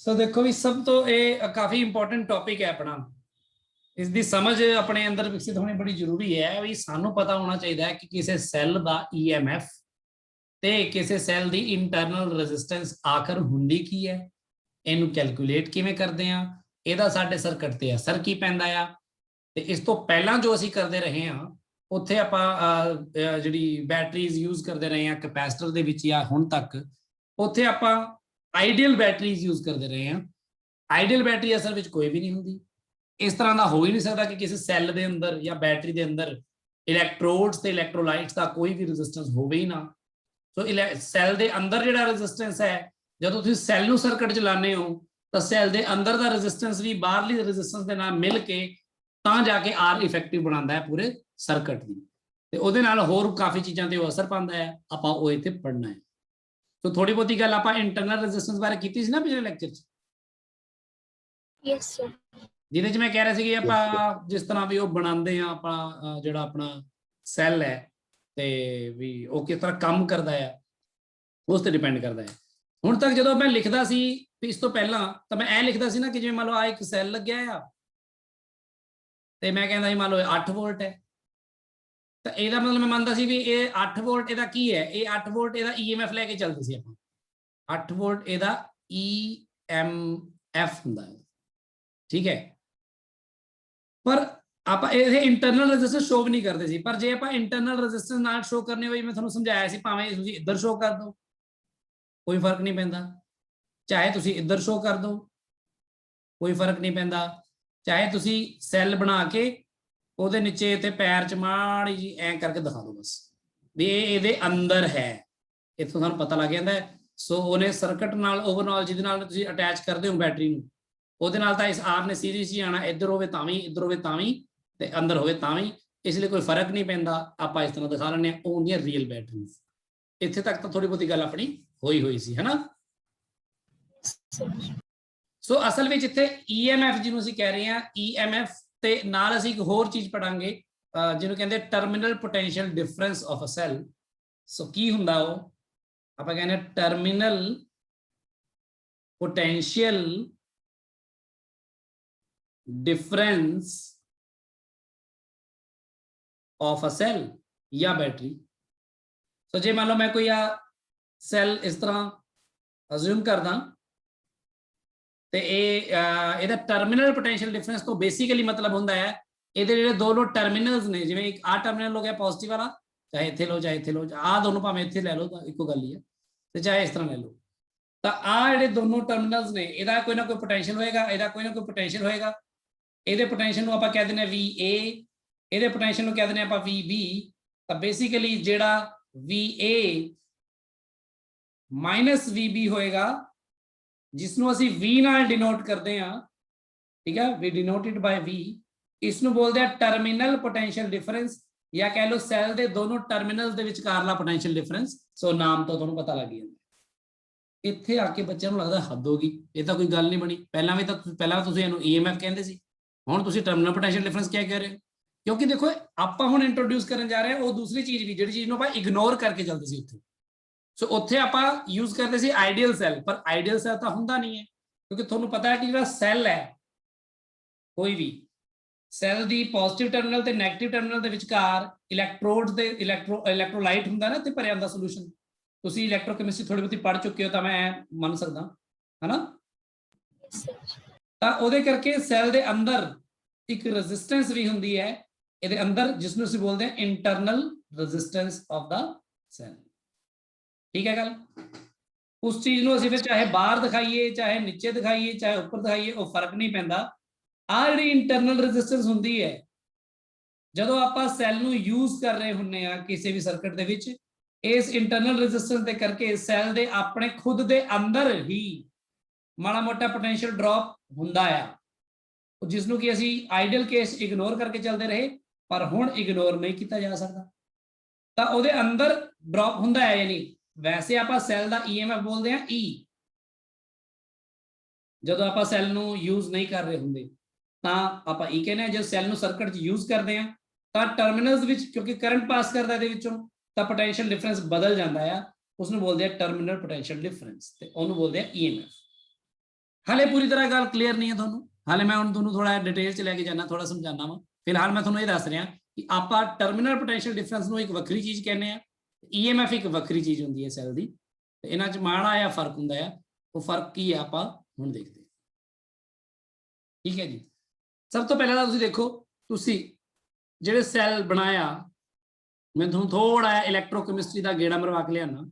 सो देखो भी सब तो ये काफी इंपॉर्टेंट टॉपिक है अपना। इसकी समझ अपने अंदर विकसित होनी बड़ी जरूरी है। भी सानू पता होना चाहिए कि किसी सैल का EMF ते किसी सैल की इंटरनल रेजिस्टेंस आखिर हुंदी की है, इनू कैलकुलेट किवें करते हैं, ਇਹਦਾ ਸਾਡੇ ਸਰਕਟ ਤੇ ਅਸਰ ਕੀ ਪੈਂਦਾ ਆ। ਤੇ ਇਸ ਤੋਂ ਪਹਿਲਾਂ ਜੋ ਅਸੀਂ ਕਰਦੇ ਰਹੇ ਹਾਂ ਉੱਥੇ ਆਪਾਂ ਜਿਹੜੀ ਬੈਟਰੀਜ਼ ਯੂਜ਼ ਕਰਦੇ ਰਹੇ ਹਾਂ ਕੈਪੈਸਿਟਰ ਦੇ ਵਿੱਚ ਜਾਂ ਹੁਣ ਤੱਕ, ਉੱਥੇ ਆਪਾਂ ਆਈਡੀਅਲ ਬੈਟਰੀਜ਼ ਯੂਜ਼ ਕਰਦੇ ਰਹੇ ਹਾਂ। ਆਈਡੀਅਲ ਬੈਟਰੀ ਅਸਲ ਵਿੱਚ ਕੋਈ ਵੀ ਨਹੀਂ ਹੁੰਦੀ। ਇਸ ਤਰ੍ਹਾਂ ਦਾ ਹੋ ਹੀ ਨਹੀਂ ਸਕਦਾ ਕਿ ਕਿਸੇ ਸੈੱਲ ਦੇ ਅੰਦਰ ਜਾਂ ਬੈਟਰੀ ਦੇ ਅੰਦਰ ਇਲੈਕਟ੍ਰੋਡਸ ਤੇ ਇਲੈਕਟ੍ਰੋਲਾਈਟਸ ਦਾ ਕੋਈ ਵੀ ਰੈਜ਼ਿਸਟੈਂਸ ਹੋਵੇ ਹੀ ਨਾ। ਸੋ ਸੈੱਲ ਦੇ ਅੰਦਰ ਜਿਹੜਾ ਰੈਜ਼ਿਸਟੈਂਸ ਹੈ, ਜਦੋਂ ਤੁਸੀਂ ਸੈੱਲ ਨੂੰ ਸਰਕਟ ਚਲਾਉਂਦੇ ਹੋ ਤਾਂ ਸੈੱਲ ਦੇ ਅੰਦਰ ਦਾ ਰੈਜ਼ਿਸਟੈਂਸ ਵੀ ਬਾਹਰਲੀ ਰੈਜ਼ਿਸਟੈਂਸ ਦੇ ਨਾਲ ਮਿਲ ਕੇ ਤਾਂ ਜਾ ਕੇ ਆਰ ਇਫੈਕਟਿਵ ਬਣਾਉਂਦਾ ਹੈ ਪੂਰੇ ਸਰਕਟ ਦੀ। ਤੇ ਉਹਦੇ ਨਾਲ ਹੋਰ ਕਾਫੀ ਚੀਜ਼ਾਂ ਤੇ ਉਹ ਅਸਰ ਪਾਉਂਦਾ ਹੈ, ਆਪਾਂ ਉਹ ਇੱਥੇ ਪੜ੍ਹਨਾ ਹੈ। ਸੋ ਥੋੜੀ ਬਹੁਤੀ ਗੱਲ ਆਪਾਂ ਇੰਟਰਨਲ ਰੈਜ਼ਿਸਟੈਂਸ ਬਾਰੇ ਕੀਤੀ ਸੀ ਨਾ ਪਿਛਲੇ ਲੈਕਚਰ 'ਚ। Yes sir. ਜਿਹਦੇ 'ਚ ਮੈਂ ਕਹਿ ਰਿਹਾ ਸੀ ਕਿ ਆਪਾਂ ਜਿਸ ਤਰ੍ਹਾਂ ਵੀ ਉਹ ਬਣਾਉਂਦੇ ਆ ਆਪਾਂ ਜਿਹੜਾ ਆਪਣਾ ਸੈੱਲ ਹੈ ਤੇ ਵੀ ਉਹ ਕਿਸ ਤਰ੍ਹਾਂ ਕੰਮ ਕਰਦਾ ਹੈ ਉਸ ਤੇ ਡਿਪੈਂਡ ਕਰਦਾ ਹੈ। ਹੁਣ ਤੱਕ ਜਦੋਂ ਮੈਂ ਲਿਖਦਾ ਸੀ ਇਸ ਤੋਂ ਪਹਿਲਾਂ ਤਾਂ ਮੈਂ ਇਹ ਲਿਖਦਾ ਸੀ ਨਾ ਕਿ ਜਿਵੇਂ ਮੰਨ ਲਓ ਆ ਇੱਕ ਸੈੱਲ ਲੱਗਿਆ ਆ ਤੇ ਮੈਂ ਕਹਿੰਦਾ ਸੀ ਮੰਨ ਲਓ 8 ਵੋਲਟ ਹੈ, ਤਾਂ ਇਹਦਾ ਮਤਲਬ ਮੈਂ ਮੰਨਦਾ ਸੀ ਵੀ ਇਹ 8 ਵੋਲਟ ਇਹਦਾ ਕੀ ਹੈ, ਇਹ 8 ਵੋਲਟ ਇਹਦਾ EMF ਲੈ ਕੇ ਚੱਲਦੇ ਸੀ ਆਪਾਂ। 8 ਵੋਲਟ ਇਹਦਾ EMF ਹੁੰਦਾ ਹੈ, ਠੀਕ ਹੈ। ਪਰ ਆਪਾਂ ਇਹ ਇੰਟਰਨਲ ਰੈਜ਼ਿਸਟੈਂਸ ਸ਼ੋ ਨਹੀਂ ਕਰਦੇ ਸੀ। ਪਰ ਜੇ ਆਪਾਂ ਇੰਟਰਨਲ ਰੈਜ਼ਿਸਟੈਂਸ ਨਾਲ ਸ਼ੋ ਕਰਨੇ ਹੋਈ, ਮੈਂ ਤੁਹਾਨੂੰ ਸਮਝਾਇਆ ਸੀ, ਭਾਵੇਂ ਤੁਸੀਂ ਇੱਧਰ ਸ਼ੋ ਕਰ ਦਿਓ ਕੋਈ ਫਰਕ ਨਹੀਂ ਪੈਂਦਾ, ਚਾਹੇ ਤੁਸੀਂ ਇੱਧਰ ਸ਼ੋ ਕਰ ਦਿਓ ਕੋਈ ਫਰਕ ਨਹੀਂ ਪੈਂਦਾ, ਚਾਹੇ ਤੁਸੀਂ ਸੈੱਲ ਬਣਾ ਕੇ ਉਹਦੇ ਨੀਚੇ ਤੇ ਪੈਰ ਚ ਮਾੜੀ ਜੀ ਐ ਕਰਕੇ ਦਿਖਾ ਦਿਓ ਬਸ ਵੀ ਇਹ ਇਹਦੇ ਅੰਦਰ ਹੈ। ਇੱਥੋਂ ਤੁਹਾਨੂੰ ਪਤਾ ਲੱਗ ਜਾਂਦਾ। ਸੋ ਉਹਨੇ ਸਰਕਟ ਨਾਲ ਓਵਰਆਲ ਜਿਹਦੇ ਨਾਲ ਤੁਸੀਂ ਅਟੈਚ ਕਰਦੇ ਹੋ ਬੈਟਰੀ ਨੂੰ, ਉਹਦੇ ਨਾਲ ਤਾਂ ਇਸ ਆਰ ਨੇ ਸੀਰੀਜ਼ ਹੀ ਆਣਾ, ਇੱਧਰ ਹੋਵੇ ਤਾਂ ਵੀ, ਇੱਧਰ ਹੋਵੇ ਤਾਂ ਵੀ, ਤੇ ਅੰਦਰ ਹੋਵੇ ਤਾਂ ਵੀ, ਇਸ ਲਈ ਕੋਈ ਫਰਕ ਨਹੀਂ ਪੈਂਦਾ। ਆਪਾਂ ਇਸ ਤਰ੍ਹਾਂ ਦਿਖਾ ਲੈਂਦੇ ਹਾਂ, ਉਹ ਹੁੰਦੀਆਂ ਰੀਅਲ ਬੈਟਰੀਜ਼। ਇੱਥੇ ਤੱਕ ਤਾਂ ਥੋੜੀ ਬਹੁਤੀ ਗੱਲ ਆਪਣੀ ਹੋਈ ਸੀ, ਹਨਾ। ਸੋ ਅਸਲ ਵਿੱਚ ਇੱਥੇ EMF ਜਿਹਨੂੰ ਅਸੀਂ ਕਹਿ ਰਹੇ ਹਾਂ, EMF ਤੇ ਨਾਲ ਅਸੀਂ ਇੱਕ ਹੋਰ ਚੀਜ਼ ਪੜਾਂਗੇ ਜਿਹਨੂੰ ਕਹਿੰਦੇ terminal potential difference of a cell. So ਕੀ ਹੁੰਦਾ ਉਹ, ਆਪਾਂ ਕਹਿੰਦੇ terminal potential difference of a cell या बैटरी। सो जे मान लो मैं कोई आ सैल इस तरह अज्यूम करदा ते ਇਹਦਾ टर्मिनल पोटेंशियल डिफरेंस तो बेसिकली मतलब ਹੁੰਦਾ ਹੈ ਇਹਦੇ ਜਿਹੜੇ ਦੋਨੋਂ ਟਰਮੀਨਲਸ ਨੇ, ਜਿਵੇਂ ਇੱਕ ਆ ਟਰਮੀਨਲ ਹੋ ਗਿਆ ਪੋਜ਼ਿਟਿਵ ਵਾਲਾ, ਚਾਹੇ ਇੱਥੇ ਲਓ ਚਾਹੇ ਇੱਥੇ ਲਓ, ਆ ਦੋਨੋਂ ਭਾਵੇਂ ਇੱਥੇ ਲੈ ਲਓ ਤਾਂ ਇੱਕੋ ਗੱਲ ਹੀ ਹੈ, ਤੇ ਚਾਹੇ ਇਸ ਤਰ੍ਹਾਂ ਲੈ ਲਓ। ਤਾਂ ਆ ਜਿਹੜੇ ਦੋਨੋਂ ਟਰਮੀਨਲਸ ਨੇ ਇਹਦਾ ਕੋਈ ਨਾ ਕੋਈ ਪੋਟੈਂਸ਼ੀਅਲ ਹੋਏਗਾ, ਇਹਦਾ ਕੋਈ ਨਾ ਕੋਈ ਪੋਟੈਂਸ਼ੀਅਲ ਹੋਏਗਾ। ਇਹਦੇ ਪੋਟੈਂਸ਼ੀਅਲ ਨੂੰ ਆਪਾਂ ਕਹਿ ਦਿੰਦੇ ਹਾਂ VA, ਇਹਦੇ ਪੋਟੈਂਸ਼ੀਅਲ ਨੂੰ ਕਹਿ ਦਿੰਦੇ ਆਪਾਂ VB। ਤਾਂ ਬੇਸਿਕਲੀ ਜਿਹੜਾ VA ਮਾਈਨਸ VB ਹੋਏਗਾ, ਜਿਸ ਨੂੰ ਅਸੀਂ V ਨਾਲ ਡਿਨੋਟ ਕਰਦੇ ਹਾਂ, ਠੀਕ ਹੈ, ਵੀ ਡਿਨੋਟਡ ਬਾਈ V, ਇਸ ਨੂੰ ਬੋਲਦੇ ਆ ਟਰਮੀਨਲ ਪੋਟੈਂਸ਼ੀਅਲ ਡਿਫਰੈਂਸ, ਜਾਂ ਕਹਿ ਲਓ ਸੈੱਲ ਦੇ ਦੋਨੋਂ ਟਰਮੀਨਲਸ ਦੇ ਵਿਚਕਾਰਲਾ ਪੋਟੈਂਸ਼ੀਅਲ ਡਿਫਰੈਂਸ। ਸੋ ਨਾਮ ਤੋਂ ਤੁਹਾਨੂੰ ਪਤਾ ਲੱਗ ਜਾਂਦਾ। ਇੱਥੇ ਆ ਕੇ ਬੱਚਿਆਂ ਨੂੰ ਲੱਗਦਾ ਹੱਦ ਹੋ ਗਈ, ਇਹ ਤਾਂ ਕੋਈ ਗੱਲ ਨਹੀਂ ਬਣੀ। ਪਹਿਲਾਂ ਤੁਸੀਂ ਇਹਨੂੰ EMF ਕਹਿੰਦੇ ਸੀ, ਹੁਣ ਤੁਸੀਂ ਟਰਮੀਨਲ ਪੋਟੈਂਸ਼ੀਅਲ ਡਿਫਰੈਂਸ ਕਿਆ ਕਹਿ ਰਹੇ ਹੋ? ਕਿਉਂਕਿ ਦੇਖੋ ਆਪਾਂ ਹੁਣ ਇੰਟਰੋਡਿਊਸ ਕਰਨ ਜਾ ਰਹੇ ਹਾਂ ਉਹ ਦੂਸਰੀ ਚੀਜ਼ ਵੀ, ਜਿਹੜੀ ਚੀਜ਼ ਨੂੰ ਆਪਾਂ ਇਗਨੋਰ ਕਰਕੇ ਚੱਲਦੇ ਸੀ ਉੱਥੇ। ਸੋ ਉੱਥੇ ਆਪਾਂ ਯੂਜ਼ ਕਰਦੇ ਸੀ ਆਈਡੀਅਲ ਸੈੱਲ, ਪਰ ਆਈਡੀਅਲ ਸੈੱਲ ਤਾਂ ਹੁੰਦਾ ਨਹੀਂ ਹੈ, ਕਿਉਂਕਿ ਤੁਹਾਨੂੰ ਪਤਾ ਹੈ ਕਿ ਜਿਹੜਾ ਸੈੱਲ ਹੈ, ਕੋਈ ਵੀ ਸੈੱਲ ਦੀ ਪੋਜ਼ਿਟਿਵ ਟਰਮੀਨਲ ਤੇ ਨੈਗੇਟਿਵ ਟਰਮੀਨਲ ਦੇ ਵਿਚਕਾਰ ਇਲੈਕਟ੍ਰੋਡ ਤੇ ਇਲੈਕਟ੍ਰੋਲਾਈਟ ਹੁੰਦਾ ਨਾ, ਤੇ ਭਰਿਆ ਹੁੰਦਾ ਸੋਲੂਸ਼ਨ। ਤੁਸੀਂ ਇਲੈਕਟ੍ਰੋਕੈਮਿਸਟਰੀ ਥੋੜੀ ਬਹੁਤੀ ਪੜ੍ਹ ਚੁੱਕੇ ਹੋ ਤਾਂ ਮੈਂ ਮੰਨ ਸਕਦਾ, ਹਨਾ। ਤਾਂ ਉਹਦੇ ਕਰਕੇ ਸੈੱਲ ਦੇ ਅੰਦਰ ਇੱਕ ਰੈਜ਼ਿਸਟੈਂਸ ਵੀ ਹੁੰਦੀ ਹੈ ਇਹਦੇ ਅੰਦਰ, ਜਿਸ ਨੂੰ ਅਸੀਂ ਬੋਲਦੇ ਹਾਂ internal resistance of the cell. ਠੀਕ ਹੈ ਗੱਲ। ਉਸ ਚੀਜ਼ ਨੂੰ ਅਸੀਂ ਫਿਰ ਚਾਹੇ ਬਾਹਰ ਦਿਖਾਈਏ, ਚਾਹੇ ਨੀਚੇ ਦਿਖਾਈਏ, ਚਾਹੇ ਉੱਪਰ ਦਿਖਾਈਏ, ਉਹ ਫਰਕ ਨਹੀਂ ਪੈਂਦਾ। ਆਹ ਜਿਹੜੀ ਇੰਟਰਨਲ ਰੈਜ਼ਿਸਟੈਂਸ ਹੁੰਦੀ ਹੈ, ਜਦੋਂ ਆਪਾਂ ਸੈੱਲ ਨੂੰ ਯੂਜ਼ ਕਰ ਰਹੇ ਹੁੰਦੇ ਆ ਕਿਸੇ ਵੀ ਸਰਕਟ ਦੇ ਵਿੱਚ, ਇਸ ਇੰਟਰਨਲ ਰੈਜ਼ਿਸਟੈਂਸ ਦੇ ਕਰਕੇ ਸੈੱਲ ਦੇ ਆਪਣੇ ਖੁਦ ਦੇ ਅੰਦਰ ਹੀ ਮਾੜਾ ਮੋਟਾ ਪੋਟੈਂਸ਼ੀਅਲ ਡ੍ਰੌਪ ਹੁੰਦਾ ਆ, ਜਿਸ ਨੂੰ ਕਿ ਅਸੀਂ ਆਈਡੀਅਲ ਕੇਸ ਇਗਨੋਰ ਕਰਕੇ ਚੱਲਦੇ ਰਹੇ, ਪਰ ਹੁਣ ਇਗਨੋਰ ਨਹੀਂ ਕੀਤਾ ਜਾ ਸਕਦਾ। ਤਾਂ ਉਹਦੇ ਅੰਦਰ ਡ੍ਰੌਪ ਹੁੰਦਾ ਹੈ, ਯਾਨੀ ਵੈਸੇ ਆਪਾਂ ਸੈੱਲ ਦਾ EMF ਬੋਲਦੇ ਹਾਂ E, ਜਦੋਂ ਆਪਾਂ ਸੈੱਲ ਨੂੰ ਯੂਜ਼ ਨਹੀਂ ਕਰ ਰਹੇ ਹੁੰਦੇ ਤਾਂ ਆਪਾਂ E ਕਹਿੰਦੇ ਹਾਂ। ਜਦੋਂ ਸੈੱਲ ਨੂੰ ਸਰਕਟ 'ਚ ਯੂਜ਼ ਕਰਦੇ ਹਾਂ ਤਾਂ ਟਰਮੀਨਲਸ ਵਿੱਚ ਕਿਉਂਕਿ ਕਰੰਟ ਪਾਸ ਕਰਦਾ ਇਹਦੇ ਵਿੱਚੋਂ, ਤਾਂ ਪੋਟੈਂਸ਼ੀਅਲ ਡਿਫਰੈਂਸ ਬਦਲ ਜਾਂਦਾ ਆ, ਉਸ ਨੂੰ ਬੋਲਦੇ ਆ ਟਰਮੀਨਲ ਪੋਟੈਂਸ਼ੀਅਲ ਡਿਫਰੈਂਸ, ਤੇ ਉਹਨੂੰ ਬੋਲਦੇ ਆ EMF। हाले पूरी तरह गल क्लीयर नहीं है ਤੁਹਾਨੂੰ ਹਾਲੇ ਮੈਂ ਹੁਣ ਤੁਹਾਨੂੰ ਥੋੜਾ ਡਿਟੇਲ ਚ ਲੈ ਕੇ ਜਾਣਾ ਥੋੜਾ ਸਮਝਾਉਣਾ ਵਾ ਫਿਲਹਾਲ ਮੈਂ ਤੁਹਾਨੂੰ ਇਹ ਦੱਸ ਰਿਹਾ ਕਿ ਆਪਾਂ ਟਰਮੀਨਲ ਪੋਟੈਂਸ਼ੀਅਲ ਡਿਫਰੈਂਸ ਨੂੰ ਇੱਕ ਵੱਖਰੀ ਚੀਜ਼ ਕਹਿੰਦੇ ਆ ਈਐਮਐਫ ਇੱਕ ਵੱਖਰੀ ਚੀਜ਼ ਹੁੰਦੀ ਹੈ ਸੈੱਲ ਦੀ ਤੇ ਇਹਨਾਂ ਚ ਮਾੜਾ ਆ ਫਰਕ ਹੁੰਦਾ ਆ ਉਹ ਫਰਕ ਕੀ ਆ ਆਪਾਂ ਹੁਣ ਦੇਖਦੇ ਹਾਂ ਠੀਕ ਹੈ ਜੀ ਸਭ ਤੋਂ ਪਹਿਲਾਂ ਤਾਂ ਤੁਸੀਂ ਦੇਖੋ ਤੁਸੀਂ ਜਿਹੜੇ ਸੈੱਲ ਬਣਾਇਆ ਮੈਂ ਤੁਹਾਨੂੰ ਥੋੜਾ ਜਿਹਾ ਇਲੈਕਟ੍ਰੋਕੈਮਿਸਟਰੀ ਦਾ ਗੇੜਾ ਮਰਵਾ ਕੇ ਲਿਆਣਾ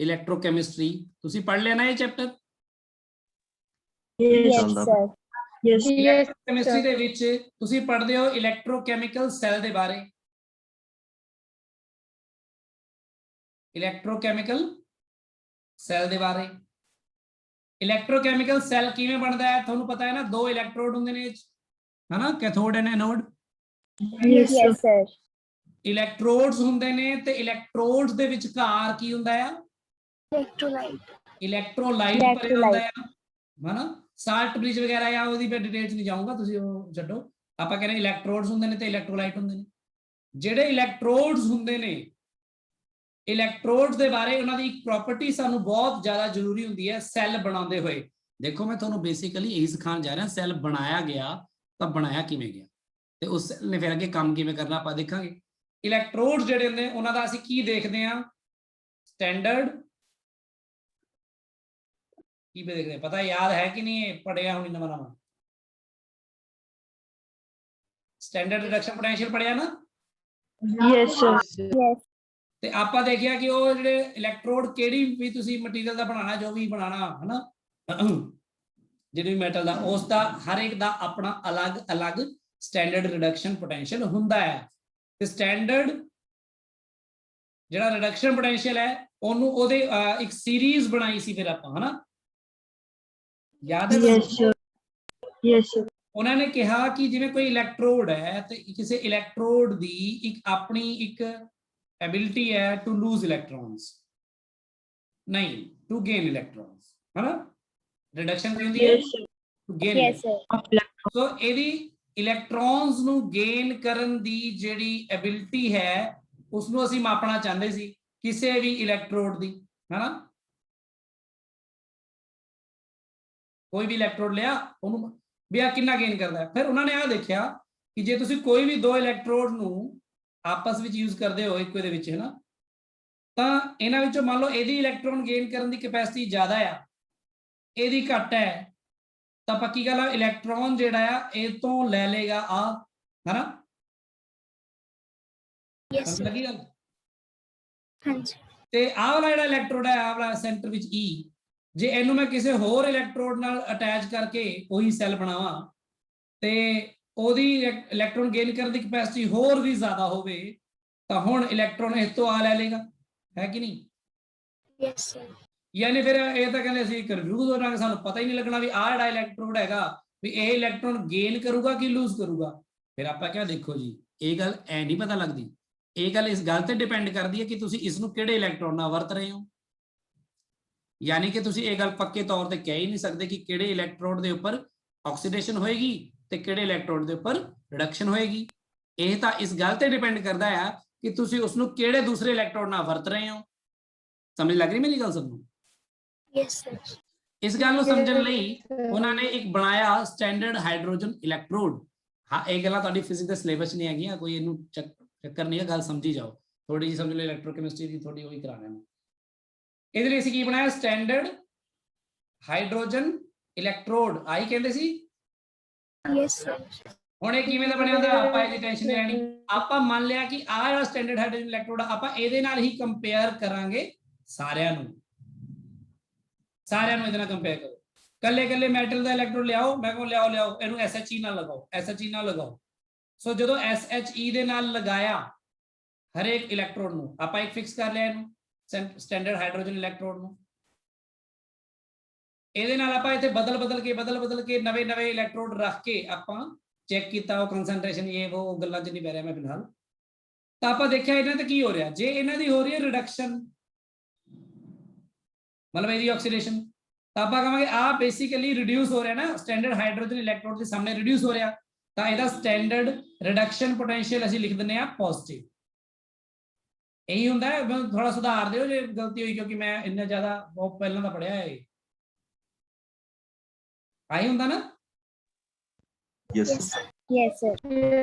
ਇਲੈਕਟ੍ਰੋਕੈਮਿਸਟਰੀ ਤੁਸੀਂ ਪੜ੍ਹ ਲਿਆ ਨਾ ਇਹ ਚੈਪਟਰ Yes, sir. Yes. ਇਲੈਕਟ੍ਰੋਕੈਮਿਸਟਰੀ ਦੇ ਵਿੱਚ ਤੁਸੀਂ ਪੜ੍ਹਦੇ ਹੋ ਇਲੈਕਟ੍ਰੋਕੈਮੀਕਲ ਸੈੱਲ ਦੇ ਬਾਰੇ ਇਲੈਕਟ੍ਰੋਕੈਮੀਕਲ ਸੈੱਲ ਦੇ ਬਾਰੇ ਇਲੈਕਟ੍ਰੋਕੈਮੀਕਲ ਸੈੱਲ ਕਿਵੇਂ ਬਣਦਾ ਹੈ ਤੁਹਾਨੂੰ ਪਤਾ ਹੈ ਨਾ ਦੋ ਇਲੈਕਟ੍ਰੋਡ ਹੁੰਦੇ ਨੇ ਹਨਾ ਕੈਥੋਡ and anode Yes, Yes, sir. Electrodes ਹੁੰਦੇ ਨੇ ਤੇ ਇਲੈਕਟ੍ਰੋਡਸ ਦੇ ਵਿਚਕਾਰ ਕੀ ਹੁੰਦਾ ਆ Electrolyte. ਇਲੈਕਟ੍ਰੋਲਾਈਟ ਭਰਿਆ ਹੁੰਦਾ ਆ ਹਨਾ ਸਾਲਟ ਬ੍ਰਿਜ ਵਗੈਰਾ ਆ ਉਹਦੀ ਮੈਂ ਡਿਟੇਲ ਚ ਨਹੀਂ ਜਾਊਂਗਾ ਤੁਸੀਂ ਉਹ ਛੱਡੋ ਆਪਾਂ ਕਹਿੰਦੇ ਇਲੈਕਟ੍ਰੋਡਸ ਹੁੰਦੇ ਨੇ ਤੇ ਇਲੈਕਟ੍ਰੋਲਾਈਟ ਹੁੰਦੇ ਨੇ ਜਿਹੜੇ ਇਲੈਕਟ੍ਰੋਡਸ ਹੁੰਦੇ ਨੇ ਇਲੈਕਟ੍ਰੋਡਸ ਦੇ ਬਾਰੇ ਉਹਨਾਂ ਦੀ ਇੱਕ ਪ੍ਰੋਪਰਟੀ ਸਾਨੂੰ ਬਹੁਤ ਜ਼ਿਆਦਾ ਜ਼ਰੂਰੀ ਹੁੰਦੀ ਹੈ ਸੈੱਲ ਬਣਾਉਂਦੇ ਹੋਏ ਦੇਖੋ ਮੈਂ ਤੁਹਾਨੂੰ ਬੇਸਿਕਲੀ ਇਹੀ ਸਿਖਾਉਣ ਜਾ ਰਿਹਾ ਸੈੱਲ ਬਣਾਇਆ ਗਿਆ ਤਾਂ ਬਣਾਇਆ ਕਿਵੇਂ ਗਿਆ ਤੇ ਉਸ ਸੈੱਲ ਨੇ ਫਿਰ ਅੱਗੇ ਕੰਮ ਕਿਵੇਂ ਕਰਨਾ ਆਪਾਂ ਦੇਖਾਂਗੇ ਇਲੈਕਟ੍ਰੋਡਸ ਜਿਹੜੇ ਹੁੰਦੇ ਉਹਨਾਂ ਦਾ ਅਸੀਂ ਕੀ ਦੇਖਦੇ ਹਾਂ ਸਟੈਂਡਰਡ ਕੀ ਦੇਖਦੇ ਪਤਾ ਯਾਦ ਹੈ ਕਿ ਨਹੀਂ ਪੜਿਆ ਹੁਣ ਨਵਾਂ ਨਵਾਂ ਸਟੈਂਡਰਡ ਰਿਡਕਸ਼ਨ ਪੋਟੈਂਸ਼ੀਅਲ ਪੜਿਆ ਨਾ Yes, sir. Yes. ਤੇ ਆਪਾਂ ਦੇਖਿਆ ਕਿ ਉਹ ਜਿਹੜੇ ਇਲੈਕਟ੍ਰੋਡ ਕਿਹੜੀ ਵੀ ਤੁਸੀਂ ਮਟੀਰੀਅਲ ਦਾ ਬਣਾਉਣਾ ਜੋ ਵੀ ਬਣਾਉਣਾ ਹਨਾ ਜਿਹੜੇ ਵੀ ਮੈਟਲ ਦਾ ਉਸ ਦਾ ਹਰ ਇੱਕ ਦਾ ਆਪਣਾ ਅਲੱਗ-ਅਲੱਗ ਸਟੈਂਡਰਡ ਰਿਡਕਸ਼ਨ ਪੋਟੈਂਸ਼ੀਅਲ ਹੁੰਦਾ ਹੈ ਤੇ ਸਟੈਂਡਰਡ ਜਿਹੜਾ ਰਿਡਕਸ਼ਨ ਪੋਟੈਂਸ਼ੀਅਲ ਹੈ ਉਹਨੂੰ ਉਹਦੇ ਇੱਕ ਸੀਰੀਜ਼ ਬਣਾਈ ਸੀ ਫਿਰ ਆਪਾਂ ਹਨਾ ਯਾਦ ਹੈ Yes, sir. Yes, sir. ਉਹਨਾਂ ਨੇ ਕਿਹਾ ਕਿ ਜਿਵੇਂ ਕੋਈ ਇਲੈਕਟ੍ਰੋਡ ਹੈ ਤੇ ਕਿਸੇ ਇਲੈਕਟ੍ਰੋਡ ਦੀ ਇੱਕ ਆਪਣੀ ਇੱਕ ਐਬਿਲਿਟੀ ਹੈ ਟੂ ਲੂਜ਼ ਇਲੈਕਟ੍ਰੋਨਸ ਨਹੀਂ ਟੂ ਗੇਨ ਇਲੈਕਟ੍ਰੋਨਸ ਹਨਾ ਰਿਡਕਸ਼ਨ ਕੀ ਹੁੰਦੀ ਹੈ Yes, sir. To gain Yes, sir. So ਇਹਦੀ ਇਲੈਕਟ੍ਰੋਨਸ ਨੂੰ ਗੇਨ ਕਰਨ ਦੀ ਜਿਹੜੀ ਐਬਿਲਿਟੀ ਹੈ ਉਸ ਨੂੰ ਅਸੀਂ ਮਾਪਣਾ ਚਾਹੁੰਦੇ ਸੀ ਕਿਸੇ ਵੀ ਇਲੈਕਟ੍ਰੋਡ ਦੀ ਹਨਾ ਕੋਈ ਵੀ ਇਲੈਕਟ੍ਰੋਡ ਲਿਆ ਉਹਨੂੰ ਵੀ ਆ ਕਿੰਨਾ ਗੇਨ ਕਰਦਾ ਹੈ ਫਿਰ ਉਹਨਾਂ ਨੇ ਆ ਦੇਖਿਆ ਕਿ ਜੇ ਤੁਸੀਂ ਕੋਈ ਵੀ ਦੋ ਇਲੈਕਟ੍ਰੋਡ ਨੂੰ ਆਪਸ ਵਿੱਚ ਯੂਜ਼ ਕਰਦੇ ਹੋ ਇੱਕੋ ਦੇ ਵਿੱਚ ਹੈ ਨਾ ਤਾਂ ਇਹਨਾਂ ਵਿੱਚੋਂ ਮੰਨ ਲਓ ਇਹਦੀ ਇਲੈਕਟ੍ਰੋਨ ਗੇਨ ਕਰਨ ਦੀ ਕੈਪੈਸਿਟੀ ਜ਼ਿਆਦਾ ਆ ਇਹਦੀ ਘੱਟ ਹੈ ਤਾਂ ਪੱਕੀ ਗੱਲ ਆ ਇਲੈਕਟ੍ਰੋਨ ਜਿਹੜਾ ਆ ਇਹ ਤੋਂ ਲੈ ਲੇਗਾ ਆ ਹਨਾ Yes, ਸਮਝ sir. ਲੱਗੀ ਗੱਲ ਹਾਂਜੀ ਤੇ ਆਹ ਵਾਲਾ ਜਿਹੜਾ ਇਲੈਕਟ੍ਰੋਡ ਹੈ ਆਹ ਵਾਲਾ ਸੈਂਟਰ ਵਿੱਚ E ਜੇ ਇਹਨੂੰ ਮੈਂ ਕਿਸੇ ਹੋਰ ਇਲੈਕਟ੍ਰੋਡ ਨਾਲ ਅਟੈਚ ਕਰਕੇ ਉਹੀ ਸੈੱਲ ਬਣਾਵਾਂ ਤੇ ਉਹਦੀ ਇਲੈਕਟ੍ਰੋਨ ਗੇਨ ਕਰਨ ਦੀ ਕੈਪੈਸਿਟੀ ਹੋਰ ਵੀ ਜ਼ਿਆਦਾ ਹੋਵੇ ਤਾਂ ਹੁਣ ਇਲੈਕਟ੍ਰੋਨ ਇਸ ਤੋਂ ਆ ਲੈ ਲੇਗਾ ਹੈ ਕਿ ਨਹੀਂ Yes, sir. ਯਾਨੀ ਫਿਰ ਇਹ ਤਾਂ ਕਹਿੰਦੇ ਅਸੀਂ ਕਨਫਿਊਜ਼ ਹੋ ਜਾਵਾਂਗੇ ਸਾਨੂੰ ਪਤਾ ਹੀ ਨਹੀਂ ਲੱਗਣਾ ਵੀ ਆਹ ਜਿਹੜਾ ਇਲੈਕਟ੍ਰੋਡ ਹੈਗਾ ਵੀ ਇਹ ਇਲੈਕਟ੍ਰੋਨ ਗੇਨ ਕਰੂਗਾ ਕਿ ਲੂਜ਼ ਕਰੂਗਾ ਫਿਰ ਆਪਾਂ ਕਿਹਾ ਦੇਖੋ ਜੀ ਇਹ ਗੱਲ ਐ ਨਹੀਂ ਪਤਾ ਲੱਗਦੀ ਇਹ ਗੱਲ ਇਸ ਗੱਲ ਤੇ ਡਿਪੈਂਡ ਕਰਦੀ ਹੈ ਕਿ ਤੁਸੀਂ ਇਸ ਨੂੰ ਕਿਹੜੇ ਇਲੈਕਟ੍ਰੋਨ ਨਾਲ ਵਰਤ ਰਹੇ ਹੋ ਯਾਨੀ ਕਿ ਤੁਸੀਂ ਇਹ ਗੱਲ ਪੱਕੇ ਤੌਰ ਤੇ ਕਹਿ ਹੀ ਨਹੀਂ ਸਕਦੇ ਕਿ ਕਿਹੜੇ ਇਲੈਕਟ੍ਰੋਡ ਦੇ ਉੱਪਰ ਆਕਸੀਡੇਸ਼ਨ ਹੋਏਗੀ ਤੇ ਕਿਹੜੇ ਇਲੈਕਟ੍ਰੋਡ ਦੇ ਉੱਪਰ ਰਿਡਕਸ਼ਨ ਹੋਏਗੀ ਇਹ ਤਾਂ ਇਸ ਗੱਲ ਤੇ ਡਿਪੈਂਡ ਕਰਦਾ ਹੈ ਕਿ ਤੁਸੀਂ ਉਸ ਨੂੰ ਕਿਹੜੇ ਦੂਸਰੇ ਇਲੈਕਟ੍ਰੋਡ ਨਾਲ ਵਰਤ ਰਹੇ ਹੋ ਸਮਝ ਲੱਗ ਰਹੀ ਮੇਰੀ ਗੱਲ ਸਭ ਨੂੰ Yes, sir. ਇਸ ਗੱਲ ਨੂੰ ਸਮਝਣ ਲਈ ਉਹਨਾਂ ਨੇ ਇੱਕ ਬਣਾਇਆ ਸਟੈਂਡਰਡ ਹਾਈਡਰੋਜਨ ਇਲੈਕਟ੍ਰੋਡ ਹਾਂ ਇਹ ਗੱਲਾਂ ਤੁਹਾਡੀ ਫਿਜ਼ਿਕਸ ਦੇ ਸਿਲੇਬਸ ਨਹੀਂ ਹੈਗੀਆਂ ਕੋਈ ਇਹਨੂੰ ਚੱਕਰ ਨਹੀਂ ਹੈ ਗੱਲ ਸਮਝੀ ਜਾਓ ਥੋੜੀ ਜਿਹੀ ਸਮਝ ਲਓ ਇਲੈਕਟ੍ਰੋਕੈਮਿਸਟਰੀ ਦੀ ਥੋੜੀ ਉਹੀ ਕਰਾ ਰਹੇ ਇਹਦੇ ਲਈ ਅਸੀਂ ਕੀ ਬਣਾਇਆ ਸਟੈਂਡਰਡ ਹਾਈਡਰੋਜਨ ਇਲੈਕਟ੍ਰੋਡ ਆਈ ਕਹਿੰਦੇ ਸੀ Yes, sir. ਹੁਣ ਇਹ ਕਿਵੇਂ ਦਾ ਬਣਿਆ ਹੁੰਦਾ ਆਪਾਂ ਇਹਦੀ ਟੈਨਸ਼ਨ ਨਹੀਂ ਲੈਣੀ ਆਪਾਂ ਮੰਨ ਲਿਆ ਕਿ ਆਹ ਜਿਹੜਾ ਸਟੈਂਡਰਡ ਹਾਈਡਰੋਜਨ ਇਲੈਕਟ੍ਰੋਡ ਆਪਾਂ ਇਹਦੇ ਨਾਲ ਹੀ ਕੰਪੇਅਰ ਕਰਾਂਗੇ ਸਾਰਿਆਂ ਨੂੰ ਇਹਦੇ ਨਾਲ ਕੰਪੇਅਰ ਕਰੋ ਕੱਲੇ ਮੈਟਲ ਦਾ ਇਲੈਕਟ੍ਰੋਡ ਲਿਆਓ ਮੈਂ ਕਹੂੰ ਲਿਆਓ ਇਹਨੂੰ SHE ਨਾਲ ਲਗਾਓ SHE ਨਾਲ ਲਗਾਓ ਸੋ ਜਦੋਂ SHE ਦੇ ਨਾਲ ਲਗਾਇਆ ਹਰੇਕ ਇਲੈਕਟ੍ਰੋਡ ਨੂੰ ਆਪਾਂ ਇੱਕ ਫਿਕਸ ਕਰ ਲਿਆ ਇਹਨੂੰ ਸਟੈਂਡਰਡ ਹਾਈਡਰੋਜਨ ਇਲੈਕਟ੍ਰੋਡ ਨੂੰ ਇਹਦੇ ਨਾਲ ਆਪਾਂ ਇੱਥੇ ਬਦਲ ਕੇ ਨਵੇਂ ਇਲੈਕਟ੍ਰੋਡ ਰੱਖ ਕੇ ਆਪਾਂ ਚੈੱਕ ਕੀਤਾ ਉਹ ਕਨਸੈਂਟ੍ਰੇਸ਼ਨ ਉਹ ਗੱਲਾਂ 'ਚ ਨਹੀਂ ਪੈ ਰਿਹਾ ਮੈਂ ਫਿਲਹਾਲ ਤਾਂ ਆਪਾਂ ਦੇਖਿਆ ਇਹਨਾਂ ਤੇ ਕੀ ਹੋ ਰਿਹਾ ਜੇ ਇਹਨਾਂ ਦੀ ਹੋ ਰਹੀ ਹੈ ਰਿਡਕਸ਼ਨ ਮਤਲਬ ਇਹਦੀ ਆਕਸੀਡੇਸ਼ਨ ਤਾਂ ਆਪਾਂ ਕਹਾਂਗੇ ਆ ਬੇਸਿਕਲੀ ਰਿਡਿਊਸ ਹੋ ਰਿਹਾ ਨਾ ਸਟੈਂਡਰਡ ਹਾਈਡਰੋਜਨ ਇਲੈਕਟ੍ਰੋਡ ਦੇ ਸਾਹਮਣੇ ਰਿਡਿਊਸ ਹੋ ਰਿਹਾ ਤਾਂ ਇਹਦਾ ਸਟੈਂਡਰਡ ਰਿਡਕਸ਼ਨ ਪੋਟੈਂਸ਼ੀਅਲ ਅਸੀਂ ਲਿਖ ਦਿੰਦੇ ਆ ਪੋਜ਼ਿਟਿਵ ਇਹੀ ਹੁੰਦਾ ਹੈ ਥੋੜਾ ਸੁਧਾਰ ਦਿਓ ਜੇ ਗਲਤੀ ਹੋਈ ਕਿਉਂਕਿ ਮੈਂ ਇੰਨਾ ਜ਼ਿਆਦਾ ਬਹੁਤ ਪਹਿਲਾਂ ਦਾ ਪੜਿਆ ਹੈ ਆਈ ਹੁੰਦਾ ਨਾ। Yes, Yes, sir. sir. Yes, sir.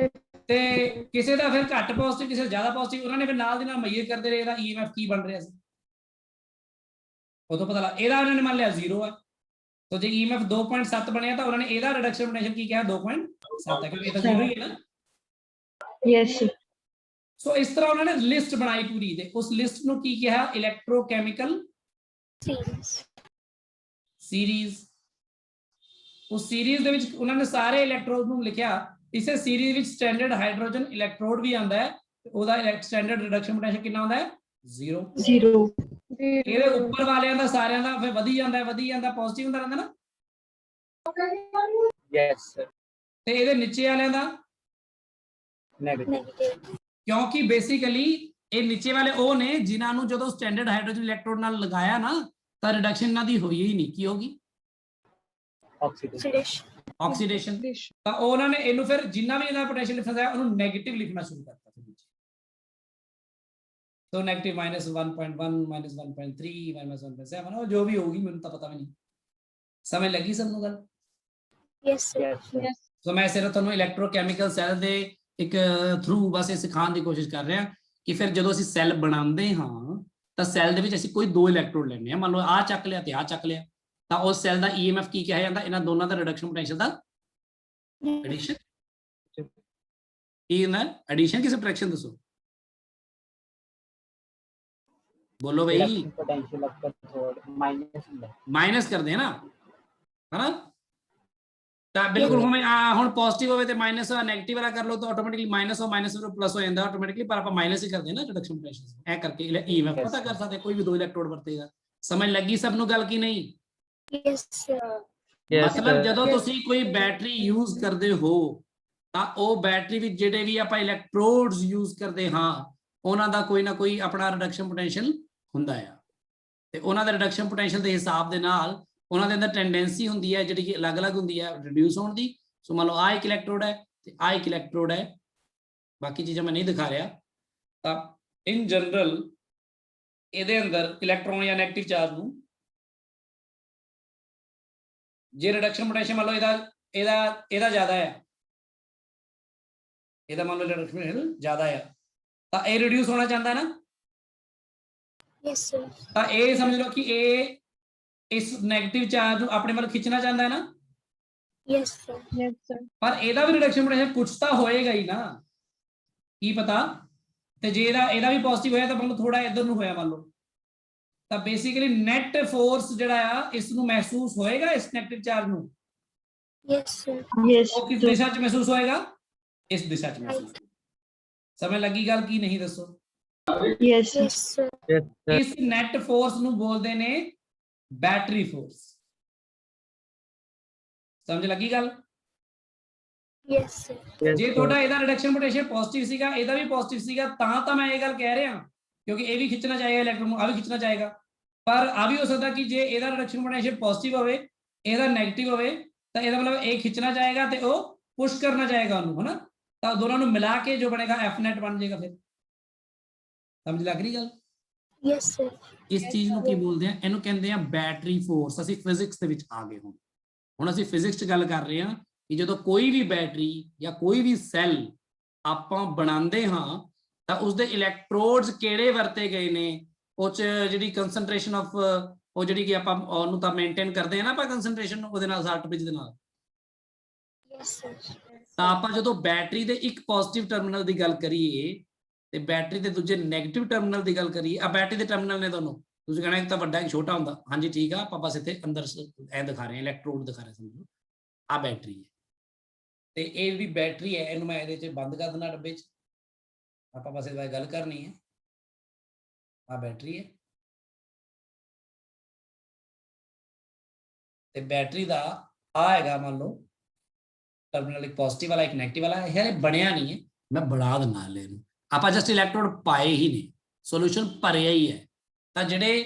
ਤੇ ਕਿਸੇ ਦਾ ਫਿਰ ਘੱਟ ਪੋਜ਼ਿਟਿਵ, ਕਿਸੇ ਦਾ ਜ਼ਿਆਦਾ ਪੋਜ਼ਿਟਿਵ, ਉਹਨਾਂ ਨੇ ਫਿਰ ਨਾਲ ਦੀ ਨਾਲ ਮੈਜ਼ਰ ਕਰਦੇ ਰਹੇ ਇਹਦਾ EMF ਕੀ ਬਣ ਰਿਹਾ ਸੀ, ਉਦੋਂ ਪਤਾ ਲੱਗ। ਇਹਦਾ ਉਹਨਾਂ ਨੇ ਮੰਨ ਲਿਆ 0 ਹੈ, ਤਾਂ ਜੇ EMF 2.7 ਬਣਿਆ ਤਾਂ ਉਹਨਾਂ ਨੇ ਇਹਦਾ ਰਿਡਕਸ਼ਨ ਪੋਟੈਂਸ਼ੀਅਲ ਕੀ ਕਿਹਾ 2.7 ਹੈ, ਕਿਉਂਕਿ ਇਹ ਤਾਂ 0 ਹੀ ਹੈ ਨਾ। Yes, sir. ਸੋ ਇਸ ਤਰ੍ਹਾਂ ਉਹਨਾਂ ਨੇ ਲਿਸਟ ਬਣਾਈ ਪੂਰੀ, ਤੇ ਉਸ ਲਿਸਟ ਨੂੰ ਕੀ ਕਿਹਾ, ਇਲੈਕਟ੍ਰੋਕੈਮੀਕਲ Series. ਸੀਰੀਜ਼। ਉਸ ਸੀਰੀਜ਼ ਦੇ ਵਿੱਚ ਉਹਨਾਂ ਨੇ ਸਾਰੇ ਇਲੈਕਟ੍ਰੋਡ ਨੂੰ ਲਿਖਿਆ। ਇਸੇ ਸੀਰੀਜ਼ ਵਿੱਚ ਸਟੈਂਡਰਡ ਹਾਈਡਰੋਜਨ ਇਲੈਕਟ੍ਰੋਡ ਵੀ ਆਉਂਦਾ ਹੈ, ਉਹਦਾ ਸਟੈਂਡਰਡ ਰਿਡਕਸ਼ਨ ਪੋਟੈਂਸ਼ੀਅਲ ਕਿੰਨਾ ਹੁੰਦਾ ਹੈ 0। 0. ਇਹਦੇ ਉੱਪਰ ਵਾਲਿਆਂ ਦਾ ਸਾਰਿਆਂ ਦਾ ਫਿਰ ਵਧੀ ਜਾਂਦਾ ਪੋਜ਼ਿਟਿਵ ਹੁੰਦਾ ਰਹਿੰਦਾ ਨਾ। Yes, sir. ਤੇ ਇਹਦੇ ਨੀਚੇ ਵਾਲਿਆਂ ਦਾ Negative. Negative. ਕਿਉਂਕਿ ਬੇਸਿਕਲੀ ਇਹ ਨੀਚੇ ਵਾਲੇ ਉਹ ਨੇ ਜਿਨ੍ਹਾਂ ਨੂੰ ਜਦੋਂ ਸਟੈਂਡਰਡ ਹਾਈਡਰੋਜਨ ਇਲੈਕਟ੍ਰੋਡ ਨਾਲ ਲਗਾਇਆ ਨਾ ਤਾਂ ਰਿਡਕਸ਼ਨ ਇਹਨਾਂ ਦੀ ਹੋਈ ਹੀ ਨਹੀਂ। ਕੀ ਹੋਗੀ? Oxidation. Oxidation. ਆਕਸੀਡੇਸ਼ਨ। ਤਾਂ ਉਹਨਾਂ ਨੇ ਇਹਨੂੰ ਫਿਰ ਜਿੰਨਾ ਵੀ ਇਹਦਾ ਪੋਟੈਂਸ਼ੀਅਲ ਲਿਖਿਆ ਹੈ ਉਹਨੂੰ ਨੈਗੇਟਿਵ ਲਿਖਣਾ ਸ਼ੁਰੂ ਕਰਤਾ ਫਿਰ ਨੀਚੇ। तो नेगेटिव -1.1 -1.3 -1.7 और जो भी होगी मैंने तो पता भी नहीं। समझ लगी सब गल? Yes, sir. Yes, sir. सो मैं सिर्फ ਤੁਹਾਨੂੰ ਇਲੈਕਟ੍ਰੋਕੈਮੀਕਲ ਸੈੱਲ ਦੇ ਇੱਕ ਥਰੂ ਬਸ ਇਹ ਸਿਖਾਉਣ ਦੀ ਕੋਸ਼ਿਸ਼ ਕਰ ਰਿਹਾ ਕਿ ਫਿਰ ਜਦੋਂ ਅਸੀਂ ਸੈੱਲ ਬਣਾਉਂਦੇ ਹਾਂ ਤਾਂ ਸੈੱਲ ਦੇ ਵਿੱਚ ਅਸੀਂ ਕੋਈ ਦੋ ਇਲੈਕਟ੍ਰੋਡ ਲੈਣੇ ਆ। ਮੰਨ ਲਓ ਆ ਚੱਕ ਲਿਆ ਤੇ ਆ ਚੱਕ ਲਿਆ, ਤਾਂ ਉਸ ਸੈੱਲ ਦਾ EMF ਕੀ ਕਿਹਾ ਜਾਂਦਾ? ਇਹਨਾਂ ਦੋਨਾਂ ਦਾ ਰਿਡਕਸ਼ਨ ਪੋਟੈਂਸ਼ੀਅਲ ਦਾ ਐਡੀਸ਼ਨ। ਕੀ ਹੁੰਦਾ? ਐਡੀਸ਼ਨ ਕਿ ਸਬਟ੍ਰੈਕਸ਼ਨ? ਦੱਸੋ बोलो भाई। Reduction potential of cathode minus ਹੁੰਦਾ। ਮਾਈਨਸ ਕਰਦੇ ਆ ਨਾ, ਹਨਾ? ਤਾਂ ਬਿਲਕੁਲ ਹੁਣ ਪੋਜ਼ਿਟਿਵ ਹੋਵੇ ਤੇ ਮਾਈਨਸ ਨੈਗੇਟਿਵ ਵਾਲਾ ਕਰ ਲਓ ਤਾਂ ਆਟੋਮੈਟਿਕਲੀ ਮਾਈਨਸ ਹੋ ਮਾਈਨਸ ਫਿਰ ਪਲੱਸ ਹੋ ਜਾਂਦਾ ਆਟੋਮੈਟਿਕਲੀ, ਪਰ ਆਪਾਂ ਮਾਈਨਸ ਹੀ ਕਰਦੇ ਆ ਨਾ ਰਿਡਕਸ਼ਨ ਪੋਟੈਂਸ਼ੀਅਲ। ਐ ਕਰਕੇ EMF ਪਤਾ ਕਰ ਸਕਦੇ ਕੋਈ ਵੀ ਦੋ ਇਲੈਕਟ੍ਰੋਡ ਵਰਤੇਗਾ। ਸਮਝ ਲੱਗੀ ਸਭ ਨੂੰ ਗੱਲ ਕੀ ਨਹੀਂ? Yes, sir. ਮਤਲਬ ਜਦੋਂ ਤੁਸੀਂ ਕੋਈ ਬੈਟਰੀ ਯੂਜ਼ ਕਰਦੇ ਹੋ ਤਾਂ ਉਹ ਬੈਟਰੀ ਵਿੱਚ ਜਿਹੜੇ ਵੀ ਆਪਾਂ ਇਲੈਕਟ੍ਰੋਡਸ ਯੂਜ਼ ਕਰਦੇ ਹਾਂ ਉਹਨਾਂ ਦਾ ਕੋਈ ਨਾ ਕੋਈ ਆਪਣਾ ਰਿਡਕਸ਼ਨ ਪੋਟੈਂਸ਼ੀਅਲ ਹੁੰਦਾ ਆ, ਤੇ ਉਹਨਾਂ ਦਾ ਰਿਡਕਸ਼ਨ ਪੋਟੈਂਸ਼ੀਅਲ ਦੇ ਹਿਸਾਬ ਦੇ ਨਾਲ ਉਹਨਾਂ ਦੇ ਅੰਦਰ ਟੈਂਡੈਂਸੀ ਹੁੰਦੀ ਹੈ ਜਿਹੜੀ ਕਿ ਅਲੱਗ-ਅਲੱਗ ਹੁੰਦੀ ਹੈ ਰਿਡਿਊਸ ਹੋਣ ਦੀ। ਸੋ ਮੰਨ ਲਓ ਆ ਇੱਕ ਇਲੈਕਟ੍ਰੋਡ ਹੈ ਤੇ ਆ ਇੱਕ ਇਲੈਕਟ੍ਰੋਡ ਹੈ, ਬਾਕੀ ਚੀਜ਼ਾਂ ਮੈਂ ਨਹੀਂ ਦਿਖਾ ਰਿਹਾ। ਤਾਂ ਇਨ ਜਨਰਲ ਇਹਦੇ ਅੰਦਰ ਇਲੈਕਟ੍ਰੋਨ ਜਾਂ ਨੈਗੇਟਿਵ ਚਾਰਜ ਨੂੰ ਜੇ ਰਿਡਕਸ਼ਨ ਪੋਟੈਂਸ਼ੀਅਲ ਮੰਨ ਲਓ ਇਹਦਾ ਜ਼ਿਆਦਾ ਹੈ, ਇਹਦਾ ਮੰਨ ਲਓ ਰਿਡਕਸ਼ਨ ਪੋਟੈਂਸ਼ੀਅਲ ਜ਼ਿਆਦਾ ਹੈ ਤਾਂ ਇਹ ਰਿਡਿਊਸ ਹੋਣਾ ਚਾਹੁੰਦਾ ਨਾ। Yes, sir. ਤਾਂ ਇਹ ਸਮਝ ਲਓ ਕਿ ਇਹ ਇਸ ਨੈਗੇਟਿਵ ਚਾਰਜ ਨੂੰ ਆਪਣੇ ਵੱਲ ਖਿੱਚਣਾ ਚਾਹੁੰਦਾ ਹੈ ਨਾ। Yes, sir. Yes, sir. ਪਰ ਇਹਦਾ ਵੀ ਰਿਡਕਸ਼ਨ ਪੋਟੈਂਸ਼ੀਅਲ ਕੁਝ ਤਾਂ ਹੋਏਗਾ ਹੀ ਨਾ, ਕੀ ਪਤਾ। ਤੇ ਜੇ ਇਹਦਾ ਵੀ ਪੋਜ਼ਿਟਿਵ ਹੋਇਆ ਤਾਂ ਮੰਨ ਲਓ ਥੋੜਾ ਇੱਧਰ ਨੂੰ ਹੋਇਆ ਮੰਨ ਲਓ, ਤਾਂ ਬੇਸਿਕਲੀ ਨੈਟ ਫੋਰਸ ਜਿਹੜਾ ਆ ਇਸ ਨੂੰ ਮਹਿਸੂਸ ਹੋਏਗਾ, ਇਸ ਨੈਗੇਟਿਵ ਚਾਰਜ ਨੂੰ। Yes, sir. Yes, ਉਹ ਕਿਸ sir. ਦਿਸ਼ਾ 'ਚ ਮਹਿਸੂਸ ਹੋਏਗਾ? ਇਸ ਦਿਸ਼ਾ 'ਚ ਮਹਿਸੂਸ। ਸਮਝ ਲੱਗੀ ਗੱਲ ਕੀ ਨਹੀਂ? ਦੱਸੋ। Yes, sir. Yes, sir. Yes, sir. ਇਸ ਨੈਟ ਫੋਰਸ ਨੂੰ ਬੋਲਦੇ ਨੇ ਬੈਟਰੀ ਫੋਰਸ। ਸਮਝ ਲੱਗੀ ਗੱਲ? Yes, sir. Yes, ਜੇ sir. ਤੁਹਾਡਾ ਇਹਦਾ ਰਿਡਕਸ਼ਨ ਪੋਟੈਂਸ਼ੀਅਲ ਪੋਜ਼ਿਟਿਵ ਸੀਗਾ, ਇਹਦਾ ਵੀ ਪੋਜ਼ਿਟਿਵ ਸੀਗਾ, ਤਾਂ ਮੈਂ ਇਹ ਗੱਲ ਕਹਿ ਰਿਹਾ ਕਿਉਂਕਿ ਇਹ ਵੀ ਖਿੱਚਣਾ ਚਾਹੇਗਾ ਇਲੈਕਟ੍ਰੋਨ ਨੂੰ, ਆ ਵੀ ਖਿੱਚਣਾ ਚਾਹੇਗਾ। ਪਰ ਆ ਵੀ ਹੋ ਸਕਦਾ ਕਿ ਜੇ ਇਹਦਾ ਰਿਡਕਸ਼ਨ ਪੋਟੈਂਸ਼ੀਅਲ ਪੋਜ਼ਿਟਿਵ ਹੋਵੇ, ਇਹਦਾ ਨੈਗੇਟਿਵ ਹੋਵੇ, ਤਾਂ ਇਹਦਾ ਮਤਲਬ ਇਹ ਖਿੱਚਣਾ ਚਾਹੇਗਾ ਤੇ ਉਹ ਪੁਸ਼ ਕਰਨਾ ਚਾਹੇਗਾ ਉਹਨੂੰ, ਹਨਾ? ਤਾਂ ਦੋਨਾਂ ਨੂੰ ਮਿਲਾ ਕੇ ਜੋ ਬਣੇਗਾ F net ਬਣ ਜਾਏਗਾ। ਫਿਰ ਸਮਝ ਲੱਗ ਰਹੀ ਗੱਲ? Yes, sir. ਇਸ ਚੀਜ਼ ਨੂੰ ਕੀ ਬੋਲਦੇ ਆ? ਇਹਨੂੰ ਕਹਿੰਦੇ ਆ ਬੈਟਰੀ ਫੋਰਸ। ਅਸੀਂ ਫਿਜ਼ਿਕਸ ਦੇ ਵਿੱਚ ਆ ਗਏ ਹੁਣ ਅਸੀਂ ਫਿਜ਼ਿਕਸ 'ਚ ਗੱਲ ਕਰ ਰਹੇ ਹਾਂ ਕਿ ਜਦੋਂ ਕੋਈ ਵੀ ਬੈਟਰੀ ਜਾਂ ਕੋਈ ਵੀ ਸੈੱਲ ਆਪਾਂ ਬਣਾਉਂਦੇ ਹਾਂ ਤਾਂ ਉਸਦੇ ਇਲੈਕਟ੍ਰੋਡਸ ਕਿਹੜੇ ਵਰਤੇ ਗਏ ਨੇ, ਉਹ 'ਚ ਜਿਹੜੀ ਕੰਸੈਂਟ੍ਰੇਸ਼ਨ ਆਫ ਉਹ ਜਿਹੜੀ ਕਿ ਆਪਾਂ ਉਹਨੂੰ ਤਾਂ ਮੇਨਟੇਨ ਕਰਦੇ ਹਾਂ ਨਾ ਆਪਾਂ ਕੰਸੈਂਟ੍ਰੇਸ਼ਨ ਉਹਦੇ ਨਾਲ ਸਾਲਟ ਬ੍ਰਿਜ ਦੇ ਨਾਲ। Yes, sir. ਤਾਂ ਆਪਾਂ ਜਦੋਂ ਬੈਟਰੀ ਦੇ ਇੱਕ ਪੋਜ਼ਿਟਿਵ ਟਰਮੀਨਲ ਦੀ ਗੱਲ ਕਰੀਏ ਤੇ ਬੈਟਰੀ ਦੇ ਦੂਜੇ ਨੈਗੇਟਿਵ ਟਰਮੀਨਲ ਦੀ ਗੱਲ ਕਰੀਏ, ਆ ਬੈਟਰੀ ਦੇ ਟਰਮੀਨਲ ਨੇ ਦੋਨੋਂ, ਤੁਸੀਂ ਕਹਿਣਾ ਇੱਕ ਤਾਂ ਵੱਡਾ ਇੱਕ ਛੋਟਾ ਹੁੰਦਾ। ਹਾਂਜੀ ਠੀਕ ਆ, ਆਪਾਂ ਬਸ ਇੱਥੇ ਅੰਦਰ ਐ ਦਿਖਾ ਰਹੇ ਹਾਂ, ਇਲੈਕਟ੍ਰੋਡ ਦਿਖਾ ਰਹੇ ਸਮਝੋ। ਆ ਬੈਟਰੀ ਹੈ ਤੇ ਇਹ ਵੀ ਬੈਟਰੀ ਹੈ, ਇਹਨੂੰ ਮੈਂ ਇਹਦੇ 'ਚ ਬੰਦ ਕਰ ਦੇਣਾ ਡੱਬੇ 'ਚ, ਆਪਾਂ ਬਸ ਇਹਦਾ ਗੱਲ ਕਰਨੀ ਹੈ। ਆ ਬੈਟਰੀ ਹੈ ਤੇ ਬੈਟਰੀ ਦਾ ਆ ਹੈਗਾ ਮੰਨ ਲਓ ਟਰਮੀਨਲ, ਇੱਕ ਪੋਜ਼ਿਟਿਵ ਵਾਲਾ ਇੱਕ ਨੈਗੇਟਿਵ ਵਾਲਾ। ਇਹ ਬਣਿਆ ਨਹੀਂ ਹੈ, ਮੈਂ ਬਣਾ ਦਿੰਦਾ ਹਲੇ ਇਹਨੂੰ। ਆਪਾਂ ਜਸਟ ਇਲੈਕਟ੍ਰੋਡ ਪਾਏ ਹੀ ਨੇ, ਸੋਲੂਸ਼ਨ ਭਰਿਆ ਹੀ ਹੈ। ਤਾਂ ਜਿਹੜੇ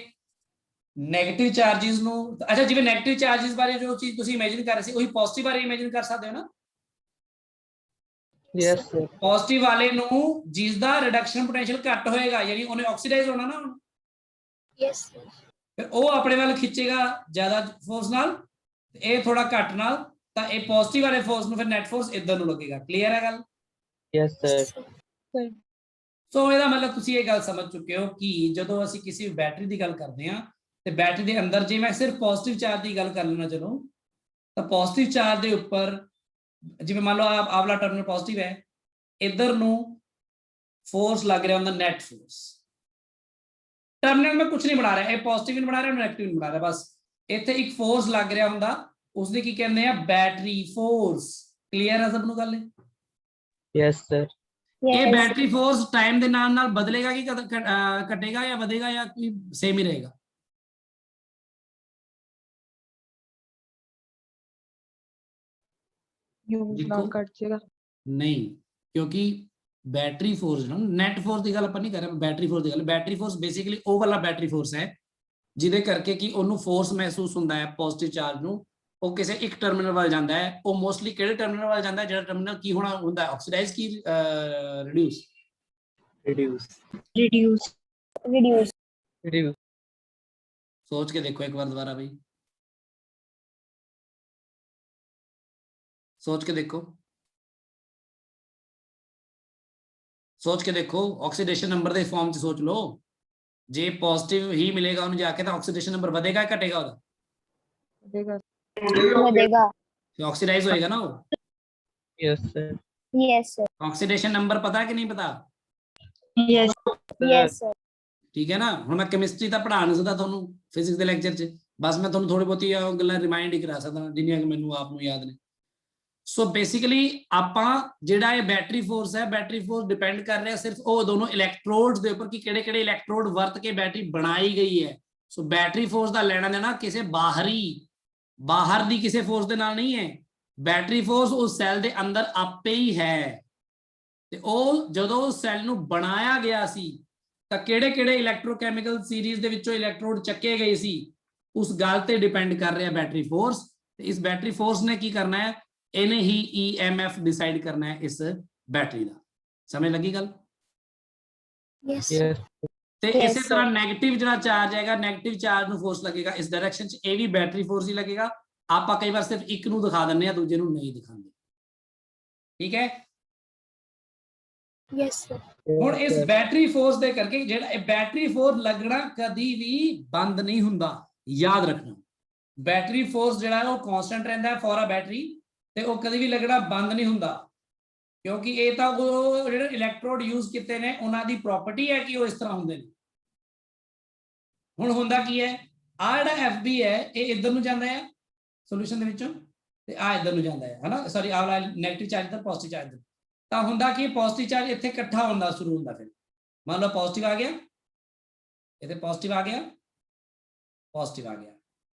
ਨੈਗੇਟਿਵ ਚਾਰजेस ਨੂੰ, ਅੱਛਾ ਜਿਵੇਂ ਨੈਗੇਟਿਵ ਚਾਰजेस ਬਾਰੇ ਜੋ ਚੀਜ਼ ਤੁਸੀਂ ਇਮੇਜਿਨ ਕਰ ਰਹੇ ਸੀ ਉਹੀ ਪੋਜ਼ਿਟਿਵ ਬਾਰੇ ਇਮੇਜਿਨ ਕਰ ਸਕਦੇ ਹੋ ਨਾ। Yes, sir. ਪੋਜ਼ਿਟਿਵ ਵਾਲੇ ਨੂੰ ਜਿਸ ਦਾ ਰਿਡਕਸ਼ਨ ਪੋਟੈਂਸ਼ੀਅਲ ਘੱਟ ਹੋਏਗਾ, ਯਾਨੀ ਉਹਨੇ ਆਕਸੀਡਾਈਜ਼ ਹੋਣਾ ਨਾ, Yes, sir. ਫਿਰ ਉਹ ਆਪਣੇ ਵੱਲ ਖਿੱਚੇਗਾ ਜ਼ਿਆਦਾ ਫੋਰਸ ਨਾਲ, ਇਹ ਥੋੜਾ ਘੱਟ ਨਾਲ, ਤਾਂ ਇਹ ਪੋਜ਼ਿਟਿਵ ਵਾਲੇ ਫੋਰਸ ਨੂੰ ਫਿਰ ਨੈਟ ਫੋਰਸ ਇੱਧਰ ਨੂੰ ਲੱਗੇਗਾ। ਕਲੀਅਰ ਹੈ ਗੱਲ? Yes, sir. Yes, sir. ਸੋ ਇਹਦਾ ਮਤਲਬ ਤੁਸੀਂ ਇਹ ਗੱਲ ਸਮਝ ਚੁੱਕੇ ਹੋ ਕਿ ਜਦੋਂ ਅਸੀਂ ਕਿਸੇ ਬੈਟਰੀ ਦੀ ਗੱਲ ਕਰਦੇ ਹਾਂ ਤੇ ਬੈਟਰੀ ਦੇ ਅੰਦਰ ਜੇ ਮੈਂ ਸਿਰਫ ਪੋਜ਼ਿਟਿਵ ਚਾਰਜ ਦੀ ਗੱਲ ਕਰ ਲੈਣਾ ਚਲੋ, ਤਾਂ ਪੋਜ਼ਿਟਿਵ ਚਾਰਜ ਦੇ ਉੱਪਰ ਜਿਵੇਂ ਮੰਨ ਲਓ ਆਵਲਾ ਟਰਮੀਨਲ ਪੋਜ਼ਿਟਿਵ ਹੈ, ਇੱਧਰ ਨੂੰ ਫੋਰਸ ਲੱਗ ਰਿਹਾ ਹੁੰਦਾ ਨੈਟ ਫੋਰਸ। ਟਰਮੀਨਲ ਮੈਂ ਕੁਝ ਨਹੀਂ ਬਣਾ ਰਿਹਾ, ਇਹ ਪੋਜ਼ਿਟਿਵ ਨਹੀਂ ਬਣਾ ਰਿਹਾ, ਨੈਗੇਟਿਵ ਨਹੀਂ ਬਣਾ ਰਿਹਾ, ਬਸ ਇੱਥੇ ਇੱਕ ਫੋਰਸ ਲੱਗ ਰਿਹਾ ਹੁੰਦਾ, ਉਸਦੀ ਕੀ ਕਹਿੰਦੇ ਆ, ਬੈਟਰੀ ਫੋਰਸ। ਕਲੀਅਰ ਹੈ ਸਭ ਨੂੰ ਗੱਲ? Yes, sir. ਇਹ Yes. ਬੈਟਰੀ ਫੋਰਸ ਟਾਈਮ ਦੇ ਨਾਲ ਨਾਲ ਬਦਲੇਗਾ ਕਿ ਘਟੇਗਾ ਜਾਂ ਵਧੇਗਾ ਜਾਂ ਕੀ ਸੇਮ ਹੀ ਰਹੇਗਾ? यूज देखो। ਨਾਲ ਕੱਟ ਜਾਏਗਾ। ਨਹੀਂ, ਕਿਉਂਕਿ ਬੈਟਰੀ ਫੋਰਸ ਨਾ, ਨੈਟ ਫੋਰਸ ਦੀ ਗੱਲ ਆਪਾਂ ਨਹੀਂ ਕਰ ਰਹੇ, ਬੈਟਰੀ ਫੋਰਸ ਦੀ ਗੱਲ। ਬੈਟਰੀ ਫੋਰਸ ਬੇਸਿਕਲੀ ਉਹ ਵਾਲਾ ਬੈਟਰੀ ਫੋਰਸ ਹੈ ਜਿਹਦੇ ਕਰਕੇ ਕਿ ਉਹਨੂੰ ਫੋਰਸ ਮਹਿਸੂਸ ਹੁੰਦਾ ਹੈ ਪੋਜ਼ਿਟਿਵ ਚਾਰਜ ਨੂੰ, ਉਹ ਕਿਸੇ ਇੱਕ ਟਰਮੀਨਲ ਵੱਲ ਜਾਂਦਾ ਹੈ। ਉਹ ਮੋਸਟਲੀ ਕਿਹੜੇ ਟਰਮੀਨਲ ਵੱਲ ਜਾਂਦਾ ਹੈ? ਜਿਹੜਾ ਟਰਮੀਨਲ ਕੀ ਹੋਣਾ ਹੁੰਦਾ ਹੈ, ਆਕਸੀਡਾਈਜ਼ ਕੀ reduce? Reduce. Reduce Reduce. Reduce. सोच के देखो एक बार दोबारा भाई, सोच के देखो, सोच के देखो। ऑक्सीडेशन नंबर ਦੇ ਫਾਰਮ ਚ ਸੋਚ ਲਓ, ਜੇ ਪੋਜ਼ਿਟਿਵ ਹੀ ਮਿਲੇਗਾ ਉਹਨੂੰ ਜਾ ਕੇ ਤਾਂ ਆਕਸੀडेशन ਨੰਬਰ ਵਧੇਗਾ ਜਾਂ ਘਟੇਗਾ ਉਹਦਾ? ਵਧੇਗਾ। Bodega. ਆਕਸੀਡਾਈਜ਼ ਹੋਏਗਾ ਨਾ ਉਹ। Yes, sir. Yes, sir. ਆਕਸੀडेशन ਨੰबर ਪਤਾ ਹੈ ਕਿ ਨਹੀਂ ਪਤਾ? Yes Yes, sir. ਠੀਕ ਹੈ ਨਾ। ਹੁਣ ਮੈਂ ਕੈਮਿਸਟਰੀ ਤਾਂ ਪੜ੍ਹਾ ਨਹੀਂ ਸਕਦਾ ਤੁਹਾਨੂੰ ਫਿਜ਼ਿਕਸ ਦੇ ਲੈਕਚਰ 'ਚ, ਬਸ ਮੈਂ ਤੁਹਾਨੂੰ ਥੋੜੀ ਬਹੁਤੀ ਗੱਲਾਂ ਰਿਮਾਈਂਡ ਹੀ ਕਰਾ ਸਕਦਾ ਜਿੰਨੀਆਂ ਕਿ ਮੈਨੂੰ ਆਪ ਨੂੰ ਯਾਦ ਨੇ। ਸੋ ਬੇਸਿਕਲੀ ਆਪਾਂ ਜਿਹੜਾ ਇਹ ਬੈਟਰੀ ਫੋਰਸ ਹੈ, ਬੈਟਰੀ ਫੋਰਸ ਡਿਪੈਂਡ ਕਰ ਰਿਹਾ ਸਿਰਫ ਉਹ ਦੋਨੋਂ ਇਲੈਕਟ੍ਰੋਡਸ ਦੇ ਉੱਪਰ ਕਿ ਕਿਹੜੇ ਕਿਹੜੇ ਇਲੈਕਟ੍ਰੋਡ ਵਰਤ ਕੇ ਬੈਟਰੀ ਬਣਾਈ ਗਈ ਹੈ। ਸੋ ਬੈਟਰੀ ਫੋਰਸ ਦਾ ਲੈਣਾ ਦੇਣਾ ਕਿਸੇ ਬਾਹਰ ਦੀ ਕਿਸੇ ਫੋਰਸ ਦੇ ਨਾਲ ਨਹੀਂ ਹੈ। ਬੈਟਰੀ ਫੋਰਸ ਉਸ ਸੈੱਲ ਦੇ ਅੰਦਰ ਆਪੇ ਹੀ ਹੈ, ਤੇ ਉਹ ਜਦੋਂ ਉਸ ਸੈੱਲ ਨੂੰ ਬਣਾਇਆ ਗਿਆ ਸੀ ਤਾਂ ਕਿਹੜੇ ਕਿਹੜੇ ਇਲੈਕਟ੍ਰੋਕੈਮੀਕਲ ਸੀਰੀਜ਼ ਦੇ ਵਿੱਚੋਂ ਇਲੈਕਟ੍ਰੋਡ ਚੱਕੇ ਗਏ ਸੀ, ਉਸ ਗੱਲ ਤੇ ਡਿਪੈਂਡ ਕਰ ਰਿਹਾ ਬੈਟਰੀ ਫੋਰਸ। ਤੇ ਇਸ ਬੈਟਰੀ ਫੋਰਸ ਨੇ ਕੀ ਕਰਨਾ ਹੈ, ਇਹਨੇ ਹੀ EMF ਡਿਸਾਈਡ ਕਰਨਾ ਹੈ ਇਸ ਬੈਟਰੀ ਦਾ। ਸਮਝ ਲੱਗੀ ਗੱਲ? Yes, sir. Yes. ਤੇ Yes, ਇਸੇ sir. ਤਰ੍ਹਾਂ ਨੈਗੇਟਿਵ ਜਿਹੜਾ ਚਾਰਜ ਹੈਗਾ, ਨੈਗੇਟਿv ਚਾਰਜ ਨੂੰ ਫੋਰਸ ਲੱਗੇਗਾ ਇਸ ਡਾਇਰੈਕਸ਼ਨ 'ਚ, ਇਹ ਵੀ ਬੈਟਰੀ ਫੋਰਸ ਹੀ ਲੱਗੇਗਾ। ਆਪਾਂ ਕਈ ਵਾਰ ਸਿਰਫ ਇੱਕ ਨੂੰ ਦਿਖਾ ਦਿੰਦੇ ਆ, ਦੂਜੇ ਨੂੰ ਨਹੀਂ ਦਿਖਾਉਂਦੇ। ਠੀਕ ਹੈ। Yes, sir. ਹੁਣ ਇਸ ਬੈਟਰੀ ਫੋਰਸ ਦੇ ਕਰਕੇ ਜਿਹੜਾ ਇਹ ਬੈਟਰੀ ਫੋਰਸ ਲੱਗਣਾ ਕਦੀ ਵੀ ਬੰਦ ਨਹੀਂ ਹੁੰਦਾ, ਯਾਦ ਰੱਖਣਾ। ਬੈਟਰੀ ਫੋਰਸ ਜਿਹੜਾ ਹੈ ਉਹ ਕਾਂਸਟੈਂਟ ਰਹਿੰਦਾ ਹੈ ਫॉर ਅ ਬੈਟਰੀ, ਤੇ ਉਹ ਕਦੀ ਵੀ ਲੱਗਣਾ ਬੰਦ ਨਹੀਂ ਹੁੰਦਾ, ਕਿਉਂਕਿ ਇਹ ਤਾਂ ਉਹ ਜਿਹੜੇ ਇਲੈਕਟ੍ਰੋਡ ਯੂਜ਼ ਕੀਤੇ ਨੇ ਉਹਨਾਂ ਦੀ ਪ੍ਰੋਪਰਟੀ ਹੈ ਕਿ ਉਹ ਇਸ ਤਰ੍ਹਾਂ ਹੁੰਦੇ ਨੇ। ਹੁਣ ਹੁੰਦਾ ਕੀ ਹੈ, ਆ ਜਿਹੜਾ FB ਹੈ ਇਹ ਇੱਧਰ ਨੂੰ ਜਾਂਦਾ ਹੈ ਸੋਲੂਸ਼ਨ ਦੇ ਵਿੱਚੋਂ, ਤੇ ਆ ਇੱਧਰ ਨੂੰ ਜਾਂਦਾ ਹੈ ਹਨਾ, ਸੌਰੀ ਆ ਵਾਲਾ ਨੈਗੇਟਿਵ ਚਾਰਜ ਦਾ ਪੋਜ਼ਿਟਿਵ ਚਾਰਜ, ਤਾਂ ਹੁੰਦਾ ਕਿ ਪੋਜ਼ਿਟਿਵ ਚਾਰਜ ਇੱਥੇ ਇਕੱਠਾ ਹੁੰਦਾ ਸ਼ੁਰੂ ਹੁੰਦਾ। ਫਿਰ ਮੰਨ ਲਓ ਪੋਜ਼ਿਟਿਵ ਆ ਗਿਆ, ਇੱਥੇ ਪੋਜ਼ਿਟਿਵ ਆ ਗਿਆ, ਪੋਜ਼ਿਟਿਵ ਆ ਗਿਆ,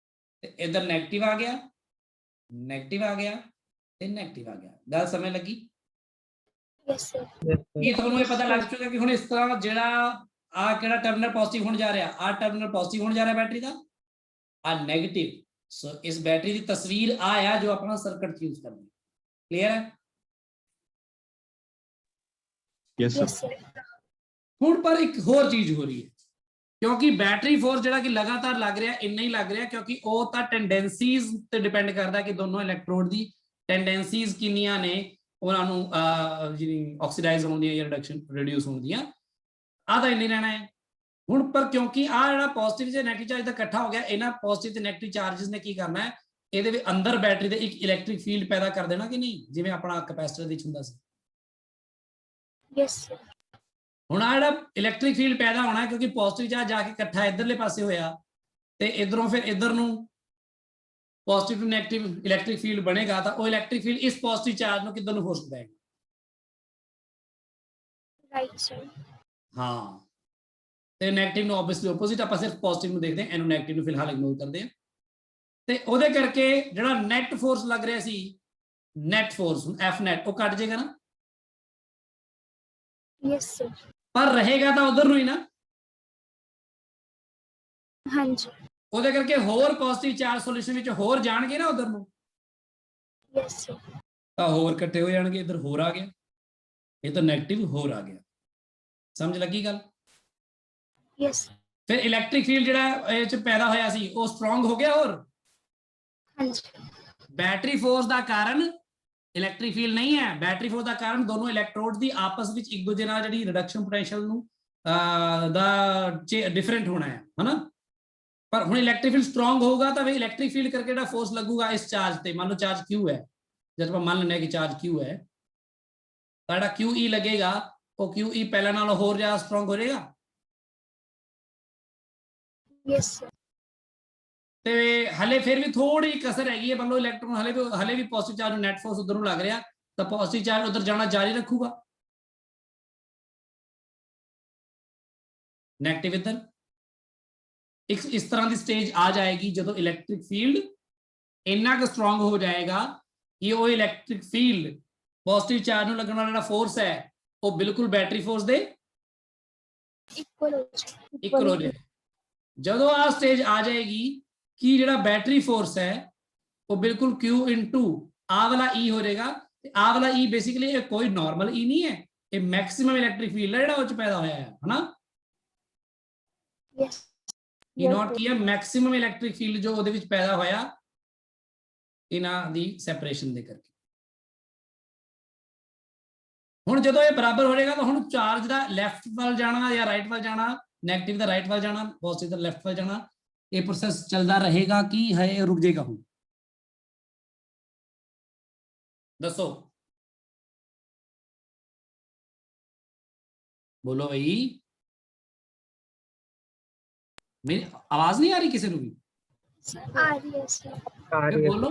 ਤੇ ਇੱਧਰ ਨੈਗੇਟਿਵ ਆ ਗਿਆ, ਨੈਗੇਟਿਵ ਆ ਗਿਆ, ਤੇ ਨੈਗੇਟਿਵ ਆ ਗਿਆ। ਗੱਲ ਸਮਝ ਲੱਗੀ? Yes, sir. ਇਹ ਤੁਹਾਨੂੰ ਇਹ ਪਤਾ ਲੱਗ ਚੁੱਕਾ ਕਿ ਹੁਣ ਇਸ ਤਰ੍ਹਾਂ ਜਿਹੜਾ ਆ ਕਿਹੜਾ ਟਰਮੀਨਲ ਪੋਜ਼ਿਟਿਵ ਹੋਣ ਜਾ ਰਿਹਾ, ਆ ਟਰਮੀਨਲ ਪੋਜ਼ਿਟਿਵ ਹੋਣ ਜਾ ਰਿਹਾ ਬੈਟਰੀ ਦਾ, ਆ ਨੈਗੇਟਿਵ। ਸੋ ਇਸ ਬੈਟਰੀ ਦੀ ਤਸਵੀਰ ਆ ਜੋ ਆਪਣਾ ਸਰਕਟ ਯੂਜ਼ ਕਰਨੀ। ਕਲੀਅਰ ਹੈ? Yes, Yes, sir. sir. ਹੁਣ ਪਰ ਇੱਕ ਹੋਰ ਚੀਜ਼ ਹੋ ਰਹੀ ਹੈ, ਕਿਉਂਕਿ ਬੈਟਰੀ ਫੋਰਸ ਜਿਹੜਾ ਕਿ ਲਗਾਤਾਰ ਲੱਗ ਰਿਹਾ, ਇੰਨਾ ਹੀ ਲੱਗ ਰਿਹਾ ਕਿਉਂਕਿ ਉਹ ਤਾਂ ਟੈਂਡੈਂਸੀਜ਼ ਤੇ ਡਿਪੈਂਡ ਕਰਦਾ ਕਿ ਦੋਨੋਂ ਇਲੈਕਟ੍ਰੋਡ ਦੀ ਟੈਂਡੈਂਸੀਜ਼ ਕਿੰਨੀਆਂ ਨੇ, ਉਹਨਾਂ ਨੂੰ ਜਿਹੜੀ ਆਕਸੀਡਾਈਜ਼ ਹੋਣ ਦੀਆਂ ਜਾਂ ਰਿਡਿਊਸ ਹੋਣ ਦੀਆਂ। ਆਹ ਤਾਂ ਇੰਨੀ ਰਹਿਣਾ ਹੈ। ਹੁਣ ਪਰ ਕਿਉਂਕਿ ਆ ਜਿਹੜਾ ਪੋਜ਼ਿਟਿਵ ਤੇ ਨੈਗੇਟਿਵ ਚਾਰਜ ਦਾ ਇਕੱਠਾ ਹੋ ਗਿਆ, ਇਹਨਾਂ ਪੋਜ਼ਿਟਿਵ ਤੇ ਨੈਗੇਟਿਵ ਚਾਰजेस ਨੇ ਕੀ ਕਰਨਾ ਹੈ, ਇਹਦੇ ਵਿੱਚ ਅੰਦਰ ਬੈਟਰੀ ਦੇ ਇੱਕ ਇਲੈਕਟ੍ਰਿਕ ਫੀਲਡ ਪੈਦਾ ਕਰ ਦੇਣਾ ਕਿ ਨਹੀਂ, ਜਿਵੇਂ ਆਪਣਾ ਕੈਪੈਸਿਟਰ ਵਿੱਚ ਹੁੰਦਾ ਸੀ। Yes, sir. ਹੁਣ ਆ ਜਿਹੜਾ ਇਲੈਕਟ੍ਰਿਕ ਫੀਲਡ ਪੈਦਾ ਹੋਣਾ ਕਿਉਂਕਿ ਪੋਜ਼ਿਟਿਵ ਚਾਰਜ ਜਾ ਕੇ ਇਕੱਠਾ ਇਧਰਲੇ ਪਾਸੇ ਹੋਇਆ, ਤੇ ਇਧਰੋਂ ਫਿਰ ਇਧਰ ਨੂੰ positive to negative electric field ਬਣੇਗਾ, ਤਾਂ ਉਹ ਇਲੈਕਟ੍ਰਿਕ ਫੀਲਡ ਇਸ ਪੋਜ਼ਿਟਿਵ ਚਾਰਜ ਨੂੰ ਕਿੱਧਰ ਨੂੰ ਫੋਰਸ ਕਰਾਏਗਾ? Right, sir. ਹਾਂ, ਤੇ ਨੈਗੇਟਿਵ ਨੂੰ ਆਬਵੀਅਸਲੀ ਆਪੋਜ਼ਿਟ, ਆਪਾਂ ਸਿਰਫ ਪੋਜ਼ਿਟਿਵ ਨੂੰ ਦੇਖਦੇ ਹਾਂ, ਇਹਨੂੰ ਨੈਗੇਟਿਵ ਨੂੰ ਫਿਲਹਾਲ ਇਗਨੋਰ ਕਰਦੇ ਹਾਂ। ਤੇ ਉਹਦੇ ਕਰਕੇ ਜਿਹੜਾ ਨੈਟ ਫੋਰਸ ਲੱਗ ਰਿਹਾ ਸੀ, ਨੈਟ ਫੋਰਸ F net ਉਹ ਕੱਟ ਜਾਏਗਾ ਨਾ, Yes, sir. ਪਰ ਰਹੇਗਾ ਤਾਂ ਉਧਰ ਨੂੰ ਹੀ ਨਾ। ਹਾਂਜੀ। ਉਹਦੇ ਕਰਕੇ ਹੋਰ ਪੋਜ਼ਿਟਿਵ ਚਾਰਜ ਸੋਲੂਸ਼ਨ ਵਿੱਚ ਹੋਰ ਜਾਣਗੇ ਨਾ ਉਧਰ ਨੂੰ, Yes, sir. ਤਾਂ ਹੋਰ ਇਕੱਠੇ ਹੋ ਜਾਣਗੇ। ਇੱਧਰ ਹੋਰ ਆ ਗਿਆ, ਇਹ ਤਾਂ ਨੈਗੇਟਿਵ ਹੋਰ ਆ ਗਿਆ। ਸਮਝ ਲੱਗੀ ਗੱਲ? Yes. ਫਿਰ ਇਲੈਕਟ੍ਰਿਕ ਫੀਲਡ ਜਿਹੜਾ ਇਹ ਚ ਪੈਦਾ ਹੋਇਆ ਸੀ ਉਹ ਸਟਰੋਂਗ ਹੋ ਗਿਆ ਹੋਰ, हाँ जी। ਬੈਟਰੀ ਫੋਰਸ ਦਾ ਕਾਰਨ ਇਲੈਕਟ੍ਰਿਕ ਫੀਲਡ ਨਹੀਂ ਹੈ, ਬੈਟਰੀ ਫੋਰਸ ਦਾ ਕਾਰਨ ਦੋਨੋਂ ਇਲੈਕਟ੍ਰੋਡ ਦੀ ਆਪਸ ਵਿੱਚ ਇੱਕ ਦੂਜੇ ਨਾਲ ਜਿਹੜੀ ਰਿਡਕਸ਼ਨ ਪੋਟੈਂਸ਼ੀਅਲ ਨੂੰ ਦਾ ਡਿਫਰੈਂਟ ਹੋਣਾ ਹੈ ਹਨਾ। ਪਰ ਹੁਣ ਇਲੈਕਟ੍ਰਿਕ ਫੀਲਡ ਸਟਰੋਂਗ ਹੋਊਗਾ ਤਾਂ ਵੀ ਇਲੈਕਟ੍ਰਿਕ ਫੀਲਡ ਕਰਕੇ ਜਿਹੜਾ ਫੋਰਸ ਲੱਗੂਗਾ ਇਸ ਚਾਰਜ ਤੇ, ਮੰਨ ਲਓ ਚਾਰਜ Q ਹੈ, ਜਦ ਆਪਾਂ ਮੰਨ ਲੈਂਦੇ ਹਾਂ ਕਿ ਚਾਰਜ Q ਹੈ ਤਾਂ ਜਿਹੜਾ QE ਲੱਗੇਗਾ ਉਹ QE ਪਹਿਲਾਂ ਨਾਲੋਂ ਹੋਰ ਜ਼ਿਆਦਾ ਸਟਰੋਂਗ ਹੋ ਜਾਏਗਾ। Yes sir. ਤੇ ਹਲੇ ਫਿਰ ਵੀ ਥੋੜੀ ਕਸਰ ਹੈਗੀ ਹੈ, ਮੰਨ ਲਓ ਇਲੈਕਟ੍ਰੋਨ ਹਲੇ ਵੀ ਪੋਜ਼ਿਟਿਵ ਚਾਰਜ ਨੂੰ ਨੈਟ ਫੋਰਸ ਉਧਰ ਨੂੰ ਲੱਗ ਰਿਹਾ ਤਾਂ ਪੋਜ਼ਿਟਿਵ ਚਾਰਜ ਉਧਰ ਜਾਣਾ ਜਾਰੀ ਰੱਖੂਗਾ, ਨੈਗੇਟਿਵ ਇੱਧਰ। ਇਸ ਤਰ੍ਹਾਂ ਦੀ ਸਟੇਜ ਆ ਜਾਏਗੀ ਜਦੋਂ ਇਲੈਕਟ੍ਰਿਕ ਫੀਲਡ ਇੰਨਾ ਕੁ ਸਟਰੋਂਗ ਹੋ ਜਾਏਗਾ ਕਿ ਉਹ ਇਲੈਕਟ੍ਰਿਕ ਫੀਲਡ ਪੋਜ਼ਿਟਿਵ ਚਾਰਜ ਨੂੰ ਲੱਗਣ ਵਾਲਾ ਜਿਹੜਾ ਫੋਰਸ ਹੈ ਉਹ ਬਿਲਕੁਲ ਬੈਟਰੀ ਫੋਰਸ ਦੇ इक्वल हो जाए। ਇਕੁਅਲ ਹੋ ਜਾਏ। ਜਦੋਂ ਆ ਸਟੇਜ ਆ ਜਾਏਗੀ ਕਿ ਜਿਹੜਾ ਬੈਟਰੀ ਫੋਰਸ ਹੈ ਉਹ ਬਿਲਕੁਲ Q into ਆ ਵਾਲਾ E ਹੋ ਜਾਏਗਾ ਤੇ ਆ ਵਾਲਾ E ਬੇਸਿਕਲੀ ਇਹ ਕੋਈ ਨਾਰਮਲ E ਨਹੀਂ ਹੈ, ਇਹ ਮੈਕਸਿਮਮ ਇਲੈਕਟ੍ਰਿਕ ਫੀਲਡ ਹੈ ਜਿਹੜਾ ਉਹ ਚ ਪੈਦਾ ਹੋਇਆ ਹੈ ਹਨਾ। यस। E ਨੋਟ ਕੀ ਹੈ, ਮੈਕਸਿਮਮ ਇਲੈਕਟ੍ਰਿਕ ਫੀਲਡ ਜੋ ਉਹਦੇ ਵਿੱਚ ਪੈਦਾ ਹੋਇਆ ਇਹਨਾਂ ਦੀ ਸੈਪਰੇਸ਼ਨ ਦੇ ਕਰਕੇ। ਹੁਣ ਜਦੋਂ ਇਹ ਬਰਾਬਰ ਹੋ ਜਾਏਗਾ ਤਾਂ ਹੁਣ ਚਾਰਜ ਦਾ ਲੈਫਟ ਵੱਲ ਜਾਣਾ ਜਾਂ ਰਾਈਟ ਵੱਲ ਜਾਣਾ, ਨੈਗੇਟਿਵ ਦਾ ਰਾਈਟ ਵੱਲ ਜਾਣਾ, ਪੋਜ਼ਿਟਿਵ ਦਾ ਲੈਫਟ ਵੱਲ ਜਾਣਾ, ਇਹ ਪ੍ਰੋਸੈਸ ਚੱਲਦਾ ਰਹੇਗਾ ਕਿ ਹੈ ਰੁਕ ਜਾਏਗਾ। ਹੁਣ ਦੱਸੋ ਬੋਲੋ ਭਾਈ, मेरी आवाज नहीं आ रही किसी को भी? आ रही है सर। आ रही है बोलो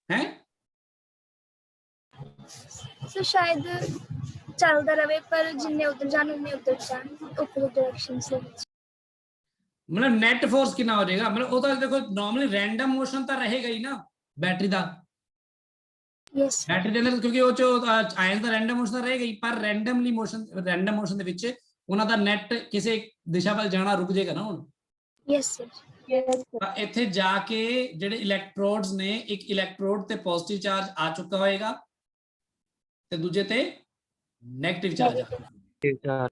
हैं सर शायद चलता रहे पर जिन्ने उधर जान उन्ने उधर जान ऊपर डायरेक्शन से। मतलब नेट फोर्स कितना हो जाएगा, मतलब वो तो देखो नॉर्मली रैंडम मोशन तो रहेगा ही ना बैटरी का, यस बैटरी के अंदर क्योंकि वो जो आयन का रैंडम मोशन तो रहेगा ही, पर रैंडम मोशन ਦੇ ਵਿੱਚ ਉਹਨਾਂ ਦਾ ਨੈਟ ਕਿਸੇ ਦਿਸ਼ਾ ਵੱਲ ਜਾਣਾ ਰੁਕ ਜਾਏਗਾ ਨਾ। ਹੁਣ यस सर। ਤਾਂ ਇੱਥੇ ਜਾ ਕੇ ਜਿਹੜੇ ਇਲੈਕਟ੍ਰੋਡਸ ਨੇ, ਇੱਕ ਇਲੈਕਟ੍ਰੋਡ ਤੇ ਪੋਜ਼ਿਟਿਵ ਚਾਰਜ ਆ ਚੁੱਕਾ ਹੋਏਗਾ ਤੇ ਦੂਜੇ ਤੇ ਨੈਗੇਟਿਵ ਚਾਰਜ ਆ, चार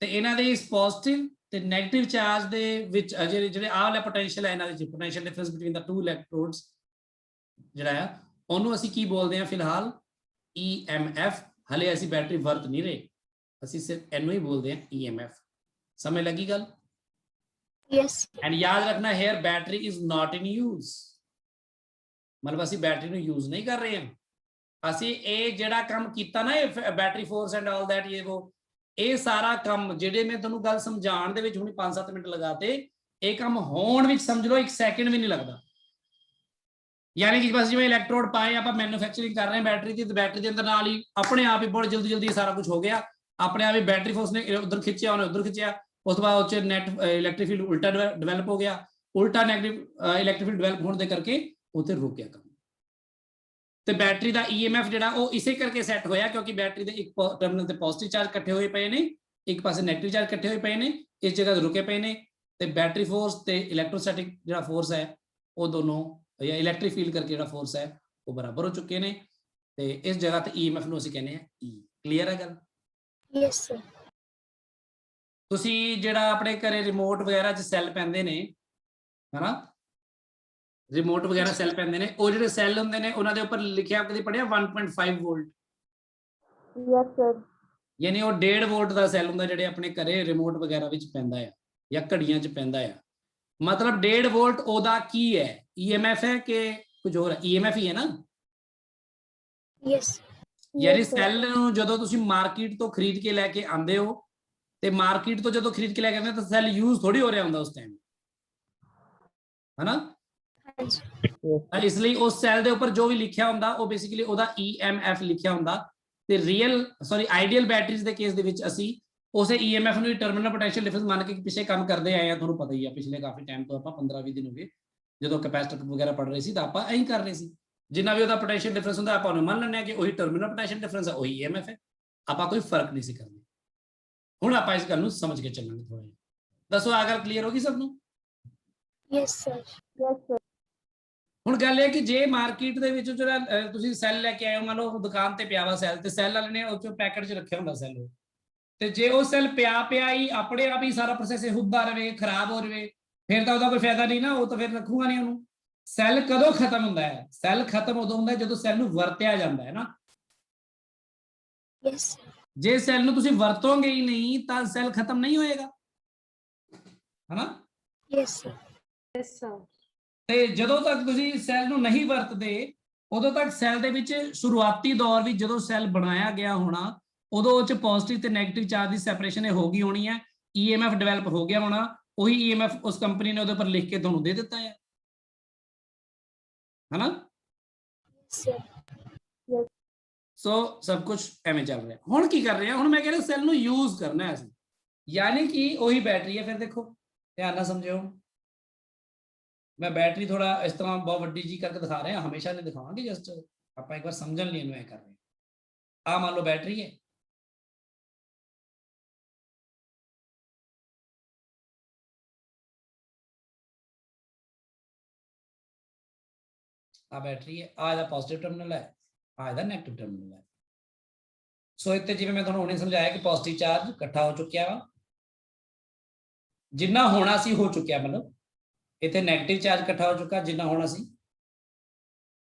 ਤੇ ਇਹਨਾਂ ਦੇ ਇਸ ਪੋਜ਼ਿਟਿਵ ਤੇ ਨੈਗੇਟਿਵ ਚਾਰਜ ਦੇ ਵਿੱਚ ਜਿਹੜੇ ਆਹ ਵਾਲਾ ਪੋਟੈਂਸ਼ੀਅਲ ਹੈ, ਇਹਨਾਂ ਦੇ ਪੋਟੈਂਸ਼ੀਅਲ ਡਿਫਰੈਂਸ ਬਿਟਵੀਨ ਦਾ ਟੂ ਇਲੈਕਟ੍ਰੋਡਸ ਜਿਹੜਾ ਆ ਉਹਨੂੰ ਅਸੀਂ ਕੀ ਬੋਲਦੇ ਹਾਂ ਫਿਲਹਾਲ, EMF। ਹਲੇ ਅਸੀਂ ਬੈਟਰੀ ਵਰਤ ਨਹੀਂ ਰਹੇ, ਅਸੀਂ ਸਿਰਫ ਇਹਨੂੰ ਹੀ ਬੋਲਦੇ ਹਾਂ EMF। ਸਮਝ ਲੱਗੀ ਗੱਲ? यस ਐਂਡ ਯਾਦ ਰੱਖਣਾ here battery is not in use, ਮਤਲਬ ਅਸੀਂ ਬੈਟਰੀ ਨੂੰ ਯੂਜ਼ ਨਹੀਂ ਕਰ ਰਹੇ ਹਾਂ। ਅਸੀਂ ਇਹ ਜਿਹੜਾ ਕੰਮ ਕੀਤਾ ਨਾ, ਇਹ battery force and all that ਇਹ ਸਾਰਾ ਕੰਮ ਜਿਹੜੇ ਮੈਂ ਤੁਹਾਨੂੰ ਗੱਲ ਸਮਝਾਉਣ ਦੇ ਵਿੱਚ ਹੁਣ 5-7 ਮਿੰਟ ਲਗਾਤੇ, ਇਹ ਕੰਮ ਹੋਣ ਵਿੱਚ ਸਮਝ ਲਓ 1 ਸੈਕਿੰਡ ਵੀ ਨਹੀਂ ਲੱਗਦਾ। ਯਾਨੀ ਕਿ ਬਸ ਜਿਵੇਂ ਇਲੈਕਟ੍ਰੋਡ ਪਾਏ ਆਪਾਂ ਮੈਨੂਫੈਕਚਰਿੰਗ ਕਰ ਰਹੇ ਹਾਂ ਬੈਟਰੀ ਦੀ, ਤੇ ਬੈਟਰੀ ਦੇ ਅੰਦਰ ਨਾਲ ਹੀ ਆਪਣੇ ਆਪ ਹੀ ਬਹੁਤ ਜਲਦੀ ਸਾਰਾ ਕੁਝ ਹੋ ਗਿਆ, ਆਪਣੇ ਆਪ ਹੀ ਬੈਟਰੀ ਫੋਰਸ ਨੇ ਉਧਰ ਖਿੱਚਿਆ, ਉਹਨੇ ਉਧਰ ਖਿੱਚਿਆ, ਉਸ ਤੋਂ ਬਾਅਦ ਉਹ 'ਚ ਨੈਟ ਇਲੈਕਟ੍ਰਿਕ ਫੀਲਡ ਉਲਟਾ ਡਿਵੈਲਪ ਹੋ ਗਿਆ, ਉਲਟਾ ਨੈਗੇਟਿਵ ਇਲੈਕਟ੍ਰਿਕ ਫੀਲਡ ਡਿਵੈਲਪ ਹੋਣ ਦੇ ਕਰਕੇ ਉੱਥੇ ਰੁਕ ਗਿਆ ਕੰਮ। ਤੇ ਬੈਟਰੀ ਦਾ EMF ਜਿਹੜਾ ਉਹ ਇਸੇ ਕਰਕੇ ਸੈੱਟ ਹੋਇਆ ਕਿਉਂਕਿ ਬੈਟਰੀ ਦੇ ਇੱਕ ਟਰਮੀਨਲ ਤੇ ਪੋਜ਼ਿਟਿਵ ਚਾਰਜ ਇਕੱਠੇ ਹੋਏ ਪਏ ਨੇ, ਇੱਕ ਪਾਸੇ ਨੈਗੇਟਿਵ ਚਾਰਜ ਇਕੱਠੇ ਹੋਏ ਪਏ ਨੇ, ਇਸ ਜਗ੍ਹਾ ਤੇ ਰੁਕੇ ਪਏ ਨੇ, ਤੇ ਬੈਟਰੀ ਫੋਰਸ ਤੇ ਇਲੈਕਟ੍ਰੋਸਟੈਟਿਕ ਜਿਹੜਾ ਫੋਰਸ ਹੈ ਉਹ ਦੋਨੋਂ ਜਾਂ ਇਲੈਕਟ੍ਰਿਕ ਫੀਲਡ ਕਰਕੇ ਜਿਹੜਾ ਫੋਰਸ ਹੈ ਉਹ ਬਰਾਬਰ ਹੋ ਚੁੱਕੇ ਨੇ, ਤੇ ਇਸ ਜਗ੍ਹਾ ਤੇ EMF ਨੂੰ ਅਸੀਂ ਕਹਿੰਦੇ ਆ E। ਕਲੀਅਰ ਹੈ ਗੱਲ? Yes sir. ਤੁਸੀਂ ਜਿਹੜਾ ਆਪਣੇ ਘਰੇ ਰਿਮੋਟ ਵਗੈਰਾ 'ਚ ਸੈੱਲ ਪੈਂਦੇ ਨੇ ਹਨਾ, ਰਿਮੋਟ ਵਗੈਰਾ ਸੈੱਲ ਪੈਂਦੇ ਨੇ, ਉਹ ਜਿਹੜੇ ਸੈੱਲ ਹੁੰਦੇ ਨੇ ਉਹਨਾਂ ਦੇ ਉੱਪਰ ਲਿਖਿਆ ਕਦੀ ਪੜਿਆ 1.5 ਵੋਲਟ? Yes sir. ਯਾਨੀ ਉਹ 1.5 ਵੋਲਟ ਦਾ ਸੈੱਲ ਹੁੰਦਾ ਜਿਹੜੇ ਆਪਣੇ ਘਰੇ ਰਿਮੋਟ ਵਗੈਰਾ ਵਿੱਚ ਪੈਂਦਾ ਆ ਜਾਂ ਘੜੀਆਂ 'ਚ ਪੈਂਦਾ ਆ। ਮਤਲਬ 1.5 ਵੋਲਟ ਉਹਦਾ ਕੀ ਹੈ, EMF ਹੈ ਕਿ ਕੁਝ ਹੋਰ ਹੈ? EMF ਹੀ ਹੈ ਨਾ। यस ਯਾਨੀ ਸੈੱਲ ਨੂੰ ਜਦੋਂ ਤੁਸੀਂ ਮਾਰਕੀਟ ਤੋਂ ਖਰੀਦ ਕੇ ਲੈ ਕੇ ਆਉਂਦੇ ਹੋ, ਤੇ ਮਾਰਕੀਟ ਤੋਂ ਜਦੋਂ ਖਰੀਦ ਕੇ ਲੈ ਕੇ ਆਉਂਦੇ ਤਾਂ ਸੈੱਲ ਯੂਜ਼ ਥੋੜੀ ਹੋ ਰਿਹਾ ਹੁੰਦਾ ਉਸ ਟਾਈਮ, ਹਨਾ। हाँ जी। ਇਸ ਲਈ ਉਸ ਸੈੱਲ ਦੇ ਉੱਪਰ ਜੋ ਵੀ ਲਿਖਿਆ ਹੁੰਦਾ ਉਹ ਬੇਸਿਕਲੀ ਉਹਦਾ EMF ਲਿਖਿਆ ਹੁੰਦਾ। ਤੇ ਆਈਡੀਅਲ ਬੈਟਰੀਜ਼ ਦੇ ਕੇਸ ਦੇ ਵਿੱਚ ਅਸੀਂ ਉਸੇ EMF ਨੂੰ ਟਰਮੀਨਲ ਪੋਟੈਂਸ਼ੀਅਲ ਡਿਫਰੈਂਸ ਮੰਨ ਕੇ ਪਿੱਛੇ ਕੰਮ ਕਰਦੇ ਆਏ ਆ, ਤੁਹਾਨੂੰ ਪਤਾ ਹੀ ਆ ਪਿਛਲੇ ਕਾਫੀ ਟਾਈਮ ਤੋਂ, ਆਪਾਂ 15-20 ਦਿਨ ਹੋ ਗਏ ਜਦੋਂ ਕੈਪੈਸਿਟਰ ਵਗੈਰਾ ਪੜ ਰਹੇ ਸੀ ਤਾਂ ਆਪਾਂ ਐਂ ਕਰ ਰਹੇ ਸੀ, ਜਿੰਨਾ ਵੀ ਉਹਦਾ ਪੋਟੈਂਸ਼ੀਅਲ ਡਿਫਰੈਂਸ ਹੁੰਦਾ ਆਪਾਂ ਉਹਨੂੰ ਮੰਨ ਲੈਂਦੇ ਆ ਕਿ ਉਹੀ ਟਰਮੀਨਲ ਪੋਟੈਂਸ਼ੀਅਲ ਡਿਫਰੈਂਸ ਹੈ, ਉਹੀ EMF ਹੈ, ਆਪਾਂ ਕੋਈ ਫਰਕ ਨਹੀਂ ਸੀ ਕਰਦੇ। ਹੁਣ ਆਪਾਂ ਇਸ ਗੱਲ ਨੂੰ ਸਮਝ ਕੇ ਚੱਲਾਂਗੇ ਥੋੜਾ ਜਿਹਾ। ਦੱਸੋ ਆ ਗੱਲ ਕਲੀਅਰ ਹੋ ਗਈ ਸਭ ਨੂੰ? Yes sir. Yes sir. ਹੁਣ ਗੱਲ ਇਹ ਕਿ ਜੇ ਮਾਰਕੀਟ ਦੇ ਵਿੱਚ ਜਿਹੜਾ ਤੁਸੀਂ ਸੈੱਲ ਲੈ ਕੇ ਆਏ ਹੋ, ਮੰਨ ਲਓ ਦੁਕਾਨ ਤੇ ਪਿਆ ਵਾ ਸੈੱਲ, ਤੇ ਸੈੱਲ ਵਾਲੇ ਨੇ ਉਹ ਚੋਂ ਪੈਕਟ 'ਚ ਰੱਖਿਆ ਹੁੰਦਾ ਸੈੱਲ, ਤੇ ਜੇ ਉਹ ਸੈੱਲ ਪਿਆ ਹੀ ਆਪਣੇ ਆਪ ਹੀ ਸਾਰਾ ਪ੍ਰੋਸੈਸ ਹੁੰਦਾ ਰਹੇ, ਖਰਾਬ ਹੋ ਜਾਵੇ, ਫਿਰ ਤਾਂ ਉਹਦਾ ਕੋਈ ਫਾਇਦਾ ਨਹੀਂ ਨਾ, ਉਹ ਤਾਂ ਫਿਰ ਰੱਖੂਗਾ ਨਹੀਂ ਉਹਨੂੰ। ਸੈੱਲ ਕਦੋਂ ਖਤਮ ਹੁੰਦਾ ਹੈ? ਸੈੱਲ ਖਤਮ ਉਦੋਂ ਹੁੰਦਾ ਜਦੋਂ ਸੈੱਲ ਨੂੰ ਵਰਤਿਆ ਜਾਂਦਾ ਹੈ ਨਾ। Yes. ਜੇ ਸੈੱਲ ਨੂੰ ਤੁਸੀਂ ਵਰਤੋਗੇ ਹੀ ਨਹੀਂ ਤਾਂ ਸੈੱਲ ਖਤਮ ਨਹੀਂ ਹੋਏਗਾ, ਹਨਾ? Yes, sir. Yes, sir. ਤੇ ਜਦੋਂ ਤੱਕ ਤੁਸੀਂ ਸੈੱਲ ਨੂੰ ਨਹੀਂ ਵਰਤਦੇ ਉਦੋਂ ਤੱਕ ਸੈੱਲ ਦੇ ਵਿੱਚ ਸ਼ੁਰੂਆਤੀ ਦੌਰ ਵਿੱਚ ਜਦੋਂ ਸੈੱਲ ਬਣਾਇਆ ਗਿਆ ਹੋਣਾ ਉਦੋਂ ਉਹ ਚ ਪੋਜ਼ਿਟਿਵ ਤੇ ਨੈਗੇਟਿਵ ਚਾਰਜ ਦੀ ਸੈਪਰੇਸ਼ਨ ਇਹ ਹੋ ਗਈ ਹੋਣੀ ਹੈ, ਈਐਮਐਫ ਡਿਵੈਲਪ ਹੋ ਗਿਆ ਹੋਣਾ, ਉਹੀ ਈਐਮਐਫ ਉਸ ਕੰਪਨੀ ਨੇ ਉਹਦੇ ਉੱਪਰ ਲਿਖ ਕੇ ਤੁਹਾਨੂੰ ਦੇ ਦਿੱਤਾ ਹੈ, ਹਨਾ? Sir. ਸੋ ਸਭ ਕੁਝ ਐਵੇਂ ਚੱਲ ਰਿਹਾ। ਹੁਣ ਕੀ ਕਰ ਰਹੇ ਆ? ਹੁਣ ਮੈਂ ਕਹਿ ਰਿਹਾ ਸੈੱਲ ਨੂੰ ਯੂਜ਼ ਕਰਨਾ ਹੈ ਅਸੀਂ, ਯਾਨੀ ਕਿ ਉਹੀ ਬੈਟਰੀ ਹੈ। ਫਿਰ ਦੇਖੋ ਧਿਆਨ ਨਾਲ ਸਮਝਿਓ, ਮੈਂ ਬੈਟਰੀ ਥੋੜਾ ਇਸ ਤਰ੍ਹਾਂ ਬਹੁਤ ਵੱਡੀ ਜੀ ਕਰਕੇ ਦਿਖਾ ਰਿਹਾ, ਹਮੇਸ਼ਾ ਨਹੀਂ ਦਿਖਾਵਾਂਗੇ, ਜਸਟ ਆਪਾਂ ਇੱਕ ਵਾਰ ਸਮਝਣ ਲਈ ਇਹਨੂੰ ਐ ਕਰ ਰਹੇ ਹਾਂ। ਆ ਮੰਨ ਲਓ ਬੈਟਰੀ ਹੈ, ਆ ਬੈਟਰੀ ਹੈ, ਆ ਇਹਦਾ ਪੋਜ਼ਿਟਿਵ ਟਰਮੀਨਲ ਹੈ, ਆ ਇਹਦਾ ਨੈਗੇਟਿਵ ਟਰਮੀਨਲ ਹੈ। ਸੋ ਇੱਥੇ ਜਿਵੇਂ ਮੈਂ ਤੁਹਾਨੂੰ ਹੁਣੇ ਸਮਝਾਇਆ ਕਿ ਪੋਜ਼ਿਟਿਵ ਚਾਰਜ ਇਕੱਠਾ ਹੋ ਚੁੱਕਿਆ ਵਾ, ਜਿੰਨਾ ਹੋਣਾ ਸੀ ਹੋ ਚੁੱਕਿਆ, ਮਤਲਬ ਇੱਥੇ ਨੈਗੇਟਿਵ ਚਾਰਜ ਇਕੱਠਾ ਹੋ ਚੁੱਕਾ ਜਿੰਨਾ ਹੋਣਾ ਸੀ।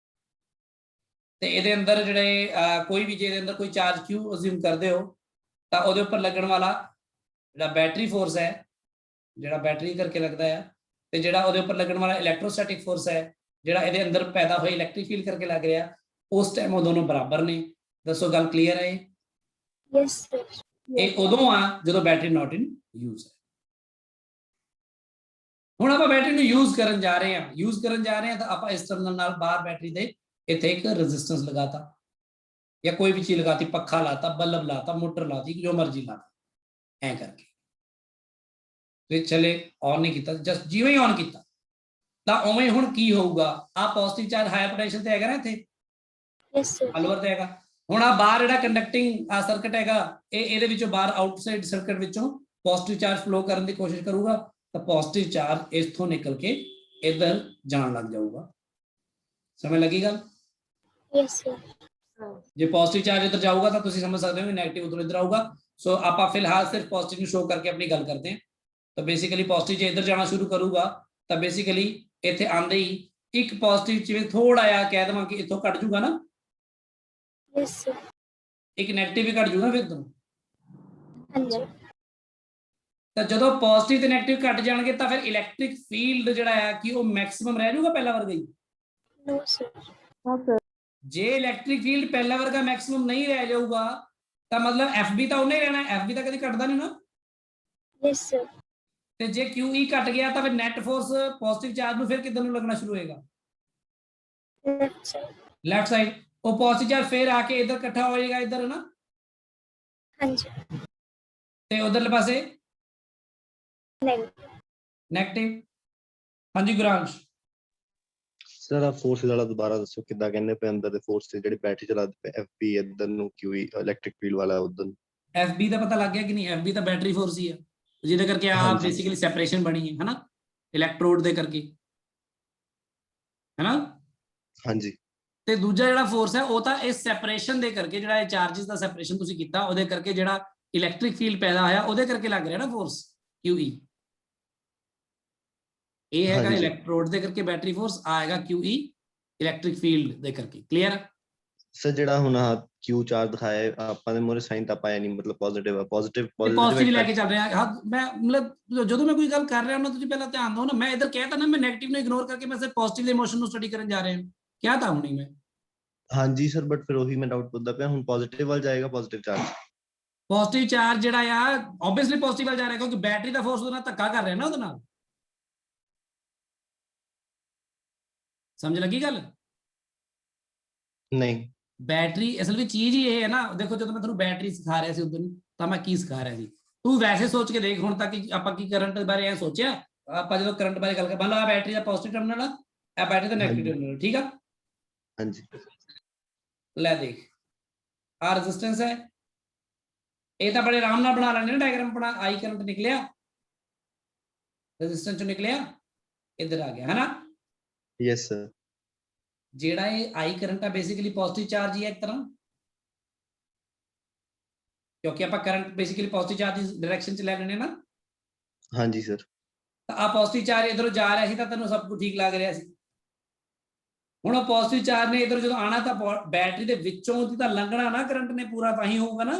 ਤੇ ਇਹਦੇ ਅੰਦਰ ਜਿਹੜੇ ਕੋਈ ਵੀ ਜੇ ਇਹਦੇ ਅੰਦਰ ਕੋਈ ਚਾਰਜ ਕਿਉਂ ਅਸਿਊਮ ਕਰਦੇ ਹੋ ਤਾਂ ਉਹਦੇ ਉੱਪਰ ਲੱਗਣ ਵਾਲਾ ਜਿਹੜਾ ਬੈਟਰੀ ਫੋਰਸ ਹੈ, ਜਿਹੜਾ ਬੈਟਰੀ ਕਰਕੇ ਲੱਗਦਾ ਹੈ, ਤੇ ਜਿਹੜਾ ਉਹਦੇ ਉੱਪਰ ਲੱਗਣ ਵਾਲਾ ਇਲੈਕਟ੍ਰੋਸਟੈਟਿਕ ਫੋਰਸ ਹੈ, ਜਿਹੜਾ ਇਹਦੇ ਅੰਦਰ ਪੈਦਾ ਹੋਇਆ ਇਲੈਕਟ੍ਰਿਕ ਫੀਲਡ ਕਰਕੇ ਲੱਗ ਰਿਹਾ, ਉਸ ਟਾਈਮ ਉਹ ਦੋਨੋਂ ਬਰਾਬਰ ਨੇ। ਦੱਸੋ ਗੱਲ ਕਲੀਅਰ ਹੈ? Yes, sir. ਇਹ ਉਦੋਂ ਆ ਜਦੋਂ ਬੈਟਰੀ ਨਾਟ ਇਨ ਯੂਜ਼ ਹੈ। ਹੁਣ ਆਪਾਂ ਬੈਟਰੀ ਨੂੰ ਯੂਜ਼ ਕਰਨ ਜਾ ਰਹੇ ਹਾਂ, ਤਾਂ ਆਪਾਂ ਇਸ ਟਰਮੀਨਲ ਨਾਲ ਬਾਹਰ ਬੈਟਰੀ ਦੇ ਇੱਥੇ ਇੱਕ ਰੈਜ਼ਿਸਟੈਂਸ ਲਗਾਤਾ ਜਾਂ ਕੋਈ ਵੀ ਚੀਜ਼ ਲਗਾਤੀ, ਪੱਖਾ ਲਾਤਾ, ਬਲਬ ਲਾਤਾ, ਮੋਟਰ ਲਾਤੀ, ਜੋ ਮਰਜ਼ੀ ਲਾਤਾ, ਐ ਕਰਕੇ ਤੇ ਚਲੇ ਔਨ ਨਹੀਂ ਕੀਤਾ, ਜਸਟ ਜਿਵੇਂ ਹੀ ਔਨ ਕੀਤਾ ਤਾਂ ਉਵੇਂ ਹੁਣ ਕੀ ਹੋਊਗਾ? ਆ ਪੋਜ਼ਿਟਿਵ ਚਾਰਜ ਹਾਇਰ ਪੋਟੈਂਸ਼ੀਅਲ ਤੇ ਹੈਗਾ ਨਾ, ਇੱਥੇ Yes, sir. ਅਲੋਅਰ ਤੇ ਹੈਗਾ। ਹੁਣ ਆ ਬਾਹਰ ਜਿਹੜਾ ਕੰਡਕਟਿੰਗ ਸਰਕਟ ਹੈਗਾ, ਇਹਦੇ ਵਿੱਚੋਂ ਬਾਹਰ ਆਊਟਸਾਈਡ ਸਰਕਟ ਵਿੱਚੋਂ ਪੋਜ਼ਿਟਿਵ ਚਾਰਜ ਫਲੋ ਕਰਨ ਦੀ ਕੋਸ਼ਿਸ਼ ਕਰੂਗਾ, ਤਾਂ ਪੋਜ਼ਿਟਿਵ ਚਾਰਜ ਇੱਥੋਂ ਨਿਕਲ ਕੇ ਇੱਧਰ ਜਾਣ ਲੱਗ ਜਾਊਗਾ। ਸਮਝ ਲੱਗੀ ਗੱਲ? Yes, sir. ਜੇ ਪੋਜ਼ਿਟਿਵ ਚਾਰਜ ਇੱਧਰ ਜਾਊਗਾ ਤਾਂ ਤੁਸੀਂ ਸਮਝ ਸਕਦੇ ਹੋ ਕਿ ਨੈਗੇਟਿਵ ਉਧਰ ਇੱਧਰ ਆਊਗਾ। ਸੋ ਆਪਾਂ ਫਿਲਹਾਲ ਸਿਰਫ ਪੋਜ਼ਿਟਿਵ ਨੂੰ ਸ਼ੋ ਕਰਕੇ ਆਪਣੀ ਗੱਲ ਕਰਦੇ ਹਾਂ। ਤਾਂ ਬੇਸਿਕਲੀ ਪੋਜ਼ਿਟਿਵ ਜੇ ਇੱਧਰ ਜਾਣਾ ਸ਼ੁਰੂ ਕਰੂਗਾ ਤਾਂ ਬੇਸਿਕਲੀ ਇੱਥੇ ਆਂਦੇ ਹੀ ਇੱਕ ਪੋਜ਼ਿਟਿਵ ਜਿਵੇਂ ਥੋੜਾ ਜਿਹਾ ਕਹਿ ਦੇਵਾਂ ਕਿ ਇੱਥੋਂ ਕੱਟ ਜੂਗਾ ਨਾ, Yes, sir. ਇੱਕ ਨੈਗੇਟਿਵ ਵੀ ਕੱਟ ਜੂਗਾ ਫਿਰ ਤੋਂ। ਹਾਂਜੀ। ਤਾਂ ਜਦੋਂ ਪੋਜ਼ਿਟਿਵ ਤੇ ਨੈਗੇਟਿਵ ਕੱਟ ਜਾਣਗੇ ਤਾਂ ਫਿਰ ਇਲੈਕਟ੍ਰਿਕ ਫੀਲਡ ਜਿਹੜਾ ਹੈ ਕਿ ਉਹ ਮੈਕਸਿਮਮ ਰਹਿ ਜਾਊਗਾ ਪਹਿਲਾਂ ਵਰਗਾ ਹੀ। No, sir. Okay. ਜੇ ਇਲੈਕਟ੍ਰਿਕ ਫੀਲਡ ਪਹਿਲਾਂ ਵਰਗਾ ਮੈਕਸਿਮਮ ਨਹੀਂ ਰਹਿ ਜਾਊਗਾ ਤਾਂ ਮਤਲਬ FB ਤਾਂ ਉਹਨੇ ਰਹਿਣਾ, FB ਤਾਂ ਕਦੀ ਘਟਦਾ ਨਹੀਂ ਨਾ। Yes, sir. ਤੇ ਜੇ QE ਘਟ ਗਿਆ ਤਾਂ ਫਿਰ ਨੈਟ ਫੋਰਸ ਪੋਜ਼ਿਟਿਵ ਚਾਰਜ ਨੂੰ ਫਿਰ ਕਿੱਧਰ ਨੂੰ ਲੱਗਣਾ ਸ਼ੁਰੂ ਹੋਏਗਾ? Left side. Left side. ਉਹ ਪੋਜ਼ਿਟਿਵ ਚਾਰਜ ਫਿਰ ਆ ਕੇ ਇੱਧਰ ਇਕੱਠਾ ਹੋ ਜਾਏਗਾ, ਇੱਧਰ ਨਾ, ਹਾਂਜੀ। ਤੇ ਉਧਰਲੇ ਪਾਸੇ Negative. ਨੈਗੇਟਿਵ। ਹਾਂਜੀ ਗੁਰਾਂਸ਼। ਸਰ ਆ ਫੋਰਸ ਵਾਲਾ ਦੁਬਾਰਾ ਦੱਸੋ, ਕਿੱਦਾਂ ਕਹਿੰਦੇ ਪਏ ਅੰਦਰ ਦੇ ਫੋਰਸ ਤੇ ਜਿਹੜੀ ਬੈਟਰੀ ਚਲਾਉਂਦੇ ਪਏ, FB ਇੱਧਰ ਨੂੰ, QE ਇਲੈਕਟ੍ਰਿਕ ਫੀਲਡ ਵਾਲਾ ਉਧਰ ਨੂੰ। FB ਦਾ ਪਤਾ ਲੱਗ ਗਿਆ ਕਿ ਨਹੀਂ? FB ਤਾਂ ਬੈਟਰੀ ਫੋਰਸ ਹੀ ਆ, ਜਿਹਦੇ ਕਰਕੇ ਆ ਹਾਂਜੀ। ਬੇਸਿਕਲੀ ਸੈਪਰੇਸ਼ਨ ਬਣੀ ਹੈ ਹਨਾ, ਇਲੈਕਟ੍ਰੋਡ ਦੇ ਕਰਕੇ, ਹੈਨਾ? ਹਾਂਜੀ। ਤੇ ਦੂਜਾ ਜਿਹੜਾ ਫੋਰਸ ਹੈ ਉਹ ਤਾਂ ਇਸ ਸੈਪਰੇਸ਼ਨ ਦੇ ਕਰਕੇ, ਜਿਹੜਾ ਇਹ ਚਾਰजेस ਦਾ ਸੈਪਰੇਸ਼ਨ ਤੁਸੀਂ ਕੀਤਾ ਉਹਦੇ ਕਰਕੇ ਜਿਹੜਾ ਇਲੈਕਟ੍ਰਿਕ ਫੀਲਡ ਪੈਦਾ ਹੋਇਆ ਉਹਦੇ ਕਰਕੇ ਲੱਗ ਰਿਹਾ ਨਾ ਫੋਰਸ QE। ਇਹ ਹੈਗਾ ਹਾਂਜੀ। ਇਲੈਕਟ੍ਰੋਡ ਦੇ ਕਰਕੇ ਬੈਟਰੀ ਫੋਰਸ, ਆਏਗਾ QE ਇਲੈਕਟ੍ਰਿਕ ਫੀਲਡ ਦੇ ਕਰਕੇ। ਕਲੀਅਰ? ਸਰ ਜਿਹੜਾ ਹੁਣ ਆ Q ਚਾਰਜ ਦਿਖਾਇਆ ਆਪਾਂ ਦੇ ਮੋਰੇ ਸਾਈਨ ਤਾਂ ਪਾਇਆ ਨਹੀਂ, ਮਤਲਬ ਪੋਜ਼ਿਟਿਵ ਆ, ਪੋਜ਼ਿਟਿਵ ਪੋਜ਼ਿਟਿਵ ਲੈ ਕੇ ਚੱਲ ਰਿਹਾ ਹਾਂ ਮੈਂ। ਮਤਲਬ ਜਦੋਂ ਮੈਂ ਕੋਈ ਗੱਲ ਕਰ ਰਿਹਾ ਹਾਂ ਤੁਸੀਂ ਪਹਿਲਾਂ ਧਿਆਨ ਦਿਓ ਨਾ, ਮੈਂ ਇੱਧਰ ਕਹਿਤਾ ਨਾ, ਮੈਂ ਨੈਗੇਟਿਵ ਨੂੰ ਇਗਨੋਰ ਕਰਕੇ ਮੈਂ ਸਿਰਫ ਪੋਜ਼ਿਟਿਵ ਦੇ ਇਮੋਸ਼ਨ ਨੂੰ ਸਟੱਡੀ ਕਰਨ ਜਾ ਰਿਹਾ ਹਾਂ, ਕਿਹਾ ਤਾਂ ਹੁਣੀ ਮੈਂ। ਹਾਂਜੀ ਸਰ, ਬਟ ਫਿਰ ਉਹੀ ਮੈਂ ਡਾਊਟ ਪੁੱਛਦਾ ਪਿਆ, ਹੁਣ ਪੋਜ਼ਿਟਿਵ ਵੱਲ ਜਾਏਗਾ ਪੋਜ਼ਿਟਿਵ ਚਾਰਜ? ਪੋਜ਼ਿਟਿਵ ਚਾਰਜ ਜਿਹੜਾ ਆ ਆਬਵੀਅਸਲੀ ਪੋਜ਼ਿਟਿਵ ਵੱਲ ਜਾ ਰਿਹਾ, ਕਿਉਂਕਿ ਬੈਟਰੀ ਦਾ ਫੋਰਸ ਉਹਦੇ ਨਾਲ ਧੱਕਾ ਕਰ ਰਿਹਾ ਨਾ, ਉਹਦੇ ਨਾਲ। ਸਮਝ ਲੱਗੀ ਗੱਲ? ਨਹੀਂ। ਬੈਟਰੀ ਅਸਲ ਵਿੱਚ ਚੀਜ਼ ਹੀ ਇਹ ਹੈ ਨਾ, ਦੇਖੋ ਜਦੋਂ ਮੈਂ ਤੁਹਾਨੂੰ ਬੈਟਰੀ ਸਿਖਾ ਰਿਹਾ ਸੀ ਉਦੋਂ ਤਾਂ ਮੈਂ ਕੀ ਸਿਖਾ ਰਿਹਾ ਸੀ, ਤੂੰ ਵੈਸੇ ਸੋਚ ਕੇ ਦੇਖ ਹੁਣ ਤੱਕ ਆਪਾਂ ਕੀ ਕਰੰਟ ਬਾਰੇ ਐ ਸੋਚਿਆ? ਆਪਾਂ ਜਦੋਂ ਕਰੰਟ ਬਾਰੇ ਗੱਲ ਕਰ, ਮੰਨ ਲਓ ਆ ਬੈਟਰੀ ਦਾ ਪੋਜ਼ਿਟਿਵ ਟਰਮੀਨਲ ਆ, ਇਹ ਬੈਟਰੀ ਦਾ ਨੈਗੇਟਿਵ ਟਰਮੀਨਲ, ਠੀਕ ਆ? ਹਾਂਜੀ। ਲੈ ਦੇਖ, ਆ ਰੈਜ਼ਿਸਟੈਂਸ ਹੈ, ਇਹ ਤਾਂ ਬੜੇ ਆਰਾਮ ਨਾਲ ਬਣਾ ਲੈਣੇ ਨਾ ਡਾਇਗਰਾਮ। ਆਪਣਾ ਆਈ ਕਰੰਟ ਨਿਕਲਿਆ, ਰੈਜ਼ਿਸਟੈਂਸ ਚੋਂ ਨਿਕਲਿਆ, ਇੱਧਰ ਆ ਗਿਆ ਹੈ ਨਾ। Yes sir. ਜਿਹੜਾ ਇਹ ਆਈ ਕਰੰਟ ਆ ਬੇਸਿਕਲੀ ਪੋਜ਼ਿਟਿਵ ਚਾਰਜ ਹੀ ਹੈ ਇੱਕ ਤਰ੍ਹਾਂ, ਕਿਉਂਕਿ ਆਪਾਂ ਕਰੰਟ ਬੇਸਿਕਲੀ ਪੋਜ਼ਿਟਿਵ ਚਾਰਜ ਦੀ ਡਾਇਰੈਕਸ਼ਨ ਚ ਲੈ ਲੈਣੇ ਨਾ। ਹਾਂਜੀ ਸਰ। ਤਾਂ ਆ ਪੋਜ਼ਿਟਿਵ ਚਾਰਜ ਇਧਰੋਂ ਜਾ ਰਿਹਾ ਸੀ ਤਾਂ ਤੈਨੂੰ ਸਭ ਕੁਝ ਠੀਕ ਲੱਗ ਰਿਹਾ ਸੀ, ਹੁਣ ਉਹ ਪੋਜ਼ਿਟਿਵ ਚਾਰਜ ਨੇ ਇਧਰ ਜਦੋਂ ਆਣਾ ਤਾਂ ਬੈਟਰੀ ਦੇ ਵਿੱਚੋਂ ਦੀ ਤਾਂ ਲੰਘਣਾ ਨਾ ਕਰੰਟ ਨੇ ਪੂਰਾ, ਤਾਂ ਹੀ ਹੋਊਗਾ ਨਾ।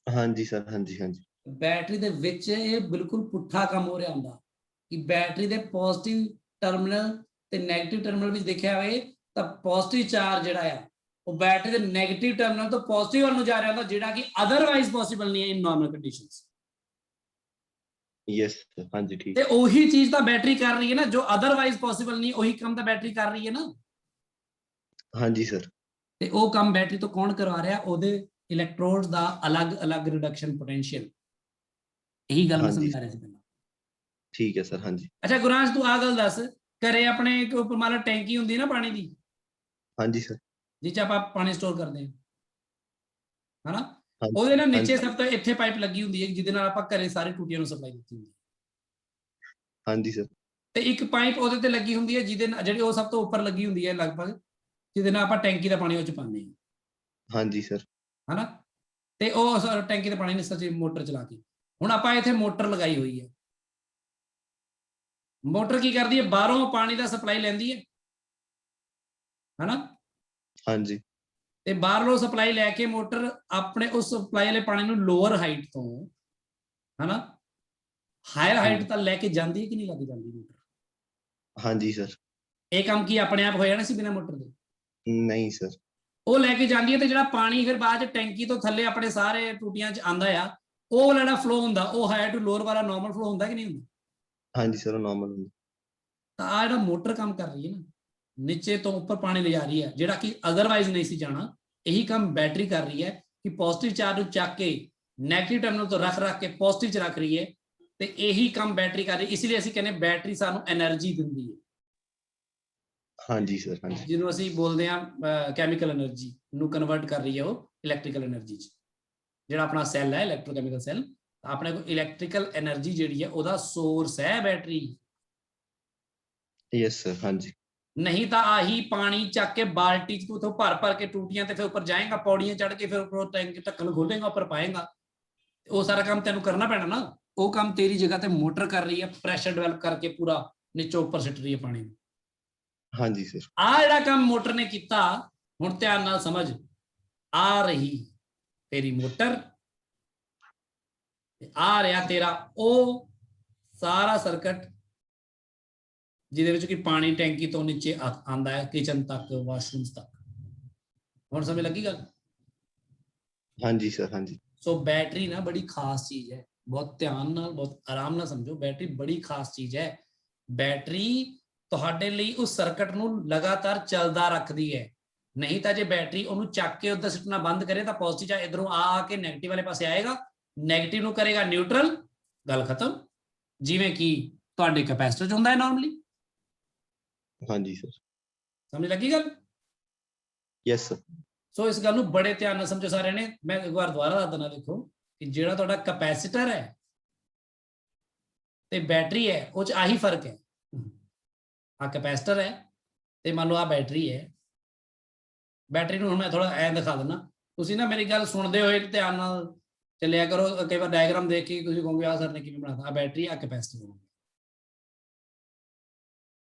ਹਾਂਜੀ ਸਰ, ਹਾਂਜੀ ਹਾਂਜੀ। ਬੈਟਰੀ ਦੇ ਵਿੱਚ ਇਹ ਬਿਲਕੁਲ ਪੁੱਠਾ ਕੰਮ ਹੋ ਰਿਹਾ ਹੁੰਦਾ ਕਿ ਬੈਟਰੀ ਦੇ ਪੋਜ਼ਿਟਿਵ ਟਰਮੀਨਲ ਤੇ ਨੈਗੇਟਿਵ ਟਰਮੀਨਲ ਵਿੱਚ ਦੇਖਿਆ ਹੋਵੇ ਤਾਂ ਪੋਜ਼ਿਟਿਵ ਚਾਰਜ ਜਿਹੜਾ ਆ ਉਹ ਬੈਟਰੀ ਦੇ ਨੈਗੇਟਿਵ ਟਰਮੀਨਲ ਤੋਂ ਪੋਜ਼ਿਟਿਵ ਵੱਲ ਨੂੰ ਜਾ ਰਿਹਾ ਹੁੰਦਾ, ਜਿਹੜਾ ਕਿ ਅਦਰਵਾਈਜ਼ ਪੋਸੀਬਲ ਨਹੀਂ ਹੈ ਇਨ ਨਾਰਮਲ ਕੰਡੀਸ਼ਨਸ। ਯੈਸ ਹਾਂਜੀ ਠੀਕ। ਤੇ ਉਹੀ ਚੀਜ਼ ਤਾਂ ਬੈਟਰੀ ਕਰ ਰਹੀ ਹੈ ਨਾ, ਜੋ ਅਦਰਵਾਈਜ਼ ਪੋਸੀਬਲ ਨਹੀਂ, ਉਹੀ ਕੰਮ ਤਾਂ ਬੈਟਰੀ ਕਰ ਰਹੀ ਹੈ ਨਾ। ਹਾਂਜੀ ਸਰ। ਤੇ ਉਹ ਕੰਮ ਬੈਟਰੀ ਤੋਂ ਕੌਣ ਕਰਵਾ ਰਿਹਾ? ਉਹਦੇ ਇਲੈਕਟ੍ਰੋਡਸ ਦਾ ਅਲੱਗ-ਅਲੱਗ ਰਿਡਕਸ਼ਨ ਪੋਟੈਂਸ਼ੀਅਲ। ਇਹੀ ਗੱਲ ਮੈਂ ਸਮਝਾ ਰਿਹਾ ਸੀ ਪਹਿਲਾਂ। ਠੀਕ ਹੈ ਸਰ, ਹਾਂਜੀ। ਅੱਛਾ ਗੁਰਾਂਸ਼, ਤੂੰ ਆ ਗੱਲ ਦੱਸ, ਘਰੇ ਆਪਣੇ ਇੱਕ ਉੱਪਰ ਮੰਨ ਲਾ ਟੈਂਕੀ ਹੁੰਦੀ ਹੈ ਨਾ ਪਾਣੀ ਦੀ, ਹਾਂਜੀ ਸਰ। ਜਿਹ 'ਚ ਆਪਾਂ ਪਾਣੀ ਸਟੋਰ ਕਰਦੇ ਹਾਂ, ਹਨਾ? ਹਾਂਜੀ ਉਹਦੇ ਨਾਲ ਨੀਚੇ ਹਾਂਜੀ ਸਭ ਤੋਂ ਇੱਥੇ ਪਾਈਪ ਲੱਗੀ ਹੁੰਦੀ ਹੈ ਜਿਹਦੇ ਨਾਲ ਆਪਾਂ ਘਰੇ ਸਾਰੀ ਟੂਟੀਆਂ ਨੂੰ ਸਪਲਾਈ ਦਿੱਤੀ ਹੁੰਦੀ ਹੈ। ਹਾਂਜੀ ਸਰ। ਤੇ ਇੱਕ ਪਾਈਪ ਉਹਦੇ ਤੇ ਲੱਗੀ ਹੁੰਦੀ ਹੈ ਜਿਹਦੇ ਨਾਲ, ਜਿਹੜੀ ਉਹ ਸਭ ਤੋਂ ਉੱਪਰ ਲੱਗੀ ਹੁੰਦੀ ਹੈ ਲਗਭਗ, ਜਿਹਦੇ ਨਾਲ ਆਪਾਂ ਟੈਂਕੀ ਦਾ ਪਾਣੀ ਉਹ 'ਚ ਪਾਉਂਦੇ ਹਾਂ, ਹਾਂਜੀ ਸਰ। ਹਨਾ? ਤੇ ਉਹ ਟੈਂਕੀ ਦਾ ਪਾਣੀ ਨੇ ਸੱਚੀ ਮੋਟਰ ਚਲਾ ਕੇ, ਹੁਣ ਆਪਾਂ ਇੱਥੇ ਮੋਟਰ ਲਗਾਈ ਹੋਈ ਹੈ। ਮੋਟਰ ਕੀ ਕਰਦੀ ਹੈ? ਬਾਹਰੋਂ ਪਾਣੀ ਦਾ ਸਪਲਾਈ ਲੈਂਦੀ ਹੈ, ਹਨਾ? ਹਾਂਜੀ। ਤੇ ਬਾਹਰੋਂ ਸਪਲਾਈ ਲੈ ਕੇ ਮੋਟਰ ਆਪਣੇ ਉਸ ਸਪਲਾਈ ਵਾਲੇ ਪਾਣੀ ਨੂੰ ਲੋਅਰ ਹਾਈਟ ਤੋਂ, ਹਨਾ, ਹਾਇਰ ਹਾਈਟ ਤੱਕ ਲੈ ਕੇ ਜਾਂਦੀ ਹੈ ਕਿ ਨਹੀਂ ਲੱਗ ਜਾਂਦੀ ਮੋਟਰ? ਹਾਂਜੀ ਸਰ। ਇਹ ਕੰਮ ਕੀ ਆਪਣੇ ਆਪ ਹੋ ਜਾਣਾ ਸੀ ਬਿਨਾਂ ਮੋਟਰ ਦੇ? ਨਹੀਂ ਸਰ। ਉਹ ਲੈ ਕੇ ਜਾਂਦੀ ਹੈ ਤੇ ਜਿਹੜਾ ਪਾਣੀ ਫਿਰ ਬਾਅਦ ਚ ਟੈਂਕੀ ਤੋਂ ਥੱਲੇ ਆਪਣੇ ਸਾਰੇ ਟੂਟੀਆਂ 'ਚ ਆਉਂਦਾ ਆ, ਉਹ ਜਿਹੜਾ ਫਲੋ ਹੁੰਦਾ ਉਹ ਹਾਇਰ ਟੂ ਲੋਅਰ ਵਾਲਾ ਨਾਰਮਲ ਫਲੋ ਹੁੰਦਾ ਕਿ ਨਹੀਂ ਹੁੰਦਾ? ਹਾਂਜੀ ਸਰ, ਉਹ ਨਾਰਮਲ ਹੁੰਦਾ। ਤਾਂ ਆ ਜਿਹੜਾ ਮੋਟਰ ਕੰਮ ਕਰ ਰਹੀ ਹੈ ਨਾ, ਨੀਚੇ ਤੋਂ ਉੱਪਰ ਪਾਣੀ ਲਿਜਾ ਰਹੀ ਹੈ ਜਿਹੜਾ ਕਿ ਅਦਰਵਾਈਜ਼ ਨਹੀਂ ਸੀ ਜਾਣਾ, ਇਹੀ ਕੰਮ ਬੈਟਰੀ ਕਰ ਰਹੀ ਹੈ ਕਿ ਪੋਜ਼ਿਟਿਵ ਚਾਰਜ ਨੂੰ ਚੱਕ ਕੇ ਨੈਗੇਟਿਵ ਟਰਮੀਨਲ ਤੋਂ ਰੱਖ ਕੇ ਪੋਜ਼ਿਟਿਵ 'ਚ ਰੱਖ ਰਹੀ ਹੈ। ਤੇ ਇਹੀ ਕੰਮ ਬੈਟਰੀ ਕਰ ਰਹੀ, ਇਸ ਲਈ ਅਸੀਂ ਕਹਿੰਦੇ ਬੈਟਰੀ ਸਾਨੂੰ એનર્ਜੀ ਦਿੰਦੀ ਹੈ। ਹਾਂਜੀ ਸਰ, ਹਾਂਜੀ। ਜਿਹਨੂੰ ਅਸੀਂ ਬੋਲਦੇ ਹਾਂ ਕੈਮੀਕਲ એનર્ਜੀ ਨੂੰ ਕਨਵਰਟ ਕਰ ਰਹੀ ਹੈ ਉਹ ਇਲੈਕਟ੍ਰੀਕਲ એનર્ਜੀ 'ਚ। ਜਿਹੜਾ ਆਪਣਾ ਸੈੱਲ ਹੈ ਇਲੈਕਟ੍ਰੋਕੈਮੀਕਲ ਸੈੱਲ, ਆਪਣੇ ਕੋਲ ਇਲੈਕਟ੍ਰੀਕਲ એનર્ਜੀ ਜਿਹੜੀ ਹੈ ਉਹਦਾ ਸੋਰਸ ਹੈ ਬੈਟਰੀ। ਯੈਸ ਸਰ, ਹਾਂਜੀ। ਨਹੀਂ ਤਾਂ ਆਹੀ ਪਾਣੀ ਚੱਕ ਕੇ ਬਾਲਟੀ 'ਚ ਤੂੰ ਉੱਥੋਂ ਭਰ ਕੇ ਟੂਟੀਆਂ ਤੇ ਫਿਰ ਉੱਪਰ ਜਾਏਗਾ, ਪੌੜੀਆਂ ਚੜ੍ਹ ਕੇ ਫਿਰ ਉੱਪਰੋਂ ਟੈਂਕ ਢੱਕਣ ਖੋਲੇਗਾ, ਉੱਪਰ ਪਾਏਗਾ, ਉਹ ਸਾਰਾ ਕੰਮ ਤੈਨੂੰ ਕਰਨਾ ਪੈਣਾ ਨਾ। ਉਹ ਕੰਮ ਤੇਰੀ ਜਗ੍ਹਾ ਤੇ ਮੋਟਰ ਕਰ ਰਹੀ ਹੈ, ਪ੍ਰੈਸ਼ਰ ਡਿਵੈਲਪ ਕਰਕੇ ਪੂਰਾ ਨੀਚੋਂ ਉੱਪਰ ਸਿੱਟ ਰਹੀ ਹੈ ਪਾਣੀ ਨੂੰ। ਹਾਂਜੀ ਸਰ। ਆ ਜਿਹੜਾ ਕੰਮ ਮੋਟਰ ਨੇ ਕੀਤਾ, ਹੁਣ ਧਿਆਨ ਨਾਲ ਸਮਝ, ਆ ਰਹੀ ਤੇਰੀ ਮੋਟਰ ਤੇ ਆ ਰਿਹਾ ਤੇਰਾ ਉਹ ਸਾਰਾ ਸਰਕਟ ਜਿਹਦੇ ਵਿੱਚ ਕਿ ਪਾਣੀ ਟੈਂਕੀ ਤੋਂ ਨੀਚੇ ਆਉਂਦਾ ਹੈ ਕਿਚਨ ਤੱਕ, ਵਾਸ਼ਰੂਮਸ ਤੱਕ। ਹੁਣ ਸਮਝ ਲੱਗੀ ਗੱਲ? ਹਾਂਜੀ ਸਰ, ਹਾਂਜੀ। ਸੋ ਬੈਟਰੀ ਨਾ ਬੜੀ ਖਾਸ ਚੀਜ਼ ਹੈ, ਬਹੁਤ ਧਿਆਨ ਨਾਲ ਬਹੁਤ ਆਰਾਮ ਨਾਲ ਸਮਝੋ, ਬੈਟਰੀ ਬੜੀ ਖਾਸ ਚੀਜ਼ ਹੈ। ਬੈਟਰੀ ਤੁਹਾਡੇ ਲਈ ਉਸ ਸਰਕਟ ਨੂੰ ਲਗਾਤਾਰ ਚੱਲਦਾ ਰੱਖਦੀ ਹੈ। ਨਹੀਂ ਤਾਂ ਜੇ ਬੈਟਰੀ ਉਹਨੂੰ ਚੱਕ ਕੇ ਉੱਧਰ ਸਿੱਟਣਾ ਬੰਦ ਕਰੇ ਤਾਂ ਪੋਜ਼ਿਟਿਵ ਚਾਰਜ ਇਧਰੋਂ ਆ ਕੇ ਨੈਗੇਟਿਵ ਵਾਲੇ ਪਾਸੇ ਆਏਗਾ, ਨੈਗੇਟਿਵ ਨੂੰ ਕਰੇਗਾ ਨਿਊਟਰਲ, ਗੱਲ ਖਤਮ। ਜਿਵੇਂ ਕਿ ਤੁਹਾਡੇ ਕੈਪੈਸਿਟਰ 'ਚ ਹੁੰਦਾ ਹੈ ਨਾਰਮਲੀ। ਹਾਂਜੀ ਸਰ। ਸਮਝ ਲੱਗੀ ਗੱਲ? Yes sir. ਸੋ ਇਸ ਗੱਲ ਨੂੰ ਬੜੇ ਧਿਆਨ ਨਾਲ ਸਮਝੋ ਸਾਰਿਆਂ ਨੇ। ਮੈਂ ਇੱਕ ਵਾਰ ਦੁਬਾਰਾ ਦੱਸ ਦਿੰਦਾ, ਦੇਖੋ ਕਿ ਜਿਹੜਾ ਤੁਹਾਡਾ ਕੈਪੈਸਿਟਰ ਹੈ ਤੇ ਬੈਟਰੀ ਹੈ ਉਹ 'ਚ ਆਹੀ ਫਰਕ ਹੈ। ਆ ਕੈਪੈਸਿਟਰ ਹੈ ਤੇ ਮੰਨ ਲਓ ਆ ਬੈਟਰੀ ਹੈ। ਬੈਟਰੀ ਨੂੰ ਹੁਣ ਮੈਂ ਥੋੜਾ ਐਂ ਦਿਖਾ ਦਿੰਦਾ, ਤੁਸੀਂ ਨਾ ਮੇਰੀ ਗੱਲ ਸੁਣਦੇ ਹੋਏ ਧਿਆਨ ਨਾਲ ਚੱਲਿਆ ਕਰੋ। ਕਈ ਵਾਰ ਡਾਇਗਰਾਮ ਦੇਖ ਕੇ ਤੁਸੀਂ ਕਹੋਗੇ ਆਹ ਸਰ ਨੇ ਕਿਵੇਂ ਬਣਾਤਾ। ਆ ਬੈਟਰੀ, ਆ ਕੈਪੈਸਿਟਰ।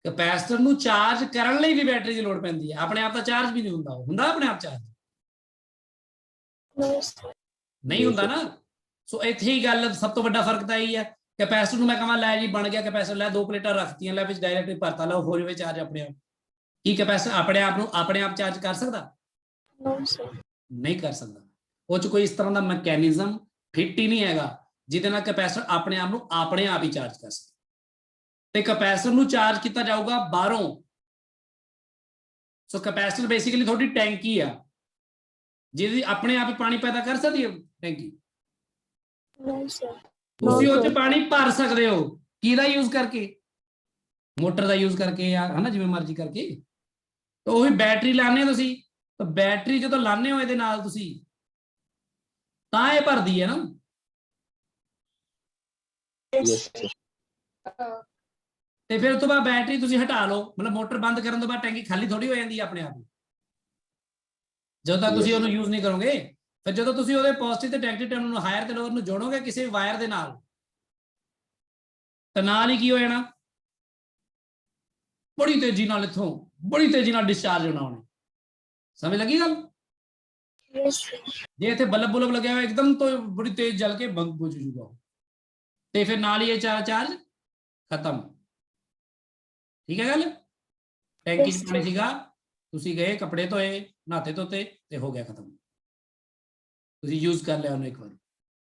ਕੈਪੈਸਿਟਰ ਨੂੰ ਚਾਰਜ ਕਰਨ ਲਈ ਵੀ ਬੈਟਰੀ ਦੀ ਲੋੜ ਪੈਂਦੀ ਹੈ, ਆਪਣੇ ਆਪ ਤਾਂ ਚਾਰਜ ਵੀ ਨਹੀਂ ਹੁੰਦਾ। ਉਹ ਹੁੰਦਾ ਆਪਣੇ ਆਪ ਚਾਰਜ? ਨਹੀਂ ਹੁੰਦਾ ਨਾ। ਸੋ ਇੱਥੇ ਹੀ ਗੱਲ, ਸਭ ਤੋਂ ਵੱਡਾ ਫਰਕ ਤਾਂ ਇਹੀ ਹੈ। ਕੈਪੈਸਿਟਰ ਨੂੰ ਮੈਂ ਕਹਾਂ ਲੈ ਜੀ ਬਣ ਗਿਆ ਕੈਪੈਸਿਟਰ, ਲੈ 2 ਪਲੇਟਾਂ ਰੱਖਤੀਆਂ, ਲੈ ਵਿੱਚ ਡਾਇਰੈਕਟ ਭਰਤਾ, ਲੈ ਹੋ ਜਾਵੇ ਚਾਰਜ ਆਪਣੇ ਆਪ। ਕੀ ਕੈਪੈਸਿਟਰ ਆਪਣੇ ਆਪ ਨੂੰ ਆਪਣੇ ਆਪ ਚਾਰਜ ਕਰ ਸਕਦਾ? ਨਹੀਂ ਕਰ ਸਕਦਾ। ਉਹ 'ਚ ਕੋਈ ਇਸ ਤਰ੍ਹਾਂ ਦਾ ਮੈਕੈਨਿਜ਼ਮ ਫਿੱਟ ਹੀ ਨਹੀਂ ਹੈਗਾ ਜਿਹਦੇ ਨਾਲ ਕੈਪੈਸਿਟਰ ਆਪਣੇ ਆਪ ਨੂੰ ਆਪਣੇ ਆਪ ਹੀ ਚਾਰਜ ਕਰ ਸਕੇ। ਤੇ ਕੈਪੈਸਿਟਰ ਨੂੰ ਚਾਰਜ ਕੀਤਾ ਜਾਊਗਾ ਬਾਹਰੋਂ। ਸੋ ਕੈਪੈਸਿਟਰ ਬੇਸਿਕਲੀ ਤੁਹਾਡੀ ਟੈਂਕੀ ਆ ਜਿਹਦੀ ਆਪਣੇ ਆਪ ਹੀ ਪਾਣੀ ਪੈਦਾ ਕਰ ਸਕਦੀ ਹੈ ਟੈਂਕੀ। ਤੁਸੀਂ ਉਹ 'ਚ ਪਾਣੀ ਭਰ ਸਕਦੇ ਹੋ, ਕਿਹਦਾ ਯੂਜ਼ ਕਰਕੇ? ਮੋਟਰ ਦਾ ਯੂਜ਼ ਕਰਕੇ ਜਾਂ ਹਨਾ ਜਿਵੇਂ ਮਰਜ਼ੀ ਕਰਕੇ। ਤਾਂ ਉਹੀ ਬੈਟਰੀ ਲਾਉਂਦੇ ਹੋ ਤੁਸੀਂ, ਤਾਂ ਬੈਟਰੀ ਜਦੋਂ ਲਾਉਂਦੇ ਹੋ ਇਹਦੇ ਨਾਲ ਤੁਸੀਂ, ਤਾਂ ਇਹ ਭਰਦੀ ਹੈ ਨਾ। Yes sir. ਤੇ ਫਿਰ ਉਸ ਤੋਂ ਬਾਅਦ ਬੈਟਰੀ ਤੁਸੀਂ ਹਟਾ ਲਓ, ਮਤਲਬ ਮੋਟਰ ਬੰਦ ਕਰਨ ਤੋਂ ਬਾਅਦ ਟੈਂਕੀ ਖਾਲੀ ਥੋੜੀ ਹੋ ਜਾਂਦੀ ਹੈ ਆਪਣੇ ਆਪ ਹੀ, ਜਦੋਂ ਤੱਕ ਤੁਸੀਂ ਉਹਨੂੰ ਯੂਜ਼ ਨਹੀਂ ਕਰੋਗੇ। ਫਿਰ ਜਦੋਂ ਤੁਸੀਂ ਉਹਦੇ ਪੋਜ਼ਿਟਿਵ ਤੇ ਨੈਗੇਟਿਵ ਟਰਮੀਨਲ ਨੂੰ, ਹਾਇਰ ਤੇ ਲੋਅਰ ਨੂੰ ਜੋੜੋਗੇ ਕਿਸੇ ਵਾਇਰ ਦੇ ਨਾਲ, ਤਾਂ ਨਾਲ ਹੀ ਕੀ ਹੋ ਜਾਣਾ? ਬੜੀ ਤੇਜ਼ੀ ਨਾਲ ਇੱਥੋਂ ਬੜੀ ਤੇਜ਼ੀ ਨਾਲ ਡਿਸਚਾਰਜ ਹੋਣਾ ਉਹਨੇ। ਸਮਝ ਲੱਗੀ ਗੱਲ? Yes sir. ਜੇ ਇੱਥੇ ਬਲਬ ਬੁਲਬ ਲੱਗਿਆ ਹੋਇਆ ਇੱਕਦਮ ਤੋਂ ਬੜੀ ਤੇਜ਼ ਜਲ ਕੇ ਬੰਦ ਹੋ ਜੂਗਾ ਤੇ ਫਿਰ ਨਾਲ ਹੀ ਇਹ ਚਾਰਜ ਖਤਮ। ਠੀਕ ਹੈ ਗੱਲ? ਟੈਂਕੀ ਚ ਪਾਣੀ ਸੀਗਾ, ਤੁਸੀਂ ਗਏ ਕੱਪੜੇ ਧੋਏ ਨਹਾਤੇ ਧੋਤੇ ਤੇ ਹੋ ਗਿਆ ਖਤਮ, ਤੁਸੀਂ ਯੂਜ਼ ਕਰ ਲਿਆ ਉਹਨੂੰ ਇੱਕ ਵਾਰ,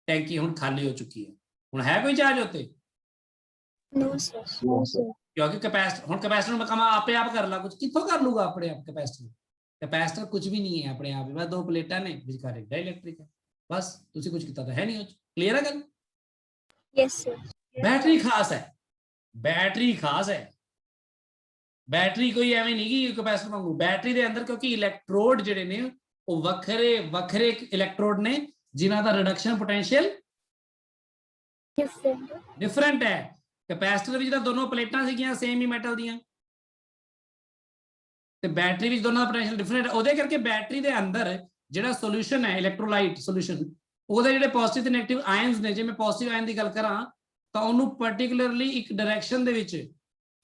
ਟੈਂਕੀ ਹੁਣ ਖਾਲੀ ਹੋ ਚੁੱਕੀ ਹੈ। ਹੁਣ ਹੈ ਕੋਈ ਚਾਰਜ ਉੱਤੇ? No sir. ਕਿਉਂਕਿ ਕੈਪੈਸਿਟਰ, ਹੁਣ ਕੈਪੈਸਿਟਰ ਨੂੰ ਕੰਮ ਆਪੇ ਆਪ ਕਰ ਲਾ, ਕੁਝ ਕਿੱਥੋਂ ਕਰ ਲੂਗਾ ਆਪਣੇ ਆਪ ਕੈਪੈਸਿਟਰ ਕੁਝ ਵੀ ਨਹੀਂ ਹੈ ਆਪਣੇ ਆਪ ਹੀ, ਬਸ ਦੋ ਪਲੇਟਾਂ ਨੇ ਵਿਚਕਾਰ ਇੱਕ ਇਲੈਕਟ੍ਰਿਕ ਹੈ, ਬਸ ਤੁਸੀਂ ਕੁਝ ਕੀਤਾ ਤਾਂ ਹੈ ਨਹੀਂ ਉਹ ਚ। ਕਲੀਅਰ ਹੈ ਗੱਲ? Yes sir. बैटरी खास है, बैटरी खास है, बैटरी कोई एवं नहीं कि कैपेसिटर वांगू, बैटरी दे अंदर क्योंकि इलेक्ट्रोड जिहड़े ने वो वखरे वखरे इलेक्ट्रोड ने जिन्हां दा रिडक्शन पोटेंशियल डिफरेंट है। कैपेसिटर विच तां दोनों प्लेटां सीगियां सेम ही मैटल दियां ते बैटरी विच दोनों दा पोटेंशियल डिफरेंट है। ओदे करके बैटरी दे अंदर जिहड़ा सॉल्यूशन है इलेक्ट्रोलाइट सॉल्यूशन, ਉਹਦੇ ਜਿਹੜੇ ਪੋਜ਼ਿਟਿਵ ਤੇ ਨੈਗੇਟਿਵ ਆਇਨਸ ਨੇ, ਜੇ ਮੈਂ ਪੋਜ਼ਿਟਿਵ ਆਇਨ ਦੀ ਗੱਲ ਕਰਾਂ ਤਾਂ ਉਹਨੂੰ ਪਾਰਟਿਕੂਲਰਲੀ ਇੱਕ ਡਾਇਰੈਕਸ਼ਨ ਦੇ ਵਿੱਚ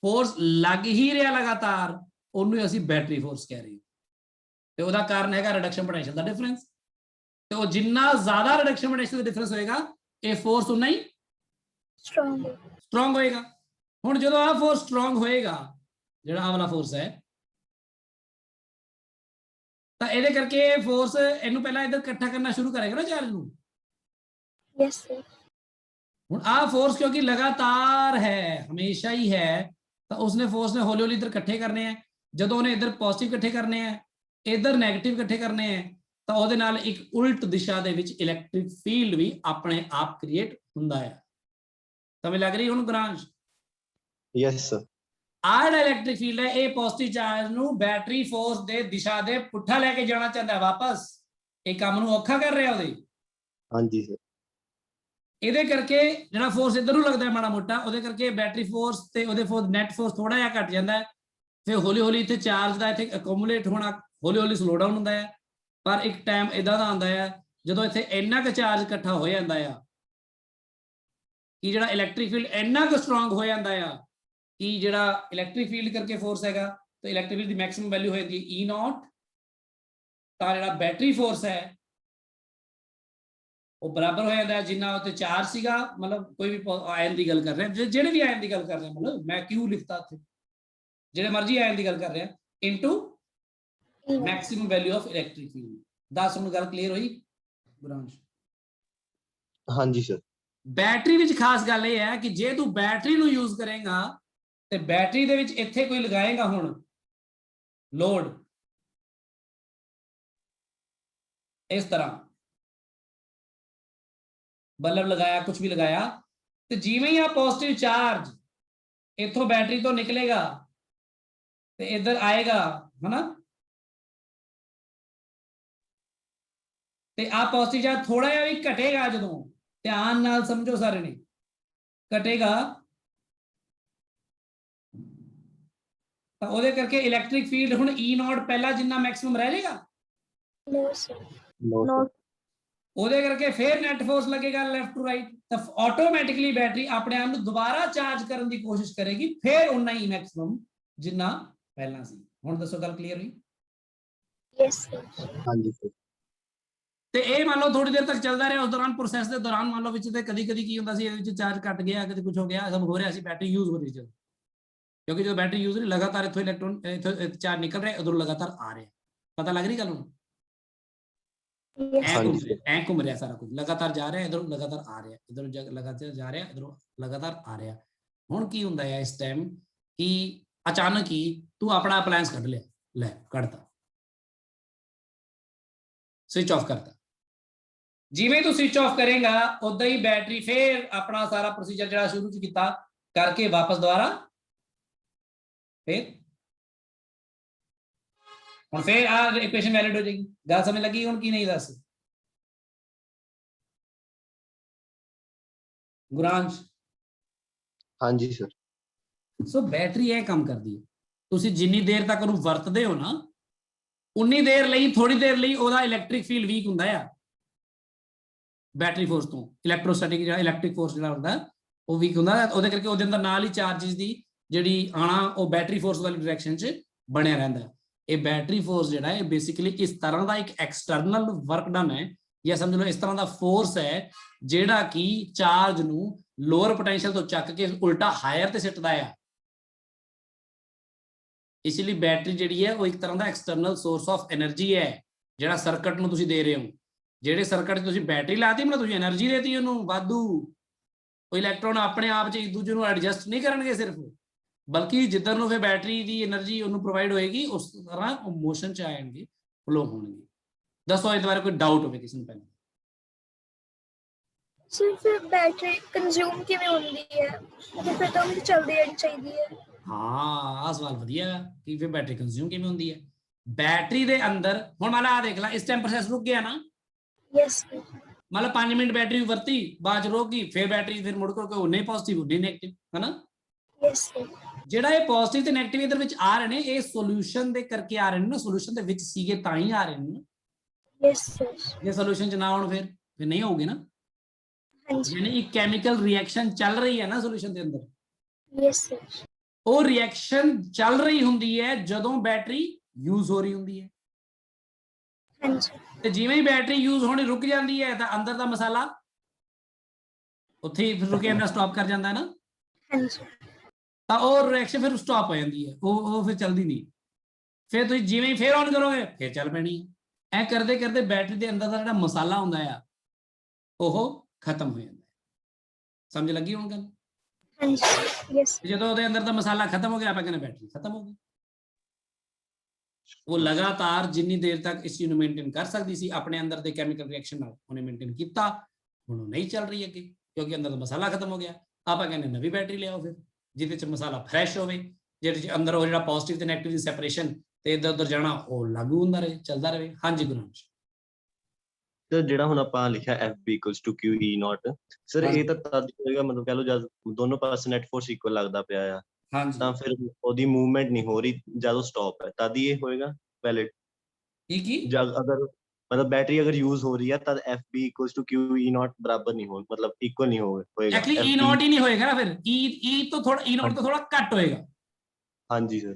ਫੋਰਸ ਲੱਗ ਹੀ ਰਿਹਾ ਲਗਾਤਾਰ, ਉਹਨੂੰ ਅਸੀਂ ਬੈਟਰੀ ਫੋਰਸ ਕਹਿ ਰਹੇ ਹਾਂ। ਤੇ ਉਹਦਾ ਕਾਰਨ ਹੈਗਾ ਰਿਡਕਸ਼ਨ ਪੋਟੈਂਸ਼ੀਅਲ ਦਾ ਡਿਫਰੈਂਸ। ਤੇ ਉਹ ਜਿੰਨਾ ਜ਼ਿਆਦਾ ਰਿਡਕਸ਼ਨ ਪੋਟੈਂਸ਼ੀਅਲ ਦਾ ਡਿਫਰੈਂਸ ਹੋਏਗਾ ਇਹ ਫੋਰਸ ਉਨਾ ਹੀ ਸਟਰੋਂਗ ਹੋਏਗਾ। ਹੁਣ ਜਦੋਂ ਆਹ ਫੋਰਸ ਸਟਰੋਂਗ ਹੋਏਗਾ, ਜਿਹੜਾ ਆਹ ਵਾਲਾ ਫੋਰਸ ਹੈ, ਤਾਂ ਇਹਦੇ ਕਰਕੇ ਫੋਰਸ ਇਹਨੂੰ ਪਹਿਲਾਂ ਇੱਧਰ ਇਕੱਠਾ ਕਰਨਾ ਸ਼ੁਰੂ ਕਰੇਗਾ ਨਾ ਚਾਰਜ ਨੂੰ। Yes sir. ਹੁਣ ਆਹ ਫੋਰਸ ਕਿਉਂਕਿ ਲਗਾਤਾਰ ਹੈ, ਹਮੇਸ਼ਾ ਹੀ ਹੈ, ਤਾਂ ਉਸਨੇ ਫੋਰਸ ਨੇ ਹੌਲੀ ਹੌਲੀ ਇੱਧਰ ਇਕੱਠੇ ਕਰਨੇ ਆ। ਜਦੋਂ ਉਹਨੇ ਇੱਧਰ ਪੋਜ਼ਿਟਿਵ ਇਕੱਠੇ ਕਰਨੇ ਆ, ਇੱਧਰ ਨੈਗੇਟਿਵ ਇਕੱਠੇ ਕਰਨੇ ਆ, ਤਾਂ ਉਹਦੇ ਨਾਲ ਇੱਕ ਉਲਟ ਦਿਸ਼ਾ ਦੇ ਵਿੱਚ ਇਲੈਕਟ੍ਰਿਕ ਫੀਲਡ ਵੀ ਆਪਣੇ ਆਪ ਕ੍ਰੀਏਟ ਹੁੰਦਾ ਹੈ। ਸਮਝ ਲੱਗ ਰਹੀ ਹੁਣ ਗੁਰਾਂਸ਼? Yes sir. ਆਹ ਜਿਹੜਾ ਇਲੈਕਟ੍ਰਿਕ ਫੀਲਡ ਹੈ ਇਹ ਪੋਜ਼ਿਟਿਵ ਚਾਰਜ ਨੂੰ ਬੈਟਰੀ ਫੋਰਸ ਦੇ ਦਿਸ਼ਾ ਦੇ ਪੁੱਠਾ ਲੈ ਕੇ ਜਾਣਾ ਚਾਹੁੰਦਾ ਹੈ ਵਾਪਸ। ਇਹ ਕੰਮ ਨੂੰ ਔਖਾ ਕਰ ਰਿਹਾ ਉਹਦੇ। ਹਾਂਜੀ ਸਰ। ਇਹਦੇ ਕਰਕੇ ਜਿਹੜਾ ਫੋਰਸ ਇੱਧਰ ਨੂੰ ਲੱਗਦਾ ਹੈ ਮਾੜਾ ਮੋਟਾ, ਉਹਦੇ ਕਰਕੇ ਬੈਟਰੀ ਫੋਰਸ ਤੇ ਉਹਦੇ ਫੋਰਸ ਨੈਟ ਫੋਰਸ ਥੋੜਾ ਜਿਹਾ ਘਟ ਜਾਂਦਾ ਹੈ। ਫਿਰ ਹੌਲੀ ਹੌਲੀ ਇੱਥੇ ਚਾਰਜ ਦਾ ਇੱਥੇ ਅਕੂਮੂਲੇਟ ਹੋਣਾ ਹੌਲੀ ਹੌਲੀ ਸਲੋ ਡਾਊਨ ਹੁੰਦਾ ਹੈ। ਪਰ ਇੱਕ ਟਾਈਮ ਇਦਾਂ ਦਾ ਆਉਂਦਾ ਹੈ ਜਦੋਂ ਇੱਥੇ ਇੰਨਾ ਕੁ ਚਾਰਜ ਇਕੱਠਾ ਹੋ ਜਾਂਦਾ ਆ ਕਿ ਜਿਹੜਾ ਇਲੈਕਟ੍ਰਿਕ ਫੀਲਡ ਇੰਨਾ ਕੁ ਸਟਰੋਂਗ ਹੋ ਜਾਂਦਾ ਆ ਕਿ ਜਿਹੜਾ ਇਲੈਕਟ੍ਰਿਕ ਫੀਲਡ ਕਰਕੇ ਫੋਰਸ ਹੈਗਾ ਤੇ ਇਲੈਕਟ੍ਰਿਕ ਫੀਲਡ ਦੀ ਮੈਕਸਿਮਮ ਵੈਲਿਊ ਹੋ ਜਾਂਦੀ ਹੈ E0। ਤਾਂ ਜਿਹੜਾ ਬੈਟਰੀ ਫੋਰਸ ਹੈ ਉਹ ਬਰਾਬਰ ਹੋ ਜਾਂਦਾ ਜਿੰਨਾ ਉੱਤੇ ਚਾਰਜ ਸੀਗਾ, ਮਤਲਬ ਕੋਈ ਵੀ ਆਇਨ ਦੀ ਗੱਲ ਕਰ ਰਹੇ ਹਾਂ, ਜਿਹੜੇ ਵੀ ਆਇਨ ਦੀ ਗੱਲ ਕਰ ਰਹੇ ਹਾਂ, ਮਤਲਬ ਮੈਂ ਕਿਉਂ ਲਿਖਤਾ ਉੱਥੇ, ਜਿਹੜੇ ਮਰਜ਼ੀ ਆਇਨ ਦੀ ਗੱਲ ਕਰ ਰਹੇ ਹਾਂ, into maximum value of electric field. ਦੱਸ ਹੁਣ ਗੱਲ ਕਲੀਅਰ ਹੋਈ ਗੁਰਾਂਸ਼? ਹਾਂਜੀ ਸਰ। ਬੈਟਰੀ ਵਿੱਚ ਖਾਸ ਗੱਲ ਇਹ ਹੈ ਕਿ ਜੇ ਤੂੰ ਬੈਟਰੀ ਨੂੰ ਯੂਜ਼ ਕਰੇਗਾ ਤੇ ਬੈਟਰੀ ਦੇ ਵਿੱਚ ਇੱਥੇ ਕੋਈ ਲਗਾਏਗਾ ਹੁਣ ਲੋਡ ਇਸ ਤਰ੍ਹਾਂ, बल्ब लगाया कुछ भी लगाया, तो जिवें ही आ पॉजिटिव चार्ज इथों बैटरी तो निकलेगा तो इधर आएगा, है ना, ते आ पॉजिटिव चार्ज थोड़ा जिहा भी घटेगा, जदों ध्यान नाल समझो सारे ने, घटेगा तो ਉਹਦੇ ਕਰਕੇ इलैक्ट्रिक फील्ड हुण E0 पहला जिन्ना मैक्सिमम रह जाएगा। No sir. नो। ਉਹਦੇ ਕਰਕੇ ਫਿਰ ਨੈਟ ਫੋਰਸ ਲੱਗੇਗਾ ਲੈਫਟ ਟੂ ਰਾਈਟ, ਤਾਂ ਆਟੋਮੈਟਿਕਲੀ ਬੈਟਰੀ ਆਪਣੇ ਆਪ ਨੂੰ ਦੁਬਾਰਾ ਚਾਰਜ ਕਰਨ ਦੀ ਕੋਸ਼ਿਸ਼ ਕਰੇਗੀ, ਫਿਰ ਉਨਾ ਹੀ ਮੈਕਸਿਮਮ ਜਿੰਨਾ ਪਹਿਲਾਂ ਸੀ। ਹੁਣ ਦੱਸੋ ਗੱਲ ਕਲੀਅਰ ਹੋਈ? Yes sir. ਹਾਂਜੀ ਸਰ। ਤੇ ਇਹ ਮੰਨ ਲਓ ਥੋੜੀ ਦੇਰ ਤੱਕ ਚੱਲਦਾ ਰਿਹਾ, ਉਸ ਦੌਰਾਨ ਪ੍ਰੋਸੈਸ ਦੇ ਦੌਰਾਨ ਮੰਨ ਲਓ ਵਿੱਚ ਤੇ ਕਦੀ ਕਦੀ ਕੀ ਹੁੰਦਾ ਸੀ, ਇਹਦੇ ਵਿੱਚ ਚਾਰਜ ਘਟ ਗਿਆ, ਕਦੇ ਕੁਝ ਹੋ ਗਿਆ, ਸਭ ਹੋ ਰਿਹਾ ਸੀ, ਬੈਟਰੀ ਯੂਜ਼ ਹੋ ਰਹੀ ਸੀ। ਕਿਉਂਕਿ ਜਦੋਂ ਬੈਟਰੀ ਯੂਜ਼ ਰਹੀ ਲਗਾਤਾਰ ਇੱਥੋਂ ਇਲੈਕਟ੍ਰੋਨ ਇੱਥੋਂ ਚਾਰਜ ਨਿਕਲ ਰਿਹਾ, ਉਧਰੋਂ ਲਗਾਤਾਰ ਆ ਰਿਹਾ। ਪਤਾ ਲੱਗ ਰਹੀ ਗੱਲ ਹੁਣ? ਐ ਘੁੰਮ ਰਿਹਾ ਸਾਰਾ ਕੁਝ, ਲਗਾਤਾਰ ਜਾ ਰਿਹਾ, ਇਧਰੋਂ ਲਗਾਤਾਰ ਆ ਰਿਹਾ, ਇਧਰੋਂ ਲਗਾਤਾਰ ਜਾ ਰਿਹਾ, ਇਧਰੋਂ ਲਗਾਤਾਰ ਆ ਰਿਹਾ। ਹੁਣ ਕੀ ਹੁੰਦਾ ਹੈ ਇਸ ਟਾਈਮ ਕਿ ਅਚਾਨਕ ਹੀ ਤੂੰ ਆਪਣਾ ਅਪਲਾਇੰਸ ਕੱਢ ਲਿਆ, ਲੈ ਕੱਢਤਾ, ਸਵਿਚ ਆਫ ਕਰਤਾ। ਜਿਵੇਂ ਤੂੰ ਸਵਿਚ ਆਫ ਕਰੇਗਾ ਉਦਾਂ ਹੀ ਬੈਟਰੀ ਫੇਰ ਆਪਣਾ ਸਾਰਾ ਪ੍ਰੋਸੀਜਰ ਜਿਹੜਾ ਸ਼ੁਰੂ ਚ ਕੀਤਾ ਕਰਕੇ ਵਾਪਸ ਦੁਬਾਰਾ ਫੇਰ ਹੁਣ ਫੇਰ ਆ ਇਕੁਏਸ਼ਨ ਵੈਲਿਡ ਹੋ ਜਾਏਗੀ। ਗੱਲ ਸਮਝ ਲੱਗੀ ਹੁਣ ਕੀ ਨਹੀਂ? ਦੱਸ ਗੁਰਾਂਸ਼। ਹਾਂਜੀ ਸਰ। ਸੋ ਬੈਟਰੀ ਇਹ ਕੰਮ ਕਰਦੀ ਹੈ, ਤੁਸੀਂ ਜਿੰਨੀ ਦੇਰ ਤੱਕ ਉਹਨੂੰ ਵਰਤਦੇ ਹੋ ਨਾ ਉਨੀ ਦੇਰ ਲਈ, ਥੋੜੀ ਦੇਰ ਲਈ ਉਹਦਾ ਇਲੈਕਟ੍ਰਿਕ ਫੀਲਡ ਵੀਕ ਹੁੰਦਾ ਆ ਬੈਟਰੀ ਫੋਰਸ ਤੋਂ। ਇਲੈਕਟ੍ਰੋਸਟੈਟਿਕ ਜਿਹੜਾ ਇਲੈਕਟ੍ਰਿਕ ਫੋਰਸ ਜਿਹੜਾ ਹੁੰਦਾ ਉਹ ਵੀਕ ਹੁੰਦਾ, ਉਹਦੇ ਕਰਕੇ ਉਹਦੇ ਅੰਦਰ ਨਾਲ ਹੀ ਚਾਰजेस ਦੀ ਜਿਹੜੀ ਆਣਾ ਉਹ ਬੈਟਰੀ ਫੋਰਸ ਵਾਲੀ ਡਾਇਰੈਕਸ਼ਨ 'ਚ ਬਣਿਆ ਰਹਿੰਦਾ। ਇਹ ਬੈਟਰੀ ਫੋਰਸ ਜਿਹੜਾ ਹੈ ਬੇਸਿਕਲੀ ਇਸ ਤਰ੍ਹਾਂ ਦਾ ਇੱਕ ਐਕਸਟਰਨਲ ਵਰਕ ਡਨ ਹੈ, ਜਾਂ ਸਮਝ ਲਓ ਇਸ ਤਰ੍ਹਾਂ ਦਾ ਫੋਰਸ ਹੈ ਜਿਹੜਾ ਕਿ ਚਾਰਜ ਨੂੰ ਲੋਅਰ ਪੋਟੈਂਸ਼ੀਅਲ ਤੋਂ ਚੱਕ ਕੇ ਉਲਟਾ ਹਾਇਰ ਤੇ ਸਿੱਟਦਾ ਆ। ਇਸ ਲਈ ਬੈਟਰੀ ਜਿਹੜੀ ਹੈ ਉਹ ਇੱਕ ਤਰ੍ਹਾਂ ਦਾ ਐਕਸਟਰਨਲ ਸੋਰਸ ਆਫ એનર્ਜੀ ਹੈ ਜਿਹੜਾ ਸਰਕਟ ਨੂੰ ਤੁਸੀਂ ਦੇ ਰਹੇ ਹੋ। ਜਿਹੜੇ ਸਰਕਟ 'ਚ ਤੁਸੀਂ ਬੈਟਰੀ ਲਾਤੀ ਮਤਲਬ ਤੁਸੀਂ એનર્ਜੀ ਦੇਤੀ ਉਹਨੂੰ ਵਾਧੂ। ਉਹ ਇਲੈਕਟ੍ਰੋਨ ਆਪਣੇ ਆਪ 'ਚ ਇੱਕ ਦੂਜੇ ਨੂੰ ਐਡਜਸਟ ਨਹੀਂ ਕਰਨਗੇ ਸਿਰਫ, ਬਲਕਿ ਜਿੱਧਰ ਨੂੰ ਫਿਰ ਬੈਟਰੀ ਦੀ એનર્ਜੀ ਉਹਨੂੰ ਪ੍ਰੋਵਾਈਡ ਹੋਏਗੀ ਉਸ ਤਰ੍ਹਾਂ ਉਹ ਮੋਸ਼ਨ 'ਚ ਆਣਗੇ, ਫਲੋ ਹੋਣਗੇ। ਦੱਸੋ ਇਸ ਬਾਰੇ ਕੋਈ ਡਾਊਟ ਹੋਵੇ ਕਿਸੇ ਨੂੰ ਪਹਿਲਾਂ? ਸਿਰਫ ਬੈਟਰੀ ਕੰਜ਼ਿਊਮ ਕਿਵੇਂ ਹੁੰਦੀ ਹੈ ਤੇ ਫਿਰ ਤਾਂ ਉਹ ਚੱਲਦੀ ਰਹਿਣੀ ਚਾਹੀਦੀ ਹੈ। ਹਾਂ ਆਹ ਸਵਾਲ ਵਧੀਆ ਹੈ ਕਿ ਫਿਰ ਬੈਟਰੀ ਕੰਜ਼ਿਊਮ ਕਿਵੇਂ ਹੁੰਦੀ ਹੈ। ਬੈਟਰੀ ਦੇ ਅੰਦਰ ਹੁਣ ਮੰਨ ਲਾ ਆਹ ਦੇਖ ਲੈ ਇਸ ਟਾਈਮ ਪ੍ਰੋਸੈਸ ਰੁਕ ਗਿਆ ਨਾ, ਯੈਸ ਮਤਲਬ 5 ਮਿੰਟ ਬੈਟਰੀ ਵਰਤੀ ਬਾਅਦ ਚ ਰੁਕ ਗਈ, ਫਿਰ ਬੈਟਰੀ ਫਿਰ ਮੁੜ ਕੇ ਉਹਨੇ ਪੋਜ਼ਿਟਿਵ ਉਹਨੇ ਨੈਗੇਟਿਵ ਹੈ ਨਾ। ਯੈਸ ਜਿਹੜਾ ਇਹ ਪੋਜ਼ਿਟਿਵ ਤੇ ਨੈਗੇਟਿਵ ਇਹਦੇ ਵਿੱਚ ਆ ਰਹੇ ਨੇ ਇਹ ਸੋਲੂਸ਼ਨ ਦੇ ਕਰਕੇ ਆ ਰਹੇ ਨੇ ਨਾ, ਸੋਲੂਸ਼ਨ ਦੇ ਵਿੱਚ ਸੀਗੇ ਤਾਂ ਹੀ ਆ ਰਹੇ ਨੇ। ਯੈਸ ਜੇ ਸੋਲੂਸ਼ਨ ਚ ਨਾ ਆਉਣ ਫਿਰ ਨਹੀਂ ਹੋਊਗੇ ਨਾ। ਹਾਂਜੀ ਯਾਨੀ ਇੱਕ ਕੈਮੀਕਲ ਰਿਐਕਸ਼ਨ ਚੱਲ ਰਹੀ ਹੈ ਨਾ ਸੋਲੂਸ਼ਨ ਦੇ ਅੰਦਰ, ਯੈਸ ਉਹ ਰਿਐਕਸ਼ਨ ਚੱਲ ਰਹੀ ਹੁੰਦੀ ਹੈ ਜਦੋਂ ਬੈਟਰੀ ਯੂਜ਼ ਹੋ ਰਹੀ ਹੁੰਦੀ ਹੈ। ਹਾਂਜੀ ਤੇ ਜਿਵੇਂ ਹੀ ਬੈਟਰੀ ਯੂਜ਼ ਹੋਣੀ ਰੁਕ ਜਾਂਦੀ ਹੈ ਤਾਂ ਅੰਦਰ ਦਾ ਮਸਾਲਾ ਉੱਥੇ ਹੀ ਫਿਰ ਰੁਕੇ ਨਾ, ਸਟਾਪ ਕਰ ਜਾਂਦਾ ਹੈ ਨਾ, ਹਾਂਜੀ ਤਾਂ ਉਹ ਰਿਐਕਸ਼ਨ ਫਿਰ ਸਟਾਪ ਹੋ ਜਾਂਦੀ ਹੈ, ਉਹ ਫਿਰ ਚੱਲਦੀ ਨਹੀਂ। ਫਿਰ ਤੁਸੀਂ ਜਿਵੇਂ ਹੀ ਫਿਰ ਔਨ ਕਰੋਗੇ ਫਿਰ ਚੱਲ ਪੈਣੀ ਹੈ। ਐ ਕਰਦੇ ਕਰਦੇ ਬੈਟਰੀ ਦੇ ਅੰਦਰ ਦਾ ਜਿਹੜਾ ਮਸਾਲਾ ਹੁੰਦਾ ਆ ਉਹ ਖਤਮ ਹੋ ਜਾਂਦਾ ਹੈ। ਸਮਝ ਲੱਗੀ ਹੁਣ ਗੱਲ? ਹਾਂਜੀ ਯੈਸ ਜਦੋਂ ਉਹਦੇ ਅੰਦਰ ਦਾ ਮਸਾਲਾ ਖਤਮ ਹੋ ਗਿਆ ਆਪਾਂ ਕਹਿੰਦੇ ਬੈਟਰੀ ਖਤਮ ਹੋ ਗਈ। ਉਹ ਲਗਾਤਾਰ ਜਿੰਨੀ ਦੇਰ ਤੱਕ ਇਸ ਚੀਜ਼ ਨੂੰ ਮੇਨਟੇਨ ਕਰ ਸਕਦੀ ਸੀ ਆਪਣੇ ਅੰਦਰ ਦੇ ਕੈਮੀਕਲ ਰਿਐਕਸ਼ਨ ਨਾਲ ਉਹਨੇ ਮੇਨਟੇਨ ਕੀਤਾ, ਹੁਣ ਉਹ ਨਹੀਂ ਚੱਲ ਰਹੀ ਅੱਗੇ ਕਿਉਂਕਿ ਅੰਦਰ ਦਾ ਮਸਾਲਾ ਖਤਮ ਹੋ ਗਿਆ। ਆਪਾਂ ਕਹਿੰਦੇ ਨਵੀਂ ਬੈਟਰੀ ਲਿਆਓ ਫਿਰ ਜਿਹਦੇ ਚ ਮਸਾਲਾ ਫਰੈਸ਼ ਹੋਵੇ, ਜਿਹਦੇ ਚ ਅੰਦਰ ਉਹ ਜਿਹੜਾ ਪੋਜ਼ਿਟਿਵ ਤੇ ਨੈਗੇਟਿਵ ਦੀ ਸੈਪਰੇਸ਼ਨ ਤੇ ਇੱਧਰ ਉੱਧਰ ਜਾਣਾ ਉਹ ਲਾਗੂ ਹੁੰਦਾ ਰਹੇ, ਚੱਲਦਾ ਰਹੇ। ਹਾਂਜੀ ਗੁਰਨਾਮ ਸਰ ਜਿਹੜਾ ਹੁਣ ਆਪਾਂ ਲਿਖਿਆ FB = QE0 ਸਰ ਇਹ ਤਾਂ ਤਦ ਹੋਏਗਾ ਮਤਲਬ ਕਹ ਲਓ ਜਦ ਦੋਨੋਂ ਪਾਸੇ ਨੈਟ ਫੋਰਸ ਇਕੁਅਲ ਲੱਗਦਾ ਪਿਆ ਆ ਹਾਂਜੀ ਤਾਂ ਫਿਰ ਉਹਦੀ ਮੂਵਮੈਂਟ ਨਹੀਂ ਹੋ ਰਹੀ ਜਦੋਂ ਸਟਾਪ ਹੈ ਤਦ ਹੀ ਇਹ ਹੋਏਗਾ ਵੈਲਿਡ। ਕੀ ਜਦ ਅਗਰ ਮਤਲਬ बैटरी अगर यूज हो रही है तब FB = QE0 बराबर नहीं हो मतलब इक्वल नहीं होएगा। एक्चुअली E0 ही नहीं होएगा ना फिर E तो थोड़ा E0 तो थोड़ा कट होएगा। हाँ जी सर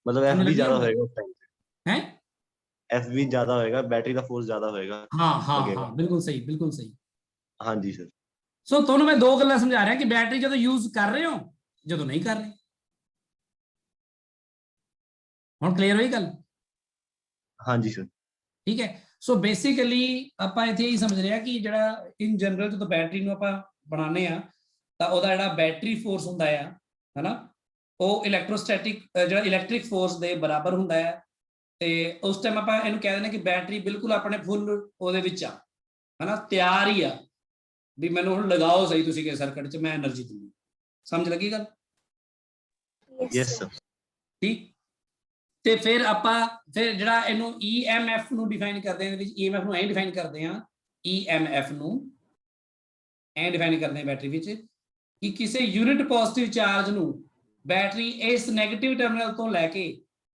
मतलब FB ज्यादा होएगा उस टाइम पे हैं FB ज्यादा होएगा बैटरी का फोर्स ज्यादा होएगा। हाँ हाँ हाँ बिल्कुल सही बिल्कुल सही। हाँ जी सर सो ਤੁਹਾਨੂੰ मैं दो ਗੱਲਾਂ ਸਮਝਾ ਰਿਹਾ कि बैटरी ਜਦੋਂ यूज कर रहे हो ਜਦੋਂ नहीं कर रहे। ਹੁਣ ਕਲੀਅਰ ਹੋਈ ਗੱਲ? हाँ जी सर ਠੀਕ ਹੈ। ਸੋ ਬੇਸਿਕਲੀ ਆਪਾਂ ਇੱਥੇ ਹੀ ਸਮਝ ਰਿਹਾ ਕਿ ਜਿਹੜਾ ਇਨ ਜਨਰਲ ਜਦੋਂ ਬੈਟਰੀ ਨੂੰ ਆਪਾਂ ਬਣਾਉਂਦੇ ਆ ਤਾਂ ਉਹਦਾ ਜਿਹੜਾ ਬੈਟਰੀ ਫੋਰਸ ਹੁੰਦਾ ਆ ਹੈਨਾ ਉਹ ਇਲੈਕਟ੍ਰੋਸਟੈਟਿਕ ਜਿਹੜਾ ਇਲੈਕਟ੍ਰਿਕ ਫੋਰਸ ਦੇ ਬਰਾਬਰ ਹੁੰਦਾ ਹੈ। ਤੇ ਉਸ ਟਾਈਮ ਆਪਾਂ ਇਹਨੂੰ ਕਹਿ ਦਿੰਦੇ ਕਿ ਬੈਟਰੀ ਬਿਲਕੁਲ ਆਪਣੇ ਫੁੱਲ ਉਹਦੇ ਵਿੱਚ ਆ ਹੈਨਾ ਤਿਆਰ ਹੀ ਆ ਵੀ ਮੈਨੂੰ ਹੁਣ ਲਗਾਓ ਸਹੀ ਤੁਸੀਂ ਕਿ ਸਰਕਟ 'ਚ ਮੈਂ એનર્ਜੀ ਦਿੰਦੀ। ਸਮਝ ਲੱਗੀ ਗੱਲ? यस सर ਠੀਕ। ਤੇ ਫਿਰ ਆਪਾਂ ਫਿਰ ਜਿਹੜਾ ਇਹਨੂੰ EMF ਨੂੰ ਡਿਫਾਈਨ ਕਰਦੇ ਹਾਂ, ਇਹਦੇ ਵਿੱਚ EMF ਨੂੰ ਐਂ ਡਿਫਾਈਨ ਕਰਦੇ ਹਾਂ, EMF ਨੂੰ ਐਂ ਡਿਫਾਈਨ ਕਰਦੇ ਹਾਂ ਬੈਟਰੀ ਵਿੱਚ ਕਿ ਕਿਸੇ ਯੂਨਿਟ ਪੋਜ਼ਿਟਿਵ ਚਾਰਜ ਨੂੰ ਬੈਟਰੀ ਇਸ ਨੈਗੇਟਿਵ ਟਰਮੀਨਲ ਤੋਂ ਲੈ ਕੇ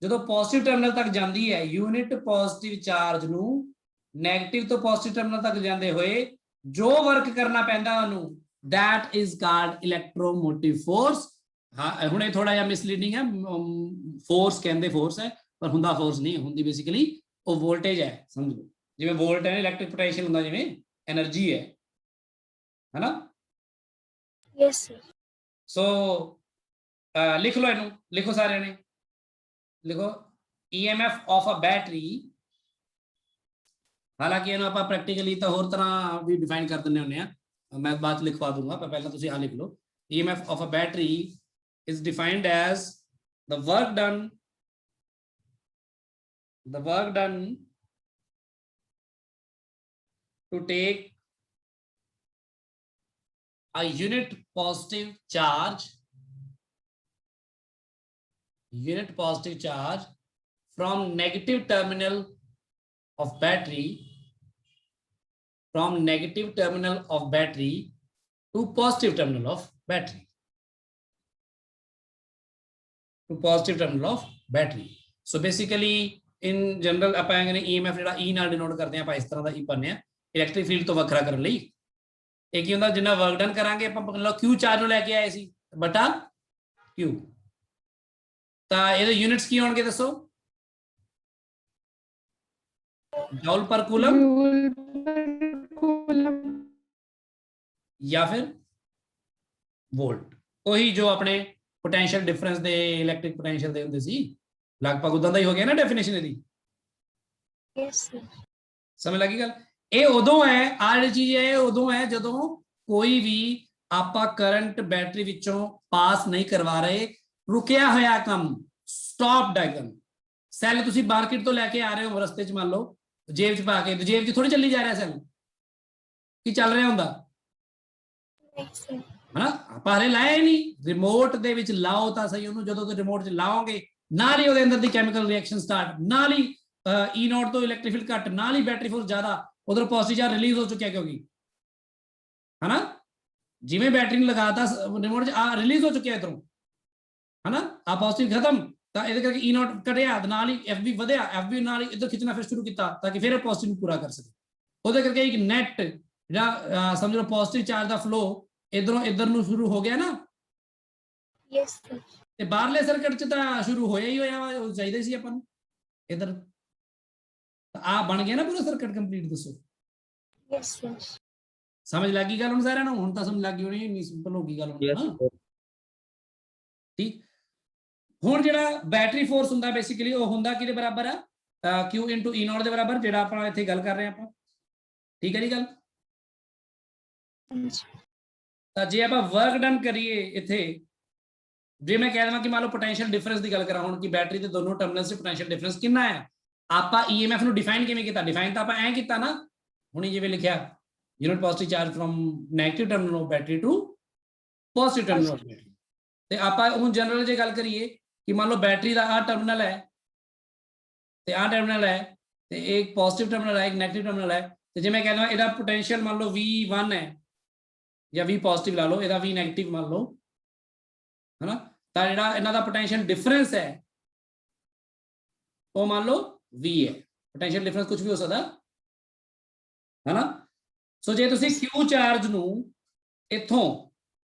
ਜਦੋਂ ਪੋਜ਼ਿਟਿਵ ਟਰਮੀਨਲ ਤੱਕ ਜਾਂਦੀ ਹੈ ਯੂਨਿਟ ਪੋਜ਼ਿਟਿਵ ਚਾਰਜ ਨੂੰ ਨੈਗੇਟਿਵ ਤੋਂ ਪੋਜ਼ਿਟਿਵ ਟਰਮੀਨਲ ਤੱਕ ਜਾਂਦੇ ਹੋਏ ਜੋ ਵਰਕ ਕਰਨਾ ਪੈਂਦਾ ਉਹਨੂੰ that is called electromotive force। ਹਾਂ ਹੁਣ ਇਹ ਥੋੜਾ ਜਿਹਾ ਮਿਸਲੀਡਿੰਗ ਹੈ, ਫੋਰਸ ਕਹਿੰਦੇ ਫੋਰਸ ਹੈ ਪਰ ਹੁੰਦਾ ਫੋਰਸ ਨਹੀਂ ਹੁੰਦੀ, ਬੇਸਿਕਲੀ ਉਹ ਵੋਲਟੇਜ ਹੈ। ਸਮਝ ਲਓ ਜਿਵੇਂ ਵੋਲਟ ਹੈ ਇਲੈਕਟ੍ਰਿਕ ਪੋਟੈਂਸ਼ੀਅਲ ਹੁੰਦਾ ਜਿਵੇਂ એનર્ਜੀ ਹੈ ਹੈਨਾ। ਯੈਸ ਸੋ ਲਿਖ ਲਓ ਇਹਨੂੰ, ਲਿਖੋ ਸਾਰਿਆਂ ਨੇ ਲਿਖੋ EMF ਆਫ ਅ ਬੈਟਰੀ। ਹਾਲਾਂਕਿ ਇਹਨੂੰ ਆਪਾਂ ਪ੍ਰੈਕਟੀਕਲੀ ਤਾਂ ਹੋਰ ਤਰ੍ਹਾਂ ਵੀ ਡਿਫਾਈਨ ਕਰ ਦਿੰਦੇ ਹੁੰਦੇ ਆ, ਮੈਂ ਬਾਅਦ ਚ ਲਿਖਵਾ ਦੂੰਗਾ ਪਰ ਪਹਿਲਾਂ ਤੁਸੀਂ ਆ ਲਿਖ ਲਓ। EMF of a battery is defined as the work done to take a unit positive charge from negative terminal of battery to positive terminal of battery so basically in general ਆਪਾਂ ਕਹਿੰਦੇ EMF ਜਿਹੜਾ E ਨਾਲ denote ਕਰਦੇ ਆ ਆਪਾਂ ਇਸ ਤਰ੍ਹਾਂ ਦਾ E ਪਾਉਂਦੇ ਆ ਇਲੈਕਟ੍ਰਿਕ ਫੀਲਡ ਤੋਂ ਵੱਖਰਾ ਕਰਨ ਲਈ। ਇਹ ਕੀ ਹੁੰਦਾ ਜਿੰਨਾ ਵਰਕ ਡਨ ਕਰਾਂਗੇ ਆਪਾਂ ਮੰਨ ਲਓ Q ਚਾਰਜ ਨੂੰ ਲੈ ਕੇ ਆਏ ਸੀ ਬਟਾ Q ਤਾਂ ਇਹਦੇ ਯੂਨਿਟਸ ਕੀ ਹੋਣਗੇ ਦੱਸੋ? ਜੂਲ ਪਰ ਕੂਲਮ ਜਾਂ ਫਿਰ ਵੋਲਟ। ਉਹੀ ਜੋ ਆਪਣੇ ਪੋਟੈਂਸ਼ੀਅਲ ਡਿਫਰੈਂਸ ਦੇ ਇਲੈਕਟ੍ਰਿਕ ਪੋਟੈਂਸ਼ੀਅਲ ਦੇ ਹੁੰਦੇ ਸੀ, ਲਗਭਗ ਉਦਾਂ ਦਾ ਹੀ ਹੋ ਗਿਆ ਨਾ ਡੈਫੀਨੇਸ਼ਨ ਇਹਦੀ। Yes sir. ਸਮਝ ਲੱਗੀ ਗੱਲ? ਇਹ ਉਦੋਂ ਹੈ, ਆਹ ਜਿਹੜੀ ਚੀਜ਼ ਹੈ ਇਹ ਉਦੋਂ ਹੈ ਜਦੋਂ ਕੋਈ ਵੀ ਆਪਾਂ ਕਰੰਟ ਬੈਟਰੀ ਵਿੱਚੋਂ ਪਾਸ ਨਹੀਂ ਕਰਵਾ ਰਹੇ, ਰੁਕਿਆ ਹੋਇਆ ਕੰਮ, ਸਟਾਪ ਡਾਇਗਰਾਮ। ਸੈੱਲ ਤੁਸੀਂ ਮਾਰਕੀਟ ਤੋਂ ਲੈ ਕੇ ਆ ਰਹੇ ਹੋ, ਰਸਤੇ 'ਚ ਮੰਨ ਲਓ ਜੇਬ 'ਚ ਪਾ ਕੇ, ਜੇਬ 'ਚ ਥੋੜੀ ਚੱਲੀ ਜਾ ਰਿਹਾ ਸੈੱਲ, ਕੀ ਚੱਲ ਰਿਹਾ ਹੁੰਦਾ ਹਨਾ? ਆਪਾਂ ਹਲੇ ਲਾਇਆ ਹੀ ਨਹੀਂ, ਰਿਮੋਟ ਦੇ ਵਿੱਚ ਲਾਓ ਤਾਂ ਸਹੀ ਉਹਨੂੰ। ਜਦੋਂ ਤੁਸੀਂ ਰਿਮੋਟ 'ਚ ਲਾਓਗੇ ਨਾਲ ਹੀ ਉਹਦੇ ਅੰਦਰ ਦੀ ਕੈਮੀਕਲ ਰਿਐਕਸ਼ਨ ਸਟਾਰਟ, ਨਾਲ ਹੀ E0 ਤੋਂ ਇਲੈਕਟ੍ਰਿਕ ਫੀਲਡ ਘੱਟ, ਨਾਲ ਹੀ ਬੈਟਰੀ ਫੋਰਸ ਜ਼ਿਆਦਾ, ਉਧਰ ਪੋਜ਼ਿਟਿਵ ਚਾਰਜ ਰਿਲੀਜ਼ ਹੋ ਚੁੱਕਿਆ ਕਿਉਂਕਿ ਹਨਾ, ਜਿਵੇਂ ਬੈਟਰੀ ਨੂੰ ਲਗਾਤਾ ਰਿਮੋਟ 'ਚ ਆ ਰਿਲੀਜ਼ ਹੋ ਚੁੱਕਿਆ ਇਧਰੋਂ ਹਨਾ, ਆ ਪੋਜ਼ਿਟਿਵ ਖਤਮ, ਤਾਂ ਇਹਦੇ ਕਰਕੇ E0 ਘਟਿਆ, ਨਾਲ ਹੀ FB ਵਧਿਆ, FB ਨਾਲ ਹੀ ਇੱਧਰ ਖਿੱਚਣਾ ਫਿਰ ਸ਼ੁਰੂ ਕੀਤਾ ਤਾਂ ਕਿ ਫਿਰ ਪੋਜ਼ਿਟਿਵ ਨੂੰ ਪੂਰਾ ਕਰ ਸਕੇ। ਉਹਦੇ ਕਰਕੇ ਇੱਕ ਨੈਟ ਜਿਹੜਾ ਸਮਝ ਲਓ ਪੋਜ਼ਿਟਿਵ ਚਾਰਜ ਦਾ ਫਲੋ ਇਧਰੋਂ ਇੱਧਰ ਨੂੰ ਸ਼ੁਰੂ ਹੋ ਗਿਆ ਨਾ। Yes sir. ਤੇ ਬਾਹਰਲੇ ਸਰਕਟ 'ਚ ਤਾਂ ਸ਼ੁਰੂ ਹੋਇਆ ਹੀ ਹੋਇਆ, ਉਹ ਚਾਹੀਦੇ ਸੀ ਆਪਾਂ ਨੂੰ ਇਧਰ। ਆ ਬਣ ਗਿਆ ਨਾ ਪੂਰਾ ਸਰਕਟ ਕੰਪਲੀਟ। ਦੱਸੋ ਯੈਸ ਸਰ। ਸਮਝ ਲੱਗ ਗਈ ਗੱਲ ਹੁਣ ਸਾਰਿਆਂ ਨੂੰ? ਹੁਣ ਤਾਂ ਸਮਝ ਲੱਗ ਗਈ ਹੋਣੀ, ਇੰਨੀ ਸਿੰਪਲ ਹੋ ਗਈ ਗੱਲ ਹੁਣ Yes, ਨਾ। sir. ਠੀਕ। ਹੁਣ ਜਿਹੜਾ ਬੈਟਰੀ ਫੋਰਸ ਹੁੰਦਾ ਬੇਸਿਕਲੀ ਉਹ ਹੁੰਦਾ ਕਿਹਦੇ ਬਰਾਬਰ ਆ? Q into E0 ਦੇ ਬਰਾਬਰ, ਜਿਹੜਾ ਆਪਾਂ ਇੱਥੇ ਗੱਲ ਕਰ ਰਹੇ ਆਪਾਂ। ਠੀਕ ਹੈ ਜੀ ਗੱਲ? ਤਾਂ ਜੇ ਆਪਾਂ ਵਰਕ ਡਨ ਕਰੀਏ ਇੱਥੇ, ਜੇ ਮੈਂ ਕਹਿ ਦੇਵਾਂ ਕਿ ਮੰਨ ਲਓ ਪੋਟੈਂਸ਼ੀਅਲ ਡਿਫਰੈਂਸ ਦੀ ਗੱਲ ਕਰਾਂ ਹੁਣ, ਕਿ ਬੈਟਰੀ ਦੇ ਦੋਨੋਂ ਟਰਮੀਨਲਸ 'ਚ ਪੋਟੈਂਸ਼ੀਅਲ ਡਿਫਰੈਂਸ ਕਿੰਨਾ ਹੈ, ਆਪਾਂ EMF ਨੂੰ ਡਿਫਾਈਨ ਕਿਵੇਂ ਕੀਤਾ? ਡਿਫਾਈਨ ਤਾਂ ਆਪਾਂ ਐਂ ਕੀਤਾ ਨਾ, ਹੁਣੀ ਜਿਵੇਂ ਲਿਖਿਆ unit positive charge from negative terminal of battery to positive terminal of battery. ਤੇ ਆਪਾਂ ਹੁਣ ਜਨਰਲ ਜੇ ਗੱਲ ਕਰੀਏ ਕਿ ਮੰਨ ਲਓ ਬੈਟਰੀ ਦਾ ਆਹ ਟਰਮੀਨਲ ਹੈ ਤੇ ਆਹ ਟਰਮੀਨਲ ਹੈ, ਤੇ ਇੱਕ ਪੋਜ਼ਿਟਿਵ ਟਰਮੀਨਲ ਹੈ, ਇੱਕ ਨੈਗੇਟਿਵ ਟਰਮੀਨਲ ਹੈ, ਤੇ ਜੇ ਮੈਂ ਕਹਿੰਦਾ ਇਹਦਾ ਪੋਟੈਂਸ਼ੀਅਲ ਮੰਨ ਲਓ V1 ਹੈ ਜਾਂ V ਪੋਜ਼ਿਟਿਵ ਲਾ ਲਓ, ਇਹਦਾ V ਨੈਗੇਟਿਵ ਮੰਨ ਲਓ ਹਨਾ, ਤਾਂ ਜਿਹੜਾ ਇਹਨਾਂ ਦਾ ਪੋਟੈਂਸ਼ੀਅਲ ਡਿਫਰੈਂਸ ਹੈ ਉਹ ਮੰਨ ਲਓ V ਹੈ। ਪੋਟੈਂਸ਼ੀਅਲ ਡਿਫਰੈਂਸ ਕੁਝ ਵੀ ਹੋ ਸਕਦਾ ਹਨਾ। ਸੋ ਜੇ ਤੁਸੀਂ Q ਚਾਰਜ ਨੂੰ ਇੱਥੋਂ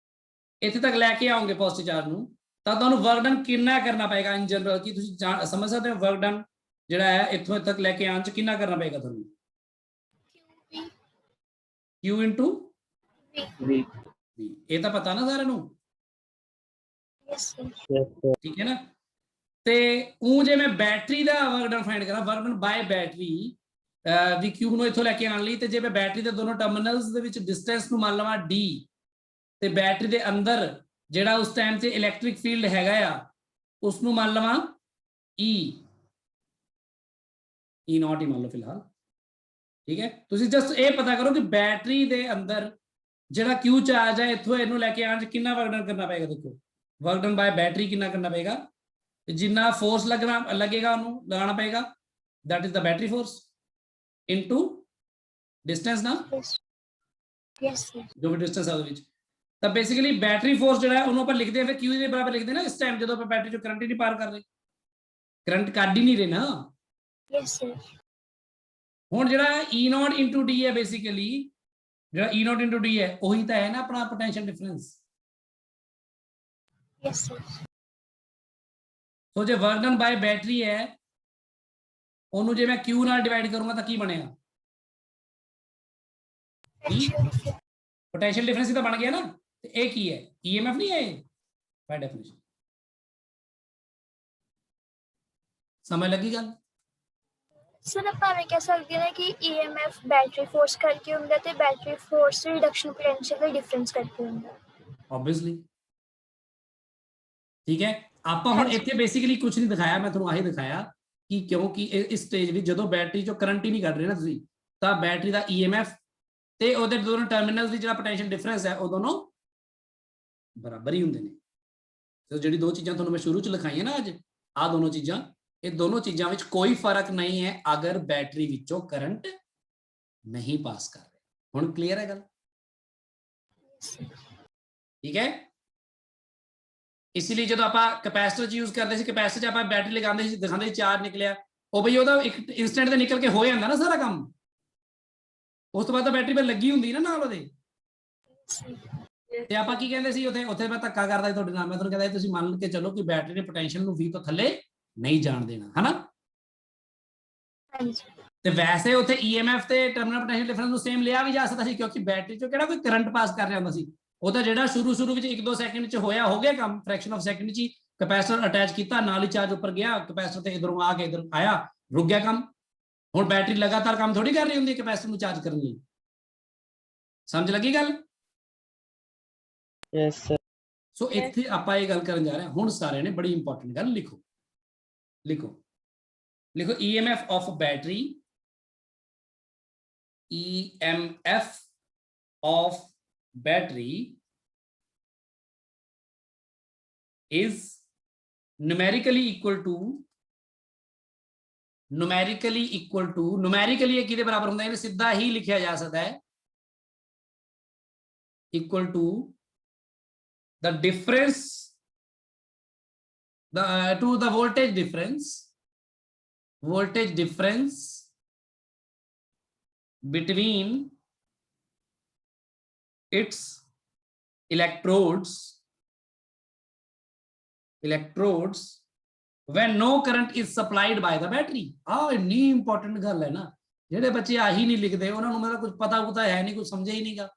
ਇੱਥੇ ਤੱਕ ਲੈ ਕੇ ਆਓਗੇ ਪੋਜ਼ਿਟਿਵ ਚਾਰਜ ਨੂੰ, ਤਾਂ ਤੁਹਾਨੂੰ ਵਰਕ ਡਨ ਕਿੰਨਾ ਕਰਨਾ ਪਏਗਾ ਇਨ ਜਨਰਲ, ਕਿ ਤੁਸੀਂ ਸਮਝ ਸਕਦੇ ਹੋ ਵਰਕ ਡਨ ਜਿਹੜਾ ਹੈ ਇੱਥੋਂ ਤੱਕ ਲੈ ਕੇ ਆਉਣ 'ਚ ਕਿੰਨਾ ਕਰਨਾ ਪਏਗਾ ਤੁਹਾਨੂੰ? Q into V. ਇਹ ਤਾਂ ਪਤਾ ਨਾ ਸਾਰਿਆਂ ਨੂੰ? Yes sir. Yes, sir. ਠੀਕ ਹੈ ਨਾ। ਤੇ ਉਹ ਜੇ ਮੈਂ ਬੈਟਰੀ ਦਾ ਵਰਕ ਡਨ ਫਾਈਂਡ ਕਰਾਂ, ਵਰਕ ਡਨ ਬਾਏ ਬੈਟਰੀ ਵੀ Q ਨੂੰ ਇੱਥੋਂ ਲੈ ਕੇ ਆਉਣ ਲਈ, ਤੇ ਜੇ ਮੈਂ ਬੈਟਰੀ ਦੇ ਦੋਨੋਂ ਟਰਮੀਨਲਸ ਦੇ ਵਿੱਚ ਡਿਸਟੈਂਸ ਨੂੰ ਮੰਨ ਲਵਾਂ D, ਤੇ ਬੈਟਰੀ ਦੇ ਅੰਦਰ ਜਿਹੜਾ ਉਸ ਟਾਈਮ ਤੇ ਇਲੈਕਟ੍ਰਿਕ ਫੀਲਡ ਹੈਗਾ ਆ ਉਸ ਨੂੰ ਮੰਨ ਲਵਾਂ E0 ਹੀ ਮੰਨ ਲਓ ਫਿਲਹਾਲ। ਠੀਕ ਹੈ, ਤੁਸੀਂ ਜਸਟ ਇਹ ਪਤਾ ਕਰੋ ਕਿ ਬੈਟਰੀ ਦੇ ਅੰਦਰ ਜਿਹੜਾ Q ਚਾਰਜ ਹੈ ਇੱਥੋਂ ਇਹਨੂੰ ਲੈ ਕੇ ਆਉਣ 'ਚ ਕਿੰਨਾ ਵਰਕ ਡਨ ਕਰਨਾ ਪਏਗਾ। ਦੇਖੋ ਵਰਕ ਡਨ ਬਾਏ ਬੈਟਰੀ ਕਿੰਨਾ ਕਰਨਾ ਪਏਗਾ, ਜਿੰਨਾ ਫੋਰਸ ਲੱਗੇਗਾ ਉਹਨੂੰ ਲਗਾਉਣਾ ਪਏਗਾ, that is the battery force into distance ਨਾ, ਯੈਸ ਸਰ। ਜੋ ਵੀ ਡਿਸਟੈਂਸ ਆ ਉਹਦੇ ਵਿੱਚ। ਤਾਂ ਬੇਸਿਕਲੀ ਬੈਟਰੀ ਫੋਰਸ ਜਿਹੜਾ ਉਹਨੂੰ ਆਪਾਂ ਲਿਖਦੇ ਆ ਫਿਰ Q ਦੇ ਬਰਾਬਰ ਲਿਖਦੇ ਨਾ ਇਸ ਟਾਈਮ, ਜਦੋਂ ਆਪਾਂ ਬੈਟਰੀ ਚੋਂ ਕਰੰਟ ਹੀ ਨਹੀਂ ਪਾਰ ਕਰ ਰਹੇ, ਕਰੰਟ ਕੱਢ ਹੀ ਨਹੀਂ ਰਹੇ ਨਾ। Yes sir. ਹੁਣ ਜਿਹੜਾ E0 into D ਹੈ, ਬੇਸਿਕਲੀ ਜਿਹੜਾ E0 into D ਹੈ ਉਹੀ ਤਾਂ ਹੈ ਨਾ ਆਪਣਾ potential difference. Yes sir. So ਜੇ ਵਰਕ ਡਨ ਬਾਏ ਬੈਟਰੀ ਹੈ ਉਹਨੂੰ ਜੇ ਮੈਂ Q ਨਾਲ ਡਿਵਾਈਡ ਕਰੂੰਗਾ ਤਾਂ ਕੀ ਬਣੇਗਾ? ਪੋਟੈਂਸ਼ੀਅਲ ਡਿਫਰੈਂਸ ਹੀ ਤਾਂ ਬਣ ਗਿਆ ਨਾ। ਤੇ ਇਹ ਕੀ ਹੈ? EMF ਨਹੀਂ ਹੈ ਇਹ ਬਾय ਡੈਫੀਨੇਸ਼ਨ। ਸਮਝ ਲੱਗੀ ਗੱਲ? ਸਰ ਆਪਾਂ ਇਹ ਕਹਿ ਸਕਦੇ ਹਾਂ ਕਿ EMF ਬੈਟਰੀ ਫੋਰਸ ਕਰਕੇ ਹੁੰਦਾ ਤੇ ਬੈਟਰੀ ਫੋਰਸ ਰਿਡਕਸ਼ਨ ਪੋਟੈਂਸ਼ੀਅਲ ਦਾ ਡਿਫਰੈਂਸ ਕਰਕੇ ਹੁੰਦਾ। ਆਬਵੀਅਸਲੀ। ਠੀਕ ਹੈ, ਆਪਾਂ ਹੁਣ ਇੱਥੇ ਬੇਸਿਕਲੀ ਕੁਝ ਨਹੀਂ ਦਿਖਾਇਆ, ਮੈਂ ਤੁਹਾਨੂੰ ਆਹੀ ਦਿਖਾਇਆ ਕਿ ਕਿਉਂਕਿ ਇਸ ਸਟੇਜ ਵਿੱਚ ਜਦੋਂ ਬੈਟਰੀ ਚੋਂ ਕਰੰਟ ਹੀ ਨਹੀਂ ਕੱਢ ਰਹੇ ਨਾ ਤੁਸੀਂ, ਤਾਂ ਬੈਟਰੀ ਦਾ EMF ਤੇ ਉਹਦੇ ਦੋਨੋਂ ਟਰਮੀਨਲਸ ਦੀ ਜਿਹੜਾ ਪੋਟੈਂਸ਼ੀਅਲ ਡਿਫਰੈਂਸ ਹੈ ਉਹ ਦੋਨੋਂ ਬਰਾਬਰ ਹੀ ਹੁੰਦੇ ਨੇ। ਸੋ ਜਿਹੜੀ ਦੋ ਚੀਜ਼ਾਂ ਤੁਹਾਨੂੰ ਮੈਂ ਸ਼ੁਰੂ ਚ ਲਿਖਾਈਆਂ ਨਾ ਅੱਜ, ਆਹ ਦੋਨੋਂ ਚੀਜ਼ਾਂ, ਇਹ ਦੋਨੋਂ ਚੀਜ਼ਾਂ ਵਿੱਚ ਕੋਈ ਫਰਕ ਨਹੀਂ ਹੈ ਅਗਰ ਬੈਟਰੀ ਵਿੱਚੋਂ ਕਰੰਟ ਨਹੀਂ ਪਾਸ ਕਰ ਰਹੇ। ਹੁਣ ਕਲੀਅਰ ਹੈ ਗੱਲ? ਠੀਕ ਹੈ। ਇਸ ਲਈ ਜਦੋਂ ਆਪਾਂ ਕੈਪੈਸਿਟਰ ਯੂਜ਼ ਕਰਦੇ ਸੀ, ਕੈਪੈਸਿਟਰ 'ਚ ਆਪਾਂ ਬੈਟਰੀ ਲਗਾਉਂਦੇ ਸੀ, ਦਿਖਾਉਂਦੇ ਸੀ ਚਾਰਜ ਨਿਕਲਿਆ, ਉਹ ਬਈ ਉਹਦਾ ਇੱਕ ਇਨਸਟੈਂਟ ਤੇ ਨਿਕਲ ਕੇ ਹੋ ਜਾਂਦਾ ਨਾ ਸਾਰਾ ਕੰਮ। ਉਸ ਤੋਂ ਬਾਅਦ ਤਾਂ ਬੈਟਰੀ ਪਰ ਲੱਗੀ ਹੁੰਦੀ ਨਾ ਨਾਲ ਉਹਦੇ। ਤੇ ਆਪਾਂ ਕੀ ਕਹਿੰਦੇ ਸੀ ਉੱਥੇ ਮੈਂ ਧੱਕਾ ਕਰਦਾ ਸੀ ਤੁਹਾਡੇ ਨਾਲ, ਮੈਂ ਤੁਹਾਨੂੰ ਕਹਿੰਦਾ ਤੁਸੀਂ ਮੰਨ ਕੇ ਚੱਲੋ ਕਿ ਬੈਟਰੀ ਨੇ ਪੋਟੈਂਸ਼ੀਅਲ ਨੂੰ V ਤੋਂ ਥੱਲੇ ਨਹੀਂ ਜਾਣ ਦੇਣਾ, ਹਨਾ। ਹਾਂਜੀ ਤੇ ਵੈਸੇ ਉੱਥੇ EMF ਤੇ ਟਰਮੀਨਲ ਪੋਟੈਂਸ਼ੀਅਲ ਡਿਫਰੈਂਸ ਨੂੰ ਸੇਮ ਲਿਆ ਵੀ ਜਾ ਸਕਦਾ ਸੀ, ਕਿਉਂਕਿ ਬੈਟਰੀ ਚੋਂ ਕਿਹੜਾ ਕੋਈ ਕਰੰਟ ਪਾਸ ਕਰ ਰਿਹਾ ਹੁੰਦਾ ਸੀ। ਉਹ ਤਾਂ ਜਿਹੜਾ ਸ਼ੁਰੂ ਵਿੱਚ 1-2 ਸੈਕਿੰਡ ਚ ਹੋਇਆ, ਹੋ ਗਿਆ ਕੰਮ, ਫ੍ਰੈਕਸ਼ਨ ਆਫ ਸੈਕਿੰਡ ਚ ਹੀ ਕੈਪੈਸਿਟਰ ਅਟੈਚ ਕੀਤਾ, ਨਾਲ ਹੀ ਚਾਰਜ ਉੱਪਰ ਗਿਆ, ਕੈਪੈਸਿਟਰ ਤੇ ਇਧਰੋਂ ਆ ਕੇ ਇਧਰ ਆਇਆ, ਰੁਕ ਗਿਆ ਕੰਮ। ਹੁਣ ਬੈਟਰੀ ਲਗਾਤਾਰ ਕੰਮ ਥੋੜੀ ਕਰ ਰਹੀ ਹੁੰਦੀ ਹੈ ਕੈਪੈਸਿਟਰ ਨੂੰ ਚਾਰਜ ਕਰਨ ਲਈ। ਸਮਝ ਲੱਗੀ ਗੱਲ? Yes, sir. ਸੋ ਇੱਥੇ ਆਪਾਂ ਇਹ ਗੱਲ ਕਰਨ ਜਾ ਰਹੇ ਹਾਂ। ਹੁਣ ਸਾਰਿਆਂ ਨੇ ਬੜੀ ਇੰਪੋਰਟੈਂਟ ਗੱਲ ਲਿਖੋ, EMF of battery, EMF of battery is numerically equal to numerically ਇਹ ਕਿਹਦੇ ਬਰਾਬਰ ਹੁੰਦਾ ਹੈ? ਇਹਨੂੰ ਸਿੱਧਾ ਹੀ ਲਿਖਿਆ ਜਾ ਸਕਦਾ ਹੈ, equal to the difference to the voltage difference between its electrodes when no current is supplied by the battery। ਇੰਨੀ ਇੰਪੋਰਟੈਂਟ ਗੱਲ ਹੈ ਨਾ, ਜਿਹੜੇ ਬੱਚੇ ਆਹੀ ਨਹੀਂ ਲਿਖਦੇ ਉਹਨਾਂ ਨੂੰ ਮੇਰਾ ਕੁਝ ਪਤਾ ਹੈ ਨਹੀਂ, ਕੁਝ ਸਮਝਿਆ ਹੀ ਨਹੀਂਗਾ।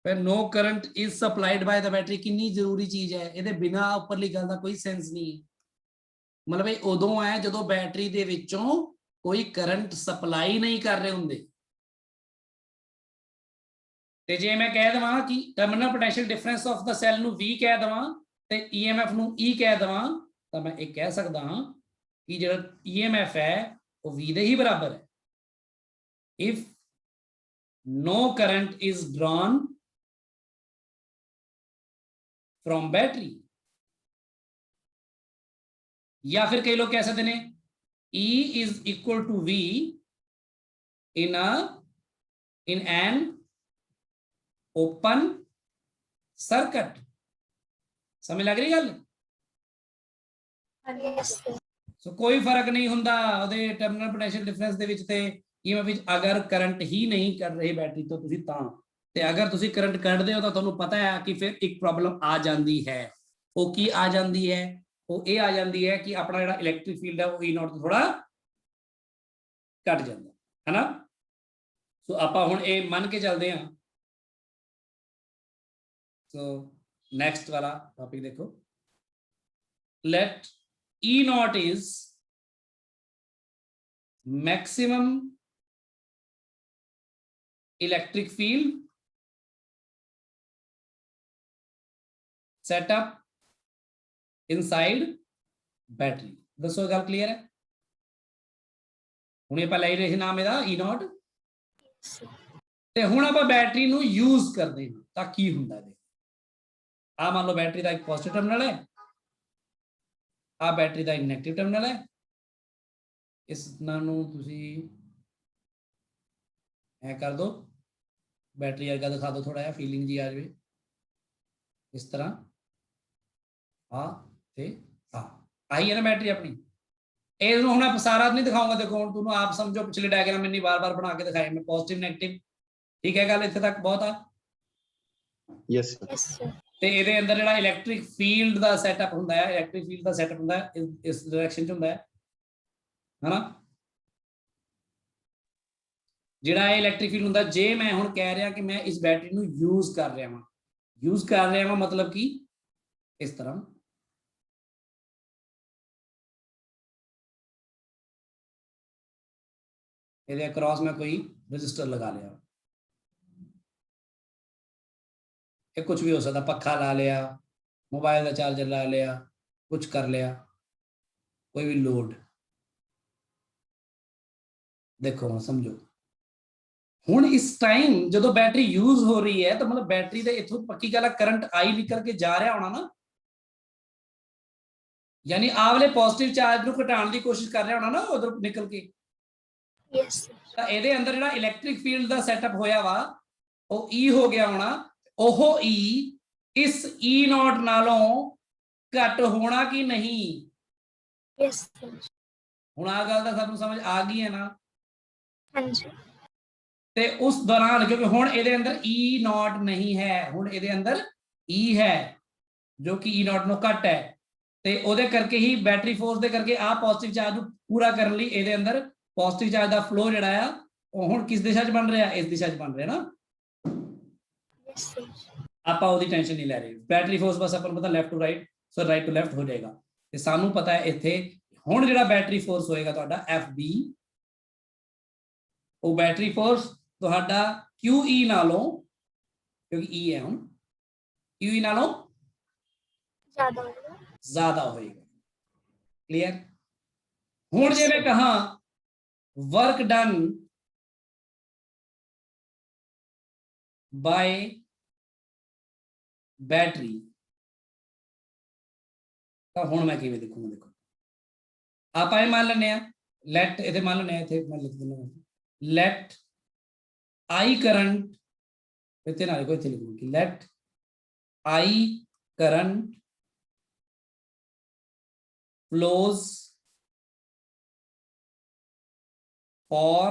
when no current is supplied by the battery ਕਿੰਨੀ ਜ਼ਰੂਰੀ ਚੀਜ਼ ਹੈ, ਇਹਦੇ ਬਿਨਾ ਉੱਪਰਲੀ ਗੱਲ ਦਾ ਕੋਈ ਸੈਂਸ ਨਹੀਂ ਹੈ। ਮਤਲਬ ਇਹ ਉਦੋਂ ਹੈ ਜਦੋਂ ਬੈਟਰੀ ਦੇ ਵਿੱਚੋਂ ਕੋਈ ਕਰੰਟ ਸਪਲਾਈ ਨਹੀਂ ਕਰ ਰਹੇ ਹੁੰਦੇ। ਤੇ ਜੇ ਮੈਂ ਕਹਿ ਦਵਾਂ ਕਿ terminal potential difference of the cell ਨੂੰ V ਕਹਿ ਦਵਾਂ ਤੇ EMF ਨੂੰ E ਕਹਿ ਦਵਾਂ, ਤਾਂ ਮੈਂ ਇਹ ਕਹਿ ਸਕਦਾ ਹਾਂ ਕਿ ਜਿਹੜਾ EMF ਹੈ ਉਹ V ਦੇ ਹੀ ਬਰਾਬਰ ਹੈ। if no current is drawn from battery, या फिर कई लोग कह सकते हैं E is equal to V in an open circuit। समझ लग रही गल? yes sir। सो कोई फर्क नहीं ਹੁੰਦਾ ਉਹਦੇ ਟਰਮੀਨਲ ਪੋਟੈਂਸ਼ੀਅਲ ਡਿਫਰੈਂਸ ਦੇ ਵਿੱਚ ਤੇ EMF ਵਿੱਚ, ਅਗਰ ਕਰੰਟ ਹੀ ਨਹੀਂ ਕੱਢ ਰਹੀ ਬੈਟਰੀ ਤੋਂ ਤੁਸੀਂ ਤਾਂ, ਤੇ ਅਗਰ ਤੁਸੀਂ ਕਰੰਟ ਕੱਢਦੇ ਹੋ ਤਾਂ ਤੁਹਾਨੂੰ ਪਤਾ ਹੈ ਕਿ ਫਿਰ ਇੱਕ ਪ੍ਰੋਬਲਮ ਆ ਜਾਂਦੀ ਹੈ। ਉਹ ਕੀ ਆ ਜਾਂਦੀ ਹੈ? ਉਹ ਇਹ ਆ ਜਾਂਦੀ ਹੈ ਕਿ ਆਪਣਾ ਜਿਹੜਾ ਇਲੈਕਟ੍ਰਿਕ ਫੀਲਡ ਹੈ ਉਹ E0 ਤੋਂ ਥੋੜਾ ਘਟ ਜਾਂਦਾ ਹੈ ਨਾ। ਸੋ ਆਪਾਂ ਹੁਣ ਇਹ ਮੰਨ ਕੇ ਚੱਲਦੇ ਹਾਂ। ਸੋ ਨੈਕਸਟ ਵਾਲਾ ਟੌਪਿਕ ਦੇਖੋ, let E0 is maximum electric field set up inside battery। ਦੱਸੋ ਗੱਲ ਕਲੀਅਰ ਹੈ? ਹੁਣ ਆਪਾਂ ਲੈ ਰਹੇ ਸੀ ਨਾਮ ਇਹਦਾ E0, ਤੇ ਹੁਣ ਆਪਾਂ ਬੈਟਰੀ ਨੂੰ ਯੂਜ਼ ਕਰਦੇ ਹਾਂ ਤਾਂ ਕੀ ਹੁੰਦਾ ਹੈ। ਆ ਮੰਨ ਲਓ ਬੈਟਰੀ ਦਾ ਇੱਕ ਪੋਜ਼ਿਟਿਵ ਟਰਮੀਨਲ ਹੈ, ਆ ਬੈਟਰੀ ਦਾ ਇੱਕ ਨੈਗੇਟਿਵ ਟਰਮੀਨਲ ਹੈ। ਇਸ ਨੂੰ ਤੁਸੀਂ ਐ ਕਰ ਦੋ, ਬੈਟਰੀ ਵਰਗਾ ਦਿਖਾ ਦੋ, ਥੋੜਾ ਜਿਹਾ ਫੀਲਿੰਗ ਜੀ ਆ ਜਾਵੇ ਇਸ ਤਰ੍ਹਾਂ। ਆ ਤੇ ਆਹੀ ਹੈ ਨਾ ਬੈਟਰੀ ਆਪਣੀ। ਇਹਨੂੰ ਹੁਣ ਆਪਾਂ ਸਾਰਾ ਨਹੀਂ ਦਿਖਾਉਂਗਾ, ਦੇਖੋ ਹੁਣ ਤੁਹਾਨੂੰ ਆਪ ਸਮਝੋ, ਪਿਛਲੇ ਡਾਇਗਰਾਮ ਇੰਨੀ ਵਾਰ ਬਣਾ ਕੇ ਦਿਖਾਏ ਮੈਂ, ਪੋਜ਼ਿਟਿਵ ਨੈਗੇਟਿਵ। ਠੀਕ ਹੈ ਗੱਲ ਇੱਥੇ ਤੱਕ ਬਹੁਤ ਆ? Yes sir। ਤੇ ਇਹਦੇ ਅੰਦਰ ਜਿਹੜਾ ਇਲੈਕਟ੍ਰਿਕ ਫੀਲਡ ਦਾ ਸੈਟਅਪ ਹੁੰਦਾ ਹੈ, ਇਲੈਕਟ੍ਰਿਕ ਫੀਲਡ ਦਾ ਸੈਟਅਪ ਹੁੰਦਾ ਹੈ ਇਸ ਡਾਇਰੈਕਸ਼ਨ 'ਚ ਹੁੰਦਾ ਹੈ ਹਨਾ। ਜਿਹੜਾ ਇਹ ਇਲੈਕਟ੍ਰਿਕ ਫੀਲਡ ਹੁੰਦਾ, ਜੇ ਮੈਂ ਹੁਣ ਕਹਿ ਰਿਹਾ ਕਿ ਮੈਂ ਇਸ ਬੈਟਰੀ ਨੂੰ ਯੂਜ਼ ਕਰ ਰਿਹਾ ਵਾਂ, ਮਤਲਬ ਕਿ ਇਸ ਤਰ੍ਹਾਂ ਇਹਦੇ ਅਕ੍ਰੋਸ ਮੈਂ ਕੋਈ ਰजिस्टर लगा लिया, ये कुछ भी हो सकता, पखा ला लिया, मोबाइल का चार्जर ला लिया, कुछ कर लिया, कोई भी लोड। देखो समझो हुण इस टाइम जो बैटरी यूज हो रही है तो मतलब बैटरी दे इथों पक्की गल करंट आई निकल के जा रहा होना ना, यानी आ वाले पॉजिटिव चार्ज नूं घटाउण दी कोशिश कर रहा होना ना उधर निकल के। yes sir। ਤਾਂ ਇਹਦੇ ਅੰਦਰ ਜਿਹੜਾ ਇਲੈਕਟ੍ਰਿਕ ਫੀਲਡ ਦਾ ਸੈਟਅਪ ਹੋਇਆ ਵਾ ਉਹ E ਹੋ ਗਿਆ ਹੋਣਾ, ਉਹ E ਇਸ E0 ਨਾਲੋਂ ਘੱਟ ਹੋਣਾ ਕਿ ਨਹੀਂ? yes sir। ਹੁਣ ਆ ਗੱਲ ਦਾ ਸਾਨੂੰ ਸਮਝ ਆ ਗਈ ਹੈ ਨਾ? ਹਾਂਜੀ ਤੇ ਉਸ ਦੌਰਾਨ ਕਿਉਂਕਿ ਹੁਣ ਇਹਦੇ ਅੰਦਰ E0 ਨਹੀਂ ਹੈ, ਹੁਣ ਇਹਦੇ ਅੰਦਰ E ਹੈ ਜੋ ਕਿ E0 ਨੂੰ ਘੱਟ ਹੈ, ਤੇ ਉਹਦੇ ਕਰਕੇ ਹੀ ਬੈਟਰੀ ਫੋਰਸ ਦੇ ਕਰਕੇ ਆ ਪੋਜ਼ਿਟਿਵ ਚਾਰਜ ਨੂੰ ਪੂਰਾ ਕਰਨ ਲਈ ਇਹਦੇ ਅੰਦਰ ਪੋਜ਼ਿਟਿਵ ਚਾਰਜ ਦਾ ਫਲੋ ਜਿਹੜਾ ਆ ਉਹ ਹੁਣ ਕਿਸ ਦਿਸ਼ਾ 'ਚ ਬਣ ਰਿਹਾ, ਇਸ ਦਿਸ਼ਾ 'ਚ ਬਣ ਰਿਹਾ ਨਾ। Yes, sir. ਆਪਾਂ ਉਹਦੀ ਟੈਨਸ਼ਨ ਨਹੀਂ ਲੈ ਰਹੇ, ਬੈਟਰੀ ਫੋਰਸ ਬਸ ਆਪਾਂ ਨੂੰ ਪਤਾ left to right, so right to left ਹੋ ਜਾਏਗਾ। ਤੇ ਸਾਨੂੰ ਪਤਾ ਹੈ ਇੱਥੇ ਹੁਣ ਜਿਹੜਾ ਬੈਟਰੀ ਫੋਰਸ ਹੋਏਗਾ ਤੁਹਾਡਾ FB, ਉਹ ਬੈਟਰੀ ਫੋਰਸ ਤੁਹਾਡਾ QE ਨਾਲੋਂ, ਕਿਉਂਕਿ E ਹੈ ਹੁਣ, QE ਨਾਲੋਂ ज़्यादा होगा। ज्यादा होएगा। क्लियर? हुण जे मैं कहा वर्क डन बाय बैटरी, तो हुण मैं किवें देखूंगा, देखो आप आए मान लेने लेट इथे मान लेने इथे मैं लिख देना लेट आई करंट, इथे ना लिखो, इथे लिखो कि let I current flows for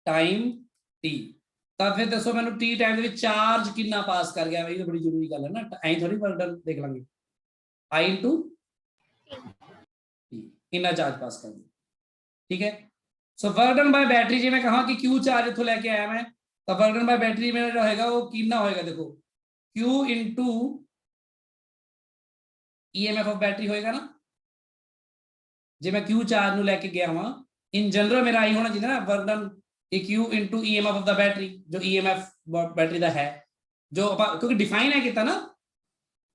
time t, ਤਾਂ ਫਿਰ ਦੱਸੋ ਮੈਨੂੰ t ਟਾਈਮ ਦੇ ਵਿੱਚ ਚਾਰਜ ਕਿੰਨਾ ਪਾਸ ਕਰ ਗਿਆ, ਇਹ ਤਾਂ ਬੜੀ ਜ਼ਰੂਰੀ ਗੱਲ ਹੈ ਨਾ, ਐਂ ਥੋੜੀ ਵਰਕ ਦੇਖ ਲਾਂਗੇ, i into t ਕਿੰਨਾ ਚਾਰਜ ਪਾਸ ਕਰ ਗਿਆ, ਠੀਕ ਹੈ। ਸੋ ਵਰਕ ਡਨ ਬਾय बैटरी, ਜੇ ਮੈਂ ਕਹਾਂ ਕਿ q ਚਾਰਜ ਇੱਥੋਂ ਲੈ ਕੇ ਆਇਆ ਮੈਂ, ਤਾਂ ਵਰਕ ਡਨ ਬਾय बैटरी ਮੇਰਾ ਜਿਹੜਾ ਹੋਏਗਾ ਉਹ ਕਿੰਨਾ ਹੋਏਗਾ, ਦੇਖੋ q into EMF of battery ਹੋਏਗਾ ਨਾ। ਜੇ ਮੈਂ Q ਚਾਰਜ ਨੂੰ ਲੈ ਕੇ ਗਿਆ ਵਾਂ, ਇਨ ਜਨਰਲ ਮੇਰਾ ਆਈ ਹੋਣਾ ਚਾਹੀਦਾ ਨਾ work done Q into EMF of the battery, ਜੋ EMF बैटरी ਦਾ ਹੈ, ਜੋ ਆਪਾਂ ਕਿਉਂਕਿ ਡਿਫਾਈਨ ਹੈ ਕੀਤਾ ਨਾ,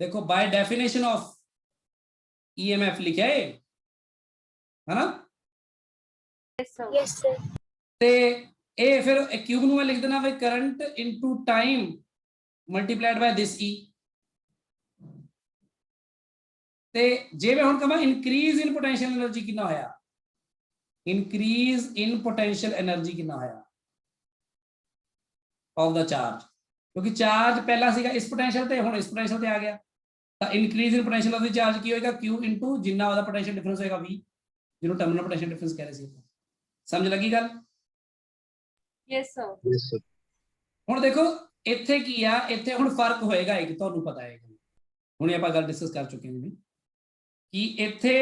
ਦੇਖੋ ਬਾय डेफिनेशन ऑफ EMF ਲਿਖਿਆ ਹੈ ਨਾ। Yes, sir. ਤੇ ਇਹ ਫਿਰ Q ਨੂੰ ਮੈਂ ਲਿਖ ਦੇਣਾ ਵੀ current into time multiplied by this E। ਤੇ ਜੇ ਮੈਂ ਹੁਣ ਕਹਾਂ ਇਨਕਰੀਜ਼ ਇਨ ਪੋਟੈਂਸ਼ੀਅਲ એનર્ਜੀ ਕਿੰਨਾ ਹੋਇਆ, ਇਨਕਰੀਜ਼ ਇਨ ਪੋਟੈਂਸ਼ੀਅਲ એનર્ਜੀ ਕਿੰਨਾ ਹੋਇਆ ਆਫ ਦਾ ਚਾਰਜ, ਕਿਉਂਕਿ ਚਾਰਜ ਪਹਿਲਾਂ ਸੀਗਾ ਇਸ ਪੋਟੈਂਸ਼ੀਅਲ ਤੇ, ਹੁਣ ਇਸ ਪੋਟੈਂਸ਼ੀਅਲ ਤੇ ਆ ਗਿਆ, ਤਾਂ increase in potential of the charge ਕੀ ਹੋਏਗਾ, Q ਇਨਟੂ ਜਿੰਨਾ ਉਹਦਾ ਪੋਟੈਂਸ਼ੀਅਲ ਡਿਫਰੈਂਸ ਹੋਏਗਾ V, ਜਿਹਨੂੰ ਟਰਮੀਨਲ ਪੋਟੈਂਸ਼ੀਅਲ ਡਿਫਰੈਂਸ ਕਹਿ ਰਹੇ ਸੀ ਆਪਾਂ। ਸਮਝ ਲੱਗੀ ਗੱਲ? Yes, sir. Yes, sir. ਹੁਣ ਦੇਖੋ ਇੱਥੇ ਕੀ ਆ, ਇੱਥੇ ਹੁਣ ਫਰਕ ਹੋਏਗਾ ਇੱਕ, ਤੁਹਾਨੂੰ ਪਤਾ ਹੈ ਹੁਣੇ ਆਪਾਂ ਗੱਲ ਡਿਸਕਸ ਕਰ ਚੁੱਕੇ ਹਾਂ ਕਿ ਇੱਥੇ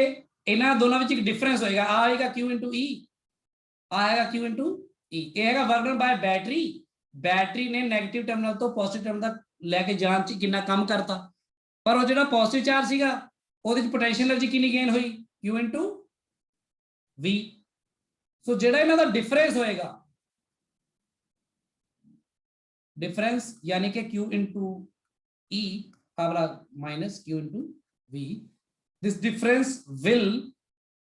ਇਹਨਾਂ ਦੋਨਾਂ ਵਿੱਚ ਇੱਕ ਡਿਫਰੈਂਸ ਹੋਏਗਾ, ਆ ਆਏਗਾ Q into E, ਆਏਗਾ Q into E, ਇਹ ਹੈਗਾ ਵਰਕ ਡਨ ਬਾय बैटरी। बैटरी ਨੇ 네ਗੇਟਿਵ ਟਰਮੀਨਲ ਤੋਂ ਪੋਜ਼ਿਟਿਵ ਟਰਮੀਨਲ ਤੱਕ ਲੈ ਕੇ ਜਾਣ ਚ ਕਿੰਨਾ ਕੰਮ ਕਰਤਾ, ਪਰ ਉਹ ਜਿਹੜਾ ਪੋਜ਼ਿਟਿਵ ਚਾਰਜ ਸੀਗਾ ਉਹਦੇ ਚ ਪੋਟੈਂਸ਼ੀਅਲ એનર્ਜੀ ਕਿੰਨੀ ਗੇਨ ਹੋਈ, Q into V। ਸੋ ਜਿਹੜਾ ਇਹਨਾਂ ਦਾ ਡਿਫਰੈਂਸ ਹੋਏਗਾ, डिफरेंस यानी कि Q into E power minus Q into V, this difference will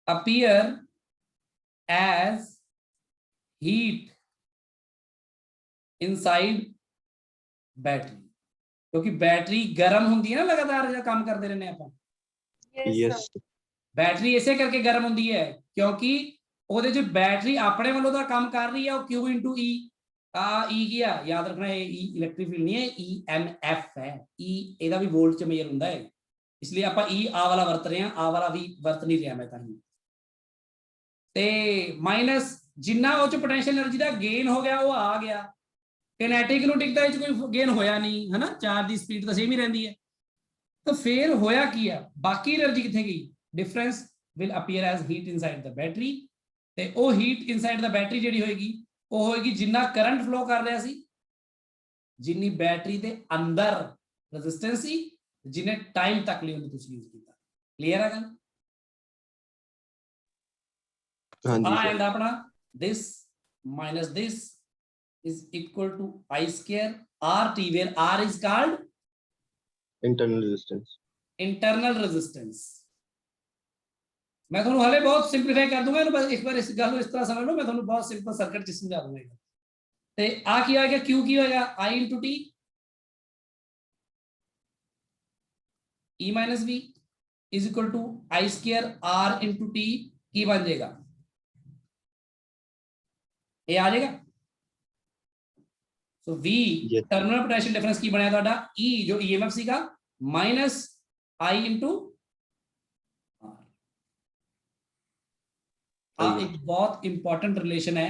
appear as heat inside battery, क्योंकि बैटरी गर्म होंगी है ना लगातार जो काम करते रहने ਆਪਾਂ। Yes, sir. बैटरी इसे करके गर्म होंगी है क्योंकि ਉਹਦੇ ਚ बैटरी अपने वालों ਦਾ ਕੰਮ ਕਰ ਰਹੀ ਹੈ, ਉਹ Q into E E ਕੀ ਆ, याद रखना है E इलेक्ट्रिक फील्ड नहीं है, EMF है, E ਇਹਦਾ ਵੀ ਵੋਲਟ ਚ ਮੇਜਰ ਹੁੰਦਾ ਹੈ, इसलिए ਆਪਾਂ E ਆ ਵਾਲਾ ਵਰਤ ਰਹੇ ਹਾਂ, ਆ ਵਾਲਾ ਵੀ ਵਰਤ ਨਹੀਂ ਰਿਹਾ ਮੈਂ ਤਾਂ ਹੀ। ਤੇ ਮਾਈਨਸ ਜਿੰਨਾ ਉਹ ਚ ਪੋਟੈਂਸ਼ੀਅਲ એનર્ਜੀ ਦਾ ਗੇਨ ਹੋ ਗਿਆ ਉਹ ਆ ਗਿਆ, ਕਿਨੈਟਿਕ ਨੂੰ ਟਿਕਦਾ ਵਿੱਚ ਕੋਈ ਗੇਨ ਹੋਇਆ ਨਹੀਂ ਹੈ ਨਾ, ਚਾਰਜ ਦੀ ਸਪੀਡ ਤਾਂ ਸੇਮ ਹੀ ਰਹਿੰਦੀ ਹੈ। ਤਾਂ ਫੇਰ ਹੋਇਆ ਕੀ ਆ, ਬਾਕੀ એનર્ਜੀ ਕਿੱਥੇ ਗਈ, difference will appear as heat inside the battery, ਤੇ ਉਹ ਹੀਟ ਇਨਸਾਈਡ ਦਾ ਬੈਟਰੀ ਜਿਹੜੀ ਹੋਏਗੀ ਉਹ ਹੋਏਗੀ ਜਿੰਨਾ ਕਰੰਟ ਫਲੋ ਕਰ ਰਿਹਾ ਸੀ, ਜਿੰਨੀ ਬੈਟਰੀ ਦੇ ਅੰਦਰ ਰੈਜ਼ਿਸਟੈਂਸ ਸੀ, ਜਿੰਨੇ ਟਾਈਮ ਤੱਕ ਲਈ ਉਹਨੂੰ ਤੁਸੀਂ ਯੂਜ਼ ਕੀਤਾ। ਕਲੀਅਰ ਹੈ ਗੱਲ? ਹਾਂਜੀ ਆ sir. ਐਂਡ ਆਪਣਾ this minus this is equal to I square RT, where R is called Internal resistance. internal resistance। मैं ਤੁਹਾਨੂੰ ਹਲੇ ਬਹੁਤ ਸਿੰਪਲੀਫਾਈ ਕਰ ਦੂੰਗਾ ਇਹਨੂੰ, ਬਸ ਇੱਕ ਵਾਰ ਇਸ ਗੱਲ ਨੂੰ ਇਸ ਤਰ੍ਹਾਂ ਸਮਝ ਲਓ, ਮੈਂ ਤੁਹਾਨੂੰ ਬਹੁਤ ਸਿੰਪਲ ਸਰਕਟ ਚ ਸਮਝਾ ਦੂੰਗਾ। ਤੇ ਆ ਕੀ ਹੋਏਗਾ, Q ਕੀ ਹੋਏਗਾ, I into T E minus V is equal to I square R into T, ਕੀ ਬਣ ਜਾਏਗਾ, ਇਹ ਆ ਜਾਏਗਾ। So V Yes. Terminal potential difference ਕੀ ਬਣਿਆ ਤੁਹਾਡਾ, E ਜੋ EMF ਸੀਗਾ ਮਾਈਨਸ I into R। ਆ ਇੱਕ ਬਹੁਤ ਇੰਪੋਰਟੈਂਟ ਰਿਲੇਸ਼ਨ ਹੈ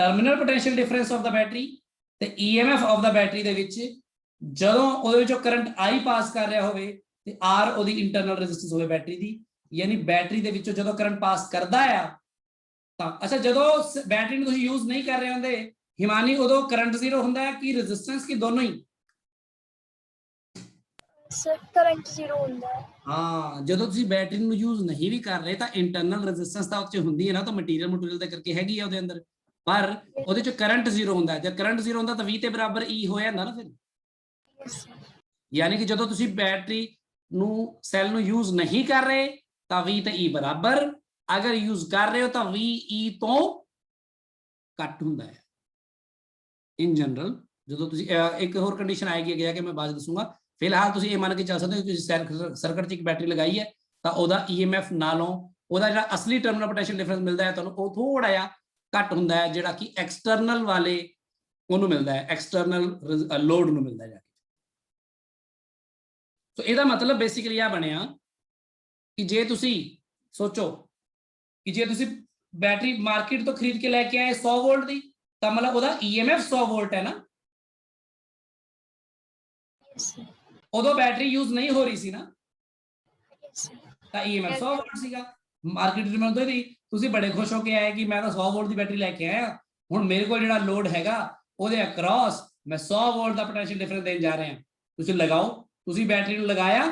terminal potential difference of the battery ਤੇ EMF ਆਫ ਦਾ ਬੈਟਰੀ ਦੇ ਵਿੱਚ ਜਦੋਂ ਉਹਦੇ ਵਿੱਚੋਂ ਕਰੰਟ I ਪਾਸ ਕਰ ਰਿਹਾ ਹੋਵੇ ਤੇ R ਉਹਦੀ ਇੰਟਰਨਲ ਰੈਜ਼ਿਸਟੈਂਸ ਹੋਵੇ ਬੈਟਰੀ ਦੀ, ਯਾਨੀ ਬੈਟਰੀ ਦੇ ਵਿੱਚੋਂ ਜਦੋਂ ਕਰੰਟ ਪਾਸ ਕਰਦਾ ਆ ਤਾਂ ਅੱਛਾ, ਜਦੋਂ ਬੈਟਰੀ ਨੂੰ ਤੁਸੀਂ ਯੂਜ਼ ਨਹੀਂ ਕਰ ਰਹੇ ਹੁੰਦੇ ਹਿਮਾਨੀ, ਉਦੋਂ ਕਰੰਟ ਜ਼ੀਰੋ ਹੁੰਦਾ ਹੈ ਕਿ ਰੈਜ਼ਿਸਟੈਂਸ ਕੀ ਦੋਨੋਂ ਹੀ? ਸਰ ਕਰੰਟ ਜ਼ੀਰੋ ਹੁੰਦਾ ਹੈ। ਹਾਂ, ਜਦੋਂ ਤੁਸੀਂ ਬੈਟਰੀ ਨੂੰ ਯੂਜ਼ ਨਹੀਂ ਵੀ ਕਰ ਰਹੇ ਤਾਂ ਇੰਟਰਨਲ ਰੈਜ਼ਿਸਟੈਂਸ ਤਾਂ ਉੱਥੇ ਹੁੰਦੀ ਹੈ ਨਾ, ਤਾਂ ਮਟੀਰੀਅਲ ਦੇ ਕਰਕੇ ਹੈਗੀ ਆ ਉਹਦੇ ਅੰਦਰ, ਪਰ ਉਹਦੇ ਚ ਕਰੰਟ ਜ਼ੀਰੋ ਹੁੰਦਾ ਹੈ। ਜਦ ਕਰੰਟ ਜ਼ੀਰੋ ਹੁੰਦਾ ਤਾਂ V ਦੇ ਬਰਾਬਰ E ਹੋ ਜਾਂਦਾ ਨਾ ਫਿਰ। Yes sir. ਯਾਨੀ ਕਿ ਜਦੋਂ ਤੁਸੀਂ ਬੈਟਰੀ ਨੂੰ ਸੈੱਲ ਨੂੰ ਯੂਜ਼ ਨਹੀਂ ਕਰ ਰਹੇ ਤਾਂ V ਤੇ E ਬਰਾਬਰ, ਅਗਰ ਯੂਜ਼ ਕਰ ਰਹੇ ਹੋ ਤਾਂ V E ਤੋਂ ਘੱਟ ਹੁੰਦਾ ਹੈ ਇਨ ਜਨਰਲ। ਜਦੋਂ ਤੁਸੀਂ ਇੱਕ ਹੋਰ ਕੰਡੀਸ਼ਨ ਆਏਗੀ ਅੱਗੇ ਜਾ ਕੇ ਮੈਂ ਬਾਅਦ ਦੱਸੂਗਾ, ਫਿਲਹਾਲ ਤੁਸੀਂ ਇਹ ਮੰਨ ਕੇ ਚੱਲ ਸਕਦੇ ਹੋ ਕਿ ਤੁਸੀਂ ਸਰਕਟ 'ਚ ਇੱਕ ਬੈਟਰੀ ਲਗਾਈ ਹੈ ਤਾਂ ਉਹਦਾ EMF ਨਾਲੋਂ ਉਹਦਾ ਜਿਹੜਾ ਅਸਲੀ ਟਰਮੀਨਲ ਪੋਟੈਂਸ਼ੀਅਲ ਡਿਫਰੈਂਸ ਮਿਲਦਾ ਹੈ ਤੁਹਾਨੂੰ, ਉਹ ਥੋੜਾ ਜਿਹਾ ਘੱਟ ਹੁੰਦਾ ਹੈ ਜਿਹੜਾ ਕਿ ਐਕਸਟਰਨਲ ਵਾਲੇ ਉਹਨੂੰ ਮਿਲਦਾ ਹੈ, ਐਕਸਟਰਨਲ ਲੋਡ ਨੂੰ ਮਿਲਦਾ ਹੈ। ਸੋ ਇਹਦਾ ਮਤਲਬ ਬੇਸਿਕਲੀ ਆ ਬਣਿਆ ਕਿ ਜੇ ਤੁਸੀਂ ਸੋਚੋ ਕਿ ਜੇ ਤੁਸੀਂ ਬੈਟਰੀ ਮਾਰਕੀਟ ਤੋਂ ਖਰੀਦ ਕੇ ਲੈ ਕੇ ਆਏ 100 ਵੋਲਟ ਦੀ ਤਾਂ ਮਤਲਬ ਉਹਦਾ EMF 100 ਵੋਲਟ ਹੈ ਨਾ, ਯੈਸ ਸਰ। ਉਦੋਂ ਬੈਟਰੀ ਯੂਜ਼ ਨਹੀਂ ਹੋ ਰਹੀ ਸੀ ਨਾ, ਯੈਸ ਸਰ। ਤਾਂ EMF 100 ਵੋਲਟ ਸੀਗਾ। ਮਾਰਕੀਟ ਡਿਮਾਂਡ ਤੋਂ ਹੀ ਤੁਸੀਂ ਬੜੇ ਖੁਸ਼ ਹੋ ਕੇ ਆਏ ਕਿ ਮੈਂ ਤਾਂ 100 ਵੋਲਟ ਦੀ ਬੈਟਰੀ ਲੈ ਕੇ ਆਇਆ, ਹੁਣ ਮੇਰੇ ਕੋਲ ਜਿਹੜਾ ਲੋਡ ਹੈਗਾ ਉਹਦੇ ਅਕ੍ਰੋਸ ਮੈਂ 100 ਵੋਲਟ ਦਾ ਪੋਟੈਂਸ਼ੀਅਲ ਡਿਫਰੈਂਸ ਦੇਣ ਜਾ ਰਿਹਾ। ਤੁਸੀਂ ਲਗਾਓ, ਤੁਸੀਂ ਬੈਟਰੀ ਨੂੰ ਲਗਾਇਆ,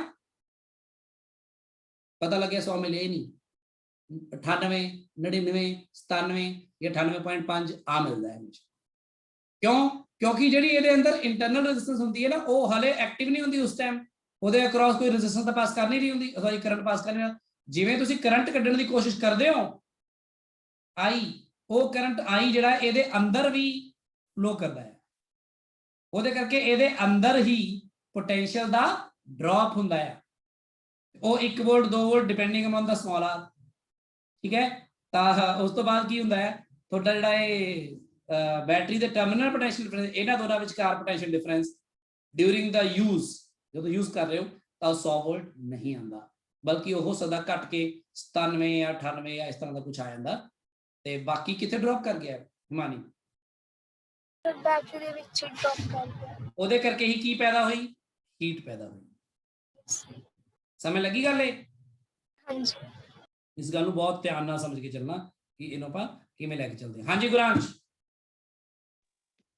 ਪਤਾ ਲੱਗਿਆ 100 ਮਿਲਿਆ ਹੀ ਨਹੀਂ, 98 99 97 ਜਾਂ 98.5 ਆ ਮਿਲਦਾ ਹੈ। ਕਿਉਂ? ਕਿਉਂਕਿ ਜਿਹੜੀ ਇਹਦੇ ਅੰਦਰ ਇੰਟਰਨਲ ਰੈਜ਼ਿਸਟੈਂਸ ਹੁੰਦੀ ਹੈ ਨਾ, ਉਹ ਹਲੇ ਐਕਟਿਵ ਨਹੀਂ ਹੁੰਦੀ ਉਸ ਟਾਈਮ, ਉਹਦੇ ਅਕ੍ਰੋਸ ਕੋਈ ਰੈਜ਼ਿਸਟੈਂਸ ਤਾਂ ਪਾਸ ਕਰ ਨਹੀਂ ਰਹੀ ਹੁੰਦੀ, ਸੌਰੀ ਕਰੰਟ ਪਾਸ ਕਰ ਨਹੀਂ। ਜਿਵੇਂ ਤੁਸੀਂ ਕਰੰਟ ਕੱਢਣ ਦੀ ਕੋਸ਼ਿਸ਼ ਕਰਦੇ ਹੋ I, ਉਹ ਕਰੰਟ I ਜਿਹੜਾ ਇਹਦੇ ਅੰਦਰ ਵੀ ਫਲੋ ਕਰਦਾ ਹੈ, ਉਹਦੇ ਕਰਕੇ ਇਹਦੇ ਅੰਦਰ ਹੀ ਪੋਟੈਂਸ਼ੀਅਲ ਦਾ ਡ੍ਰੌਪ ਹੁੰਦਾ ਹੈ, ਉਹ 1 ਵੋਲਟ 2 ਵੋਲਟ ਡਿਪੈਂਡਿੰਗ ਅਮਨ ਦਾ ਸਮਾਲ ਆਰ, ਠੀਕ ਹੈ। ਤਾਂ ਉਸ ਤੋਂ ਬਾਅਦ ਕੀ ਹੁੰਦਾ ਹੈ, ਤੁਹਾਡਾ ਜਿਹੜਾ ਇਹ ਬੈਟਰੀ ਦੇ ਟਰਮੀਨਲ ਪੋਟੈਂਸ਼ੀਅਲ ਡਿਫਰੈਂਸ, ਇਹਨਾਂ ਦੋਨਾਂ ਵਿਚਕਾਰ ਪੋਟੈਂਸ਼ੀਅਲ ਡਿਫਰੈਂਸ ਡਿਊਰਿੰਗ ਦਾ ਯੂਜ਼, ਜਦੋਂ ਯੂਜ਼ ਕਰ ਰਹੇ ਹੋ ਤਾਂ 100 ਵੋਲਟ ਨਹੀਂ ਆਉਂਦਾ, ਬਲਕਿ ਉਹ ਹੋ ਸਕਦਾ ਘਟ ਕੇ 97 ਜਾਂ 98 ਜਾਂ ਇਸ ਤਰ੍ਹਾਂ ਦਾ ਕੁਝ ਆ ਜਾਂਦਾ। ਤੇ ਬਾਕੀ ਕਿੱਥੇ ਡ੍ਰੌਪ ਕਰ ਗਿਆ ਹਿਮਾਨੀ? ਬੈਟਰੀ ਦੇ ਵਿੱਚ ਡ੍ਰੌਪ ਕਰ ਗਿਆ। ਉਹਦੇ ਕਰਕੇ ਹੀ ਕੀ ਪੈਦਾ ਹੋਈ? ਹੀਟ ਪੈਦਾ ਹੋਈ। ਸਮਝ ਲੱਗੀ ਗੱਲ ਇਹ? ਹਾਂਜੀ। ਇਸ ਗੱਲ ਨੂੰ ਬਹੁਤ ਧਿਆਨ ਨਾਲ ਸਮਝ ਕੇ ਚੱਲਣਾ ਕਿ ਇਹਨੂੰ ਆਪਾਂ ਕਿਵੇਂ ਲੈ ਕੇ ਚੱਲਦੇ ਹਾਂ। ਹਾਂਜੀ ਗੁਰਾਂਸ਼।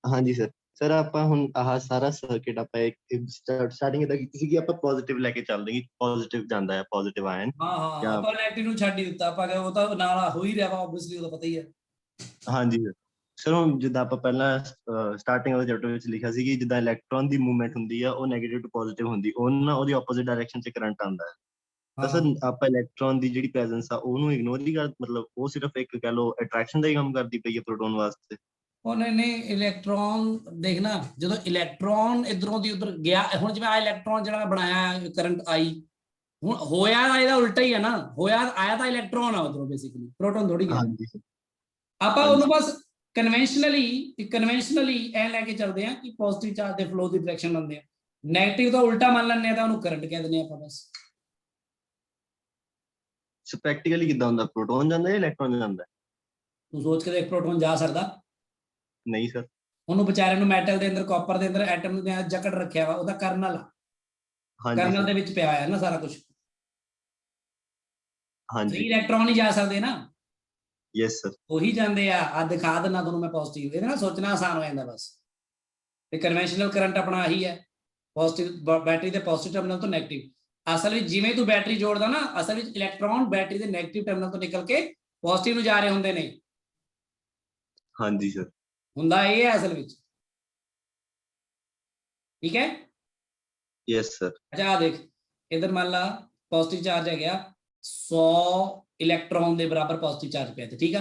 ਹਾਂਜੀ ਸਰ। ਸਰ ਆਪਾਂ ਹੁਣ ਆਹ ਸਾਰਾ ਸਰਕਟ ਆਪਾਂ ਸਟਾਰਟਿੰਗ ਇਹਦਾ ਕੀਤੀ ਸੀ ਕਿ ਆਪਾਂ ਪੋਜ਼ਿਟਿਵ ਲੈ ਕੇ ਚੱਲਦੇ ਹਾਂ, ਪੋਜ਼ਿਟਿਵ ਜਾਂਦਾ ਹੈ, ਪੋਜ਼ਿਟਿਵ ਆਇਨ। ਹਾਂ ਆਪਾਂ ਨੈਗੇਟਿਵ ਨੂੰ ਛੱਡ ਹੀ ਦਿੱਤਾ, ਆਪਾਂ ਉਹ ਤਾਂ ਨਾਲ ਹੋ ਹੀ ਰਿਹਾ ਵਾ, ਆਬਵੀਅਸਲੀ ਉਹਦਾ ਪਤਾ ਹੀ ਹੈ। ਹਾਂਜੀ ਸਰ, ਹੁਣ ਜਿੱਦਾਂ ਆਪਾਂ ਪਹਿਲਾਂ ਸਟਾਰਟਿੰਗ ਵਾਲੇ ਚੈਪਟਰ ਵਿੱਚ ਲਿਖਿਆ ਸੀ ਕਿ ਜਿੱਦਾਂ ਇਲੈਕਟ੍ਰੋਨ ਦੀ ਮੂਵਮੈਂਟ ਹੁੰਦੀ ਆ ਉਹ ਨੈਗੇਟਿਵ ਟੂ ਪੋਜ਼ਿਟਿਵ ਹੁੰਦੀ, ਉਹਦੀ ਆਪੋਜ਼ਿਟ ਡਾਇਰੈਕਸ਼ਨ 'ਚ ਕਰੰਟ ਆਉਂਦਾ ਹੈ। ਤਾਂ ਸਰ ਆਪਾਂ ਇਲੈਕਟ੍ਰੋਨ ਦੀ ਜਿਹੜੀ ਪ੍ਰੈਜ਼ੈਂਸ ਆ ਉਹਨੂੰ ਇਗਨੋਰ ਹੀ ਕਰ, ਮਤਲਬ ਉਹ ਸਿਰਫ ਇੱਕ ਕਹਿ ਲਓ ਅਟਰੈਕਸ਼ਨ ਦਾ ਹੀ ਕੰਮ ਕਰਦੀ ਪਈ ਹੈ ਪ੍ਰੋਟੋਨ ਵਾਸਤੇ। ਉਹ ਨਹੀਂ, ਇਲੈਕਟ੍ਰੋਨ ਦੇਖਣਾ, ਜਦੋਂ ਇਲੈਕਟ੍ਰੋਨ ਇਧਰੋਂ ਦੀ ਉਧਰ ਗਿਆ, ਹੁਣ ਜਿਵੇਂ ਆ ਇਲੈਕਟ੍ਰੋਨ ਜਿਹੜਾ ਬਣਾਇਆ ਕਰੰਟ I, ਹੁਣ ਹੋਇਆ ਇਹਦਾ ਉਲਟਾ ਹੀ ਹੈ ਨਾ, ਹੋਇਆ ਆਇਆ ਤਾਂ ਇਲੈਕਟ੍ਰੋਨ ਆ ਉਧਰੋਂ, ਬੇਸਿਕਲੀ ਪ੍ਰੋਟੋਨ ਥੋੜੀ ਗਿਆ। ਆਪਾਂ ਉਹਨੂੰ ਬਸ ਕਨਵੈਨਸ਼ਨਲੀ ਐ ਲੈ ਕੇ ਚੱਲਦੇ ਆ ਕਿ ਪੋਜ਼ਿਟਿਵ ਚਾਰਜ ਦੇ ਫਲੋ ਦੀ ਡਾਇਰੈਕਸ਼ਨ ਮੰਨਦੇ ਆ, ਨੈਗੇਟਿਵ ਦਾ ਉਲਟਾ ਮੰਨ ਲੈਂਦੇ ਆ ਤਾਂ ਉਹਨੂੰ ਕਰੰਟ ਕਹਿ ਦਿੰਦੇ ਆਪਾਂ ਬਸ। ਪ੍ਰੈਕਟੀਕਲੀ ਕਿੱਦਾਂ ਹੁੰਦਾ, ਪ੍ਰੋਟੋਨ ਜਾਂਦਾ ਜਾਂ ਇਲੈਕਟ੍ਰੋਨ ਜਾਂਦਾ? ਤੂੰ ਸੋਚ ਕੇ ਦੇਖ, ਪ੍ਰੋਟੋਨ ਜਾ ਸਕਦਾ? ਨਹੀਂ ਸਰ। ਉਹਨੂੰ ਵਿਚਾਰੇ ਨੂੰ ਮੈਟਲ ਦੇ ਅੰਦਰ, ਕਾਪਰ ਦੇ ਅੰਦਰ ਐਟਮ ਦੇ ਜਕੜ ਰੱਖਿਆ ਵਾ, ਉਹਦਾ ਕਰਨਲ ਆ, ਕਰਨਲ ਦੇ ਵਿੱਚ ਪਿਆ ਹੋਇਆ ਨਾ ਸਾਰਾ ਕੁਝ। ਹਾਂਜੀ ਇਲੈਕਟ੍ਰੋਨ ਹੀ ਜਾ ਸਕਦੇ ਨਾ। Yes sir. ਉਹੀ ਜਾਂਦੇ ਆ ਦਿਖਾ ਦਿੰਦਾ ਤੁਹਾਨੂੰ ਮੈਂ ਪੋਜ਼ਿਟਿਵ, ਇਹਦੇ ਨਾਲ ਸੋਚਣਾ ਆਸਾਨ ਹੋ ਜਾਂਦਾ ਬਸ। ਤੇ ਕਨਵੈਨਸ਼ਨਲ ਕਰੰਟ ਆਪਣਾ ਆਹੀ ਹੈ, ਪੋਜ਼ਿਟਿਵ ਬੈਟਰੀ ਦੇ ਪੋਜ਼ਿਟਿਵ ਟਰਮੀਨਲ ਤੋਂ ਨੈਗੇਟਿਵ। ਅਸਲ ਵਿੱਚ ਜਿਵੇਂ ਤੂੰ ਬੈਟਰੀ ਜੋੜਦਾ ਨਾ, ਅਸਲ ਵਿੱਚ ਇਲੈਕਟ੍ਰੋਨ ਬੈਟਰੀ ਦੇ ਨੈਗੇਟਿਵ ਟਰਮੀਨਲ ਤੋਂ ਨਿਕਲ ਕੇ ਪੋਜ਼ਿਟਿਵ ਨੂੰ ਜਾ ਰਹੇ ਹੁੰਦੇ ਨੇ। ਹਾਂਜੀ ਸਰ। ਹੁੰਦਾ ਇਹ ਹੈ ਅਸਲ ਵਿੱਚ, ਠੀਕ ਹੈ। Yes sir. ਅੱਛਾ ਦੇਖ, ਇਧਰ ਮੰਨ ਲਾ ਪੋਜ਼ਿਟਿਵ ਚਾਰਜ ਹੈ ਗਿਆ 100 ਇਲੈਕਟ੍ਰੋਨ ਦੇ ਬਰਾਬਰ ਪੋਜ਼ਿਟਿਵ ਚਾਰਜ ਪਿਆ ਤੇ, ਠੀਕ ਆ।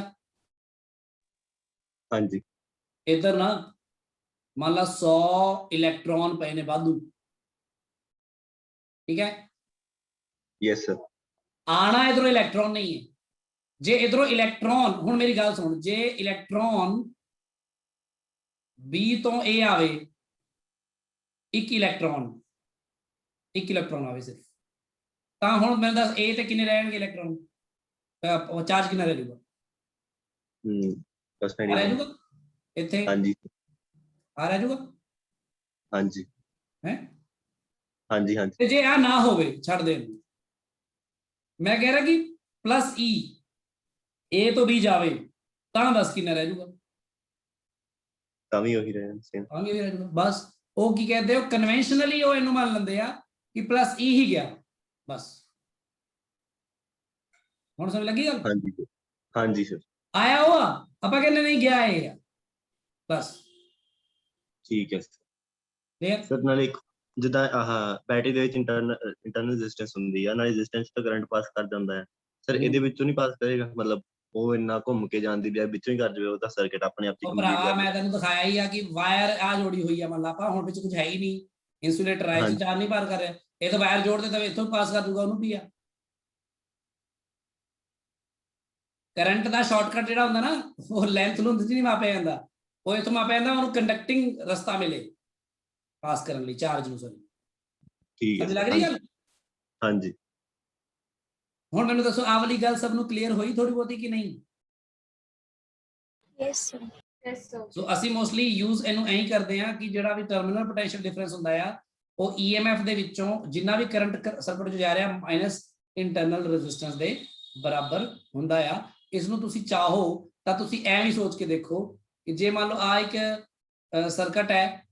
ਹਾਂਜੀ। ਇਧਰ ਨਾ ਮੰਨ ਲਾ 100 ਇਲੈਕਟ੍ਰੋਨ ਪਏ ਨੇ ਵਾਧੂ, ਠੀਕ ਹੈ। Yes sir. ਆਣਾ ਇਧਰੋਂ ਇਲੈਕਟ੍ਰੋਨ ਨਹੀਂ ਹੈ। ਜੇ ਇਧਰੋਂ ਇਲੈਕਟ੍ਰੋਨ, ਹੁਣ ਮੇਰੀ ਗੱਲ ਸੁਣ, ਜੇ ਇਲੈਕਟ੍ਰੋਨ B ਤੋਂ A ਆਵੇ, ਇੱਕ ਇਲੈਕਟ੍ਰੋਨ ਆਵੇ ਸਿਰਫ, ਤਾਂ ਹੁਣ ਮੈਨੂੰ ਦੱਸ A ਤੇ ਕਿੰਨੇ ਰਹਿਣਗੇ ਇਲੈਕਟ੍ਰੋਨ, ਚਾਰਜ ਕਿੰਨਾ ਰਹਿ ਜਾਊਗਾ? ਬਸ ਰਹਿ ਜਾਊਗਾ ਇੱਥੇ ਹਾਂਜੀ ਆ ਰਹਿ ਜਾਊਗਾ ਹਾਂਜੀ ਹੈ। ਹਾਂਜੀ ਹਾਂਜੀ ਤੇ ਜੇ ਆ ਨਾ ਹੋਵੇ ਛੱਡ ਦੇ ਇਹਨੂੰ। ਮੈਂ ਕਹਿ ਰਿਹਾ ਕਿ ਪਲੱਸ E A ਤੋਂ B ਜਾਵੇ ਤਾਂ ਦੱਸ ਕਿੰਨਾ ਰਹਿ ਜਾਊਗਾ। ਤਾਂ ਵੀ ਉਹੀ ਰਹੇ ਸੇਮ। ਆਗੇ ਵੀ ਰਹਿ ਜਾਊਗਾ ਬਸ। ਉਹ ਕੀ ਕਹਿੰਦੇ ਹੋ ਕਨਵੈਨਸ਼ਨਲੀ ਉਹ ਇਹਨੂੰ ਮੰਨ ਲੈਂਦੇ ਆ ਕਿ ਪਲੱਸ E ਹੀ ਗਿਆ ਬਸ। ਹੁਣ ਸਮਝ ਲੱਗੀ ਗੱਲ। ਹਾਂਜੀ sir, ਹਾਂਜੀ ਸਰ ਆਇਆ ਉਹ ਆਪਾਂ ਕਹਿੰਦੇ ਨਹੀਂ ਗਿਆ ਇਹ ਬਸ ਠੀਕ ਹੈ ਕਲੀਅਰ। ਸਰ। ਨਾਲੇ ਇੱਕ ਜਿੱਦਾਂ ਆਹ ਬੈਟਰੀ ਦੇ ਵਿੱਚ ਇੰਟਰਨਲ ਰੈਜ਼ਿਸਟੈਂਸ ਹੁੰਦੀ ਆ, ਨਾਲ ਰੈਜ਼ਿਸਟੈਂਸ ਤੋਂ ਕਰੰਟ ਪਾਸ ਕਰ ਜਾਂਦਾ ਹੈ ਸਰ, ਇਹਦੇ ਵਿੱਚੋਂ ਨਹੀਂ ਪਾਸ ਕਰੇਗਾ? ਮਤਲਬ ਉਹ ਇੰਨਾ ਘੁੰਮ ਕੇ ਜਾਂਦੀ ਬਜਾਏ ਵਿੱਚੋਂ ਹੀ ਕਰ ਜਾਵੇ, ਉਹਦਾ ਸਰਕਟ ਆਪਣੇ ਆਪ ਹੀ ਉਹ ਕੰਪਲੀਟ ਭਰਾਵਾ ਕਰ ਮੈਂ ਲਵੇ। ਤੈਨੂੰ ਦਿਖਾਇਆ ਹੀ ਆ ਕਿ ਵਾਇਰ ਆ ਜੋੜੀ ਹੋਈ ਆ ਮੰਨ ਲਾ ਆਪਾਂ, ਹੁਣ ਵਿੱਚ ਕੁਝ ਹੈ ਹੀ ਨਹੀਂ, ਇਨਸੂਲੇਟਰ ਆਇਆ ਚਾਰ ਨਹੀਂ ਪਾਰ ਕਰ ਰਿਹਾ, ਇਹ ਤਾਂ ਵਾਇਰ ਜੋੜ ਦੇ ਤਾਂ ਇੱਥੋਂ ਪਾਸ ਕਰ ਦੂਗਾ ਉਹਨੂੰ ਵੀ ਆ। ਕਰੰਟ ਦਾ ਸ਼ਾਰਟਕਟ ਜਿਹੜਾ ਹੁੰਦਾ ਨਾ ਉਹ ਲੈਂਥ ਨੂੰ ਨਹੀਂ ਮਾਪਿਆ ਜਾਂਦਾ, ਉਹ ਇੱਥੋਂ ਮਾਪਿਆ ਜਾਂਦਾ ਉਹਨੂੰ ਕੰਡਕਟਿੰਗ ਰਸਤਾ ਮਿਲੇ ਪਾਸ ਕਰਨ ਲਈ ਚਾਰਜ ਨੂੰ। ਸਰ ਠੀਕ ਹੈ ਸਮਝ ਲੱਗ ਰਹੀ ਗੱਲ। ਹਾਂਜੀ ਹੁਣ ਮੈਨੂੰ ਦੱਸੋ ਆਹ ਵਾਲੀ ਗੱਲ ਸਭ ਨੂੰ ਕਲੀਅਰ ਹੋਈ ਥੋੜੀ ਬਹੁਤੀ ਕਿ ਨਹੀਂ? Yes, sir. Yes, sir. ਸੋ ਅਸੀਂ ਮੋਸਟਲੀ ਯੂਜ਼ ਇਹਨੂੰ ਐਂ ਕਰਦੇ ਆ ਕਿ ਜਿਹੜਾ ਵੀ ਟਰਮੀਨਲ ਪੋਟੈਂਸ਼ੀਅਲ ਡਿਫਰੈਂਸ ਹੁੰਦਾ ਆ ਉਹ EMF ਦੇ ਵਿੱਚੋਂ ਜਿੰਨਾ ਵੀ ਕਰੰਟ ਸਰਕਟ 'ਚ ਜਾ ਰਿਹਾ ਮਾਈਨਸ ਇੰਟਰਨਲ ਰੈਜ਼ਿਸਟੈਂਸ ਦੇ ਬਰਾਬਰ ਹੁੰਦਾ ਆ। ਇਸ ਨੂੰ ਤੁਸੀਂ ਚਾਹੋ ਤਾਂ ਤੁਸੀਂ ਐਂ ਵੀ ਸੋਚ ਕੇ ਦੇਖੋ ਕਿ ਜੇ ਮੰਨ ਲਓ ਆ ਇੱਕ ਸਰਕਟ ਹੈ,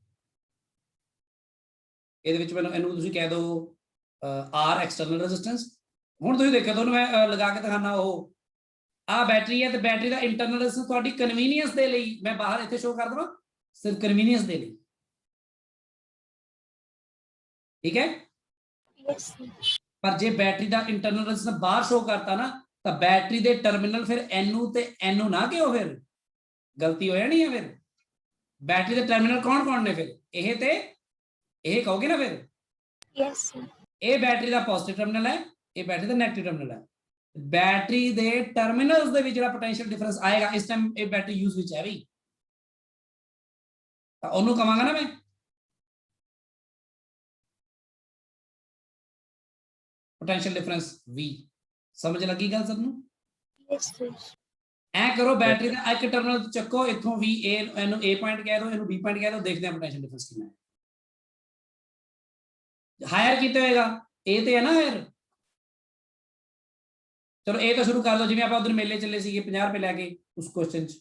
ਇਹਦੇ ਵਿੱਚ ਮੈਨੂੰ ਇਹਨੂੰ ਤੁਸੀਂ ਕਹਿ ਦਿਓ R ਐਕਸਟਰਨਲ ਰੈਜ਼ਿਸਟੈਂਸ। ਹੁਣ ਤੁਸੀਂ ਦੇਖੋ ਤੁਹਾਨੂੰ ਮੈਂ ਲਗਾ ਕੇ ਦਿਖਾਣਾ, ਉਹ ਆ ਬੈਟਰੀ ਹੈ ਤੇ ਬੈਟਰੀ ਦਾ ਇੰਟਰਨਲ ਰੈਜ਼ਿਸਟੈਂਸ ਤੁਹਾਡੀ ਕਨਵੀਨੀਅੰਸ ਦੇ ਲਈ ਮੈਂ ਬਾਹਰ ਇੱਥੇ ਸ਼ੋ ਕਰ ਦਵਾਂ, ਸਿਰਫ ਕਨਵੀਨੀਅੰਸ ਦੇ ਲਈ, ਠੀਕ ਹੈ। Yes, sir. ਪਰ ਜੇ ਬੈਟਰੀ ਦਾ ਇੰਟਰਨਲ ਰੈਜ਼ਿਸਟੈਂਸ ਬਾਹਰ ਸ਼ੋ ਕਰਤਾ ਨਾ ਤਾਂ ਬੈਟਰੀ ਦੇ ਟਰਮੀਨਲ ਫਿਰ NU ਤੇ NO ਨਾ ਕਿਉਂ, ਫਿਰ ਗਲਤੀ ਹੋ ਜਾਣੀ ਹੈ। ਫਿਰ ਬੈਟਰੀ ਦੇ ਟਰਮੀਨਲ ਕੌਣ ਕੌਣ ਨੇ? ਫਿਰ ਇਹ ਤੇ ਇਹ ਕਹੋਗੇ ਨਾ ਫਿਰ। Yes, sir. ਇਹ ਬੈਟਰੀ ਦਾ ਪੋਜ਼ਿਟਿਵ ਟਰਮੀਨਲ ਹੈ, ਇਹ ਬੈਟਰੀ ਦਾ ਨੈਗੇਟਿਵ ਟਰਮੀਨਲ ਹੈ। ਬੈਟਰੀ ਦੇ ਟਰਮੀਨਲਸ ਦੇ ਵਿੱਚ ਜਿਹੜਾ ਪੋਟੈਂਸ਼ੀਅਲ ਡਿਫਰੈਂਸ ਆਏਗਾ ਇਸ ਟਾਈਮ ਇਹ ਬੈਟਰੀ ਯੂਜ਼ ਵਿੱਚ ਹੈ ਵੀ, ਤਾਂ ਉਹਨੂੰ ਕਹਾਂਗਾ ਨਾ ਮੈਂ ਪੋਟੈਂਸ਼ੀਅਲ ਡਿਫਰੈਂਸ V। ਸਮਝ ਲੱਗੀ ਗੱਲ ਸਭ ਨੂੰ? Yes, sir. ਐ ਕਰੋ ਬੈਟਰੀ ਦਾ ਇੱਕ ਟਰਮੀਨਲ ਚੱਕੋ, ਇੱਥੋਂ ਵੀ ਇਹਨੂੰ A ਪੁਆਇੰਟ ਕਹਿ ਦਿਓ, ਇਹਨੂੰ B ਪੁਆਇੰਟ ਕਹਿ ਦਿਓ, ਦੇਖਦੇ ਹਾਂ ਪੋਟੈਂਸ਼ੀਅਲ ਡਿਫਰੈਂਸ ਕਿੰਨਾ ਹੈ। ਹਾਇਰ ਕਿਤੇ ਹੋਏਗਾ A ਤੇ ਹੈ ਨਾ ਹਾਇਰ। ਚਲੋ A ਤੋਂ ਸ਼ੁਰੂ ਕਰ ਲਓ, ਜਿਵੇਂ ਆਪਾਂ ਉਧਰ ਮੇਲੇ ਚੱਲੇ ਸੀਗੇ 50 ਰੁਪਏ ਲੈ ਕੇ ਉਸ ਕੁਐਸਚਨ 'ਚ।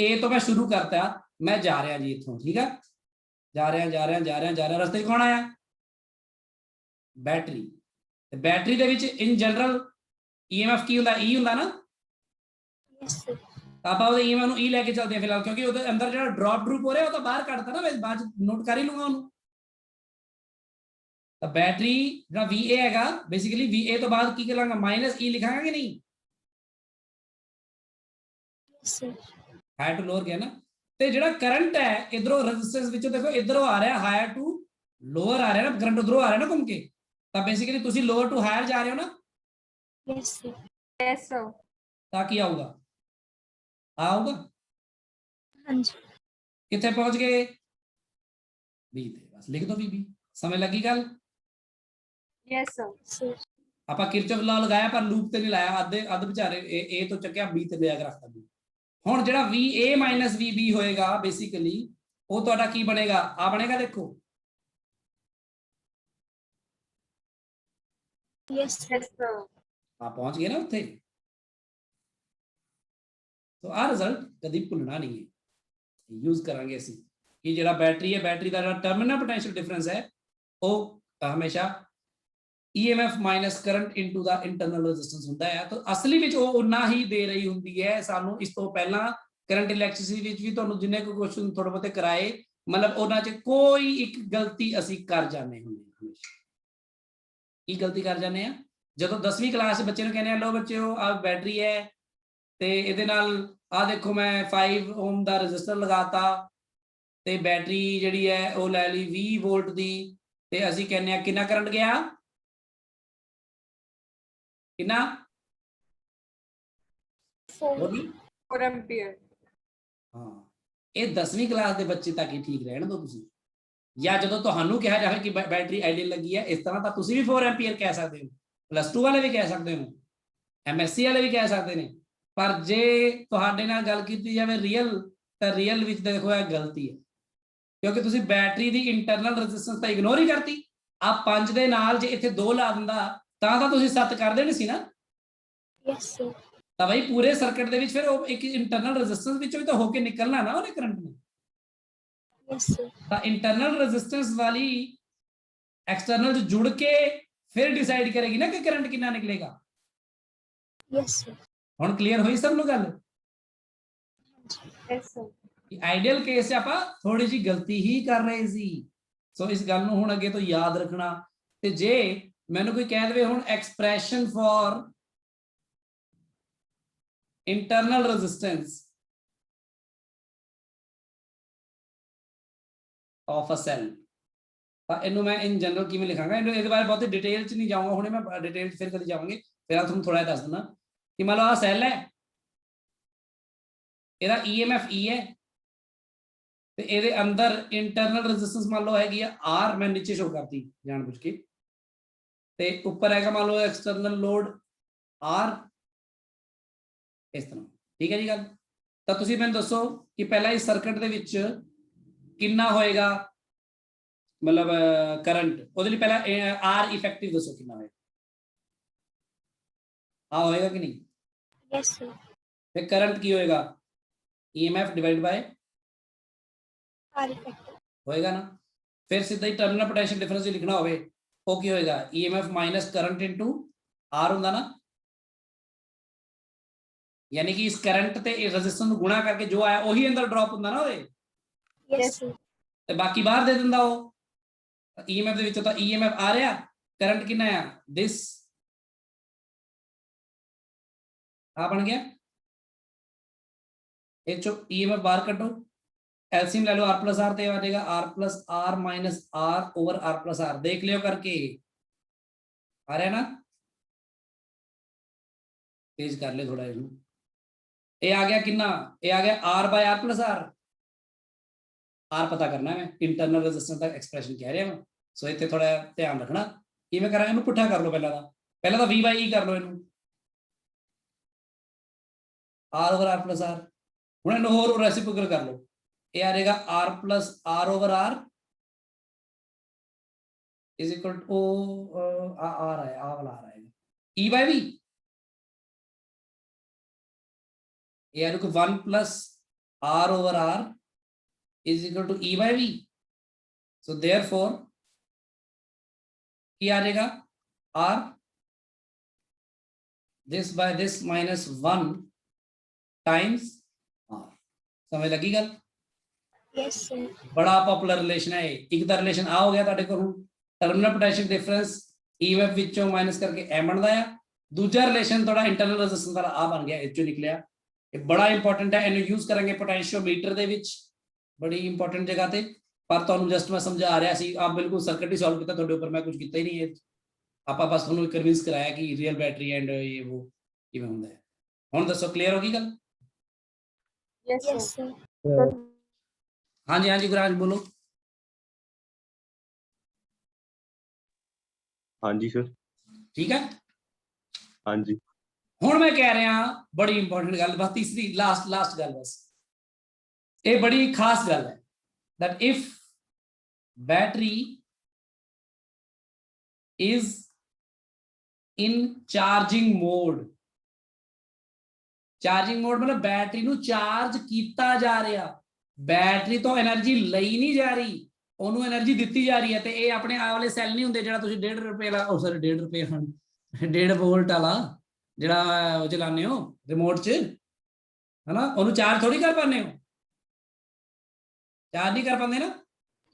A ਤੋਂ ਮੈਂ ਸ਼ੁਰੂ ਕਰਤਾ, ਮੈਂ ਜਾ ਰਿਹਾ ਜੀ ਇੱਥੋਂ, ਠੀਕ ਆ, ਜਾ ਰਿਹਾ ਰਸਤੇ 'ਚ ਕੌਣ ਆਇਆ? ਬੈਟਰੀ। ਤੇ ਬੈਟਰੀ ਦੇ ਵਿੱਚ ਇਨ ਜਨਰਲ EMF ਕੀ ਹੁੰਦਾ? E ਹੁੰਦਾ ਨਾ। Yes, sir. ਤਾਂ ਆਪਾਂ ਉਹਦੇ EMF ਨੂੰ E ਲੈ ਕੇ ਚੱਲਦੇ ਹਾਂ ਫਿਲਹਾਲ, ਕਿਉਂਕਿ ਉਹਦੇ ਅੰਦਰ ਜਿਹੜਾ ਡ੍ਰੌਪ ਹੋ ਰਿਹਾ ਉਹ ਤਾਂ ਬਾਹਰ ਕੱਢਤਾ ਨਾ, ਮੈਂ ਬਾਅਦ ਨੋਟ ਕਰ ਹੀ ਲੂੰਗਾ ਉਹਨੂੰ। ਤਾਂ ਬੈਟਰੀ ਜਿਹੜਾ VA ਹੈਗਾ ਬੇਸਿਕਲੀ VA ਤੋਂ ਬਾਅਦ ਕੀ ਕਰਾਂਗਾ? -E ਲਿਖਾਂਗਾ ਕਿ ਨਹੀਂ? Yes, sir. Higher to lower ਗਿਆ ਨਾ। ਤੇ ਜਿਹੜਾ ਕਰੰਟ ਹੈ ਇਧਰੋਂ ਰੈਜ਼ਿਸਟੈਂਸ ਵਿੱਚੋਂ ਦੇਖੋ ਇਧਰੋਂ ਆ ਰਿਹਾ, ਹਾਇਰ ਟੂ ਲੋਅਰ ਆ ਰਿਹਾ ਨਾ, ਕਰੰਟ ਉਧਰੋਂ ਆ ਰਿਹਾ ਨਾ ਘੁੰਮ ਕੇ, ਤਾਂ ਬੇਸਿਕਲੀ ਤੁਸੀਂ ਲੋਅਰ ਟੂ ਹਾਇਰ ਜਾ ਰਹੇ ਹੋ ਨਾ। Yes, sir. Yes, sir. ਤਾਂ ਕੀ ਆਊਗਾ? ਆਊਗਾ ਹਾਂਜੀ। ਕਿੱਥੇ ਪਹੁੰਚ ਗਏ? B ਤੇ, ਬਸ ਲਿਖ ਦੋ VB। ਸਮਝ ਲੱਗੀ ਗੱਲ? Yes, sir. Sir. ਆਪਾਂ ਕਿਰਚੋਫ ਲਾ ਲਗਾਇਆ ਪਰ ਲੂਪ ਤੇ ਨਹੀਂ ਲਾਇਆ, ਅੱਧ ਵਿਚਾਰੇ A ਤੋਂ ਚੱਕਿਆ B ਤੇ ਲਿਆ ਕੇ ਰੱਖਤਾ। ਹੁਣ ਜਿਹੜਾ VA ਮਾਈਨਸ VB ਹੋਏਗਾ ਬੇਸਿਕਲੀ ਉਹ ਤੁਹਾਡਾ ਕੀ ਬਣੇਗਾ? ਆ ਬਣੇਗਾ, ਦੇਖੋ Yes, sir. Yes, sir. ਆ ਪਹੁੰਚ ਗਏ ਨਾ ਉੱਥੇ। ਸੋ ਆ ਰਿਜ਼ਲਟ ਕਦੀ ਭੁੱਲਣਾ ਨਹੀਂ ਹੈ, ਯੂਜ਼ ਕਰਾਂਗੇ ਅਸੀਂ ਕਿ ਜਿਹੜਾ ਬੈਟਰੀ ਹੈ, ਬੈਟਰੀ ਦਾ ਜਿਹੜਾ ਟਰਮੀਨਲ ਪੋਟੈਂਸ਼ੀਅਲ ਡਿਫਰੈਂਸ ਹੈ ਉਹ ਹਮੇਸ਼ਾ EMF ਮਾਈਨਸ ਕਰੰਟ ਇਨਟੂ ਦਾ ਇੰਟਰਨਲ ਰੈਜ਼ਿਸਟੈਂਸ ਹੁੰਦਾ ਹੈ। ਤਾਂ ਅਸਲੀ ਵਿੱਚ ਉਹ ਉਨਾ ਹੀ ਦੇ ਰਹੀ ਹੁੰਦੀ ਹੈ ਸਾਨੂੰ। ਇਸ ਤੋਂ ਪਹਿਲਾਂ ਕਰੰਟ ਇਲੈਕਟ੍ਰਿਸਿਟੀ ਵਿੱਚ ਵੀ ਤੁਹਾਨੂੰ ਜਿੰਨੇ ਕੋਈ ਕੁਐਸਚਨ ਥੋੜੇ ਬਹੁਤੇ ਕਰਾਏ, ਮਤਲਬ ਉਹਨਾਂ 'ਚ ਕੋਈ ਇੱਕ ਗਲਤੀ ਅਸੀਂ ਕਰ ਜਾਂਦੇ ਹੁੰਦੇ ਹਾਂ ਹਮੇਸ਼ਾ। ਕੀ ਗਲਤੀ ਕਰ ਜਾਂਦੇ ਆ? ਜਦੋਂ 10ਵੀਂ ਕਲਾਸ ਬੱਚੇ ਨੂੰ ਕਹਿੰਦੇ ਆ ਲੋ ਬੱਚਿਓ ਆ ਬੈਟਰੀ ਹੈ ਤੇ ਇਹਦੇ ਨਾਲ ਆ ਦੇਖੋ ਮੈਂ 5 ਓਮ ਦਾ ਰੈਜ਼ਿਸਟਰ ਲਗਾਤਾ ਤੇ ਬੈਟਰੀ ਜਿਹੜੀ ਹੈ ਉਹ ਲੈ ਲਈ 20 ਵੋਲਟ ਦੀ, ਤੇ ਅਸੀਂ ਕਹਿੰਦੇ ਆ ਕਿੰਨਾ ਕਰੰਟ ਗਿਆ? ਕਿੰਨਾ? 4. 4 ampere. ਹਾਂ, ਇਹ 10ਵੀਂ ਕਲਾਸ ਦੇ ਬੱਚੇ ਤੱਕ ਹੀ ਠੀਕ ਰਹਿਣ ਦਿਓ ਤੁਸੀਂ, ਜਾਂ ਜਦੋਂ ਤੁਹਾਨੂੰ ਕਿਹਾ ਜਾਵੇ ਕਿ ਬੈਟਰੀ ਆਈਡੀਅਲ ਲੱਗੀ ਹੈ ਇਸ ਤਰ੍ਹਾਂ ਤਾਂ ਤੁਸੀਂ ਵੀ 4 ਐਂਪੀਅਰ ਕਹਿ ਸਕਦੇ ਹੋ, +2 ਵਾਲੇ ਵੀ ਕਹਿ ਸਕਦੇ ਹੋ, MSc ਵਾਲੇ ਵੀ ਕਹਿ ਸਕਦੇ ਨੇ। ਪਰ ਜੇ ਤੁਹਾਡੇ ਨਾਲ ਗੱਲ ਕੀਤੀ ਜਾਵੇ ਰੀਅਲ ਤਾਂ ਰੀਅਲ ਵਿੱਚ ਤਾਂ ਦੇਖੋ ਇਹ ਗਲਤੀ ਹੈ, ਕਿਉਂਕਿ ਤੁਸੀਂ ਬੈਟਰੀ ਦੀ ਇੰਟਰਨਲ ਰੈਜ਼ਿਸਟੈਂਸ ਤਾਂ ਇਗਨੋਰ ਹੀ ਕਰਤੀ। ਆ 5 ਦੇ ਨਾਲ ਜੇ ਇੱਥੇ 2 ਲਾ ਦਿੰਦਾ ਤਾਂ ਤੁਸੀਂ 7 ਕਰ ਦੇਣੀ ਸੀ ਨਾ। Yes, sir. ਤਾਂ ਬਈ ਪੂਰੇ ਸਰਕਟ ਦੇ ਵਿੱਚ ਫਿਰ ਉਹ ਇੱਕ ਇੰਟਰਨਲ ਰੈਜ਼ਿਸਟੈਂਸ ਵਿੱਚੋਂ ਵੀ ਤਾਂ ਹੋ ਕੇ ਨਿਕਲਣਾ ਨਾ ਉਹਨੇ ਕਰੰਟ ਨੇ। Yes, sir. ਤਾਂ ਇੰਟਰਨਲ ਰੈਜ਼ਿਸਟੈਂਸ ਵਾਲੀ ਐਕਸਟਰਨਲ ਜੁੜ ਕੇ ਫਿਰ ਡਿਸਾਈਡ ਕਰੇਗੀ ਨਾ ਕਿ ਕਰੰਟ ਕਿੰਨਾ ਨਿਕਲੇਗਾ। Yes, sir. ਹੁਣ ਕਲੀਅਰ ਹੋਈ ਸਭ ਨੂੰ ਗੱਲ? Yes, sir. ਆਈਡੀਅਲ ਕੇਸ 'ਚ ਆਪਾਂ ਥੋੜੀ ਜਿਹੀ ਗਲਤੀ ਹੀ ਕਰ ਰਹੇ ਸੀ। ਸੋ ਇਸ ਗੱਲ ਨੂੰ ਹੁਣ ਅੱਗੇ ਤੋਂ ਯਾਦ ਰੱਖਣਾ। ਤੇ ਜੇ ਮੈਨੂੰ ਕੋਈ ਕਹਿ ਦੇਵੇ ਹੁਣ expression for internal resistance of a cell, ਤਾਂ ਇਹਨੂੰ ਮੈਂ ਇਨ ਜਨਰਲ ਕਿਵੇਂ ਲਿਖਾਂਗਾ? ਇਹਦੇ ਬਾਰੇ ਬਹੁਤ ਡਿਟੇਲ 'ਚ ਨਹੀਂ ਜਾਊਂਗਾ, ਹੁਣੇ ਮੈਂ ਡਿਟੇਲ 'ਚ ਫਿਰ ਕਦੇ ਜਾਵਾਂਗੇ। ਫਿਰ ਤੁਹਾਨੂੰ ਥੋੜਾ ਜਿਹਾ ਦੱਸ ਦਿੰਦਾ ਕਿ ਮੰਨ ਲਓ ਆਹ ਸੈੱਲ ਹੈ, ਇਹਦਾ EMF E ਹੈ ਤੇ ਇਹਦੇ ਅੰਦਰ ਇੰਟਰਨਲ ਰੈਜ਼ਿਸਟੈਂਸ ਮੰਨ ਲਓ ਹੈਗੀ ਆ R, ਮੈਂ ਨੀਚੇ ਸ਼ੋ ਕਰਤੀ ਜਾਣਬੁੱਝ ਕੇ, ਤੇ ਉੱਪਰ ਹੈਗਾ ਮੰਨ ਲਓ ਐਕਸਟਰਨਲ ਲੋਡ R, ਇਸ ਤਰ੍ਹਾਂ। ਠੀਕ ਹੈ ਜੀ ਗੱਲ? ਤਾਂ ਤੁਸੀਂ ਮੈਨੂੰ ਦੱਸੋ ਕਿ ਪਹਿਲਾਂ ਇਸ ਸਰਕਟ ਦੇ ਵਿੱਚ ਕਿੰਨਾ ਹੋਏਗਾ ਮਤਲਬ ਕਰੰਟ, ਉਹਦੇ ਲਈ ਪਹਿਲਾਂ R ਇਫੈਕਟਿਵ ਦੱਸੋ ਕਿੰਨਾ ਹੋਏਗਾ? ਆ ਹੋਏਗਾ ਕਿ ਨਹੀਂ? Yes, sir. ਫਿਰ ਕਰੰਟ ਕੀ ਹੋਏਗਾ? EMF divide ਬਾय R effective. ਹੋਏਗਾ ਨਾ। ਫਿਰ ਸਿੱਧਾ ਹੀ ਟਰਮੀਨਲ ਪੋਟੈਂਸ਼ੀਅਲ ਡਿਫਰੈਂਸ ਜੇ ਲਿਖਣਾ ਹੋਵੇ ਉਹ ਕੀ ਹੋਏਗਾ? EMF minus current into R ਹੁੰਦਾ ਨਾ, ਯਾਨੀ ਕਿ ਇਸ ਕਰੰਟ ਤੇ ਇਸ ਰੈਜ਼ਿਸਟੈਂਸ ਨੂੰ ਗੁਣਾ ਕਰਕੇ ਜੋ ਆਇਆ ਉਹੀ ਅੰਦਰ ਡ੍ਰੌਪ ਹੁੰਦਾ ਨਾ ਉਹਦੇ, Yes, sir. ਤੇ ਬਾਕੀ ਬਾਹਰ ਦੇ ਦਿੰਦਾ ਉਹ। EMF ਦੇ ਵਿੱਚੋਂ ਤਾਂ EMF ਆ ਰਿਹਾ, ਕਰੰਟ ਕਿੰਨਾ ਆ? ਦਿਸ ਆ ਬਣ ਗਿਆ। ਇਹ ਚੋਂ EMF ਬਾਹਰ ਕੱਢੋ, ਐਲਸੀਐਮ ਲੈ ਲਓ, R plus R ਤੇ ਆ ਜਾਏਗਾ R plus R minus R over R plus R, ਦੇਖ ਲਿਓ ਕਰਕੇ ਆ ਰਿਹਾ ਨਾ। ਤੇਜ਼ ਕਰ ਲੈ ਥੋੜਾ ਇਹਨੂੰ। ਇਹ ਆ ਗਿਆ ਕਿੰਨਾ? ਇਹ ਆ ਗਿਆ R by R plus R। R ਪਤਾ ਕਰਨਾ ਮੈਂ, ਇੰਟਰਨਲ ਰੈਜ਼ਿਸਟੈਂਸ ਦਾ ਐਕਸਪ੍ਰੈਸ਼ਨ ਕਹਿ ਰਿਹਾ ਮੈਂ। ਸੋ ਇੱਥੇ ਥੋੜਾ ਧਿਆਨ ਰੱਖਣਾ। ਕਿਵੇਂ ਕਰਾਂ ਇਹਨੂੰ? ਪੁੱਠਾ ਕਰ ਲਓ ਪਹਿਲਾਂ ਤਾਂ V by E ਕਰ ਲਓ ਇਹਨੂੰ, R over R plus R। ਹੁਣ ਇਹਨੂੰ ਹੋਰ ਰੈਸਿਪਰੋਕਲ ਕਰ ਲਓ, ਇਹ ਆ ਜਾਏਗਾ R plus R over R is equal to R है, आ वाला आ रहा है E by V, ये आ रहा 1 plus R over R is equal to E by V। So therefore क्या आ जाएगा? R this by this minus 1 times R। समझ लगी गल? Yes, sir. बड़ा पॉपुलर रिलेशन है। एक दा रिलेशन आ हो गया ਤੁਹਾਡੇ ਕੋਲ, ਹੁਣ ਟਰਮੀਨਲ ਪੋਟੈਂਸ਼ੀਅਲ ਡਿਫਰੈਂਸ EMF ਵਿੱਚੋਂ ਮਾਈਨਸ ਕਰਕੇ M ਬਣਦਾ ਆ। ਦੂਜਾ ਰਿਲੇਸ਼ਨ ਤੁਹਾਡਾ ਇੰਟਰਨਲ ਰੈਜ਼ਿਸਟੈਂਸ ਵਾਲਾ ਆ ਬਣ ਗਿਆ, ਇਹ ਚੋਂ ਨਿਕਲਿਆ। ਇਹ ਬੜਾ ਇੰਪੋਰਟੈਂਟ ਹੈ, ਇਹਨੂੰ ਯੂਜ਼ ਕਰਾਂਗੇ ਪੋਟੈਂਸ਼ੀਓਮੀਟਰ ਦੇ ਵਿੱਚ, ਬੜੀ ਇੰਪੋਰਟੈਂਟ ਜਗ੍ਹਾ ਤੇ। ਪਰ ਤੁਹਾਨੂੰ ਜਸਟ ਮੈਂ ਸਮਝਾ ਰਿਹਾ ਸੀ, ਆਪ ਬਿਲਕੁਲ ਸਰਕਟ ਹੀ ਸੋਲਵ ਕੀਤਾ, ਤੁਹਾਡੇ ਉੱਪਰ ਮੈਂ ਕੁਝ ਕੀਤਾ ਹੀ ਨਹੀਂ ਹੈ। ਆਪਾਂ ਬਸ ਤੁਹਾਨੂੰ ਕਨਵਿੰਸ ਕਰਾਇਆ ਕਿ ਰੀਅਲ ਬੈਟਰੀ ਐਂਡ ਇਹ ਉਹ ਕਿਵੇਂ ਹੁੰਦਾ ਹੈ। ਹੁਣ ਦੱਸੋ ਕਲੀਅਰ ਹੋ ਗਈ ਗੱਲ? Yes, Yes, sir. sir. ਹਾਂਜੀ ਹਾਂਜੀ ਗੁਰਾਜ ਬੋਲੋ। ਹਾਂਜੀ ਸਰ। ਠੀਕ ਹੈ। ਹਾਂਜੀ ਹੁਣ ਮੈਂ ਕਹਿ ਰਿਹਾ ਬੜੀ ਇੰਪੋਰਟੈਂਟ ਗੱਲ, ਬਸ ਤੀਸਰੀ ਲਾਸਟ ਗੱਲ, ਬਸ ਇਹ ਬੜੀ ਖਾਸ ਗੱਲ ਹੈ that if battery is in charging mode मतलब बैटरी ਨੂੰ ਚਾਰਜ ਕੀਤਾ ਜਾ ਰਿਹਾ, ਬੈਟਰੀ ਤੋਂ એનર્ਜੀ ਲਈ ਨਹੀਂ ਜਾ ਰਹੀ, ਉਹਨੂੰ એનર્ਜੀ ਦਿੱਤੀ ਜਾ ਰਹੀ ਹੈ। ਤੇ ਇਹ ਆਪਣੇ ਆ ਵਾਲੇ ਸੈੱਲ ਨਹੀਂ ਹੁੰਦੇ ਜਿਹੜਾ ਤੁਸੀਂ 1.5 ਰੁਪਏ ਵਾਲਾ, ਉਹ ਸਰ 1.5 ਰੁਪਏ ਹਨ 1.5 ਵੋਲਟ ਵਾਲਾ ਜਿਹੜਾ ਉਹ ਚਲਾਉਂਦੇ ਹੋ ਰਿਮੋਟ 'ਚ, ਹਨਾ, ਉਹਨੂੰ ਚਾਰਜ ਥੋੜੀ ਕਰ ਪਾਉਂਦੇ ਹੋ, ਚਾਰਜ ਨਹੀਂ ਕਰ ਪਾਉਂਦੇ ਨਾ।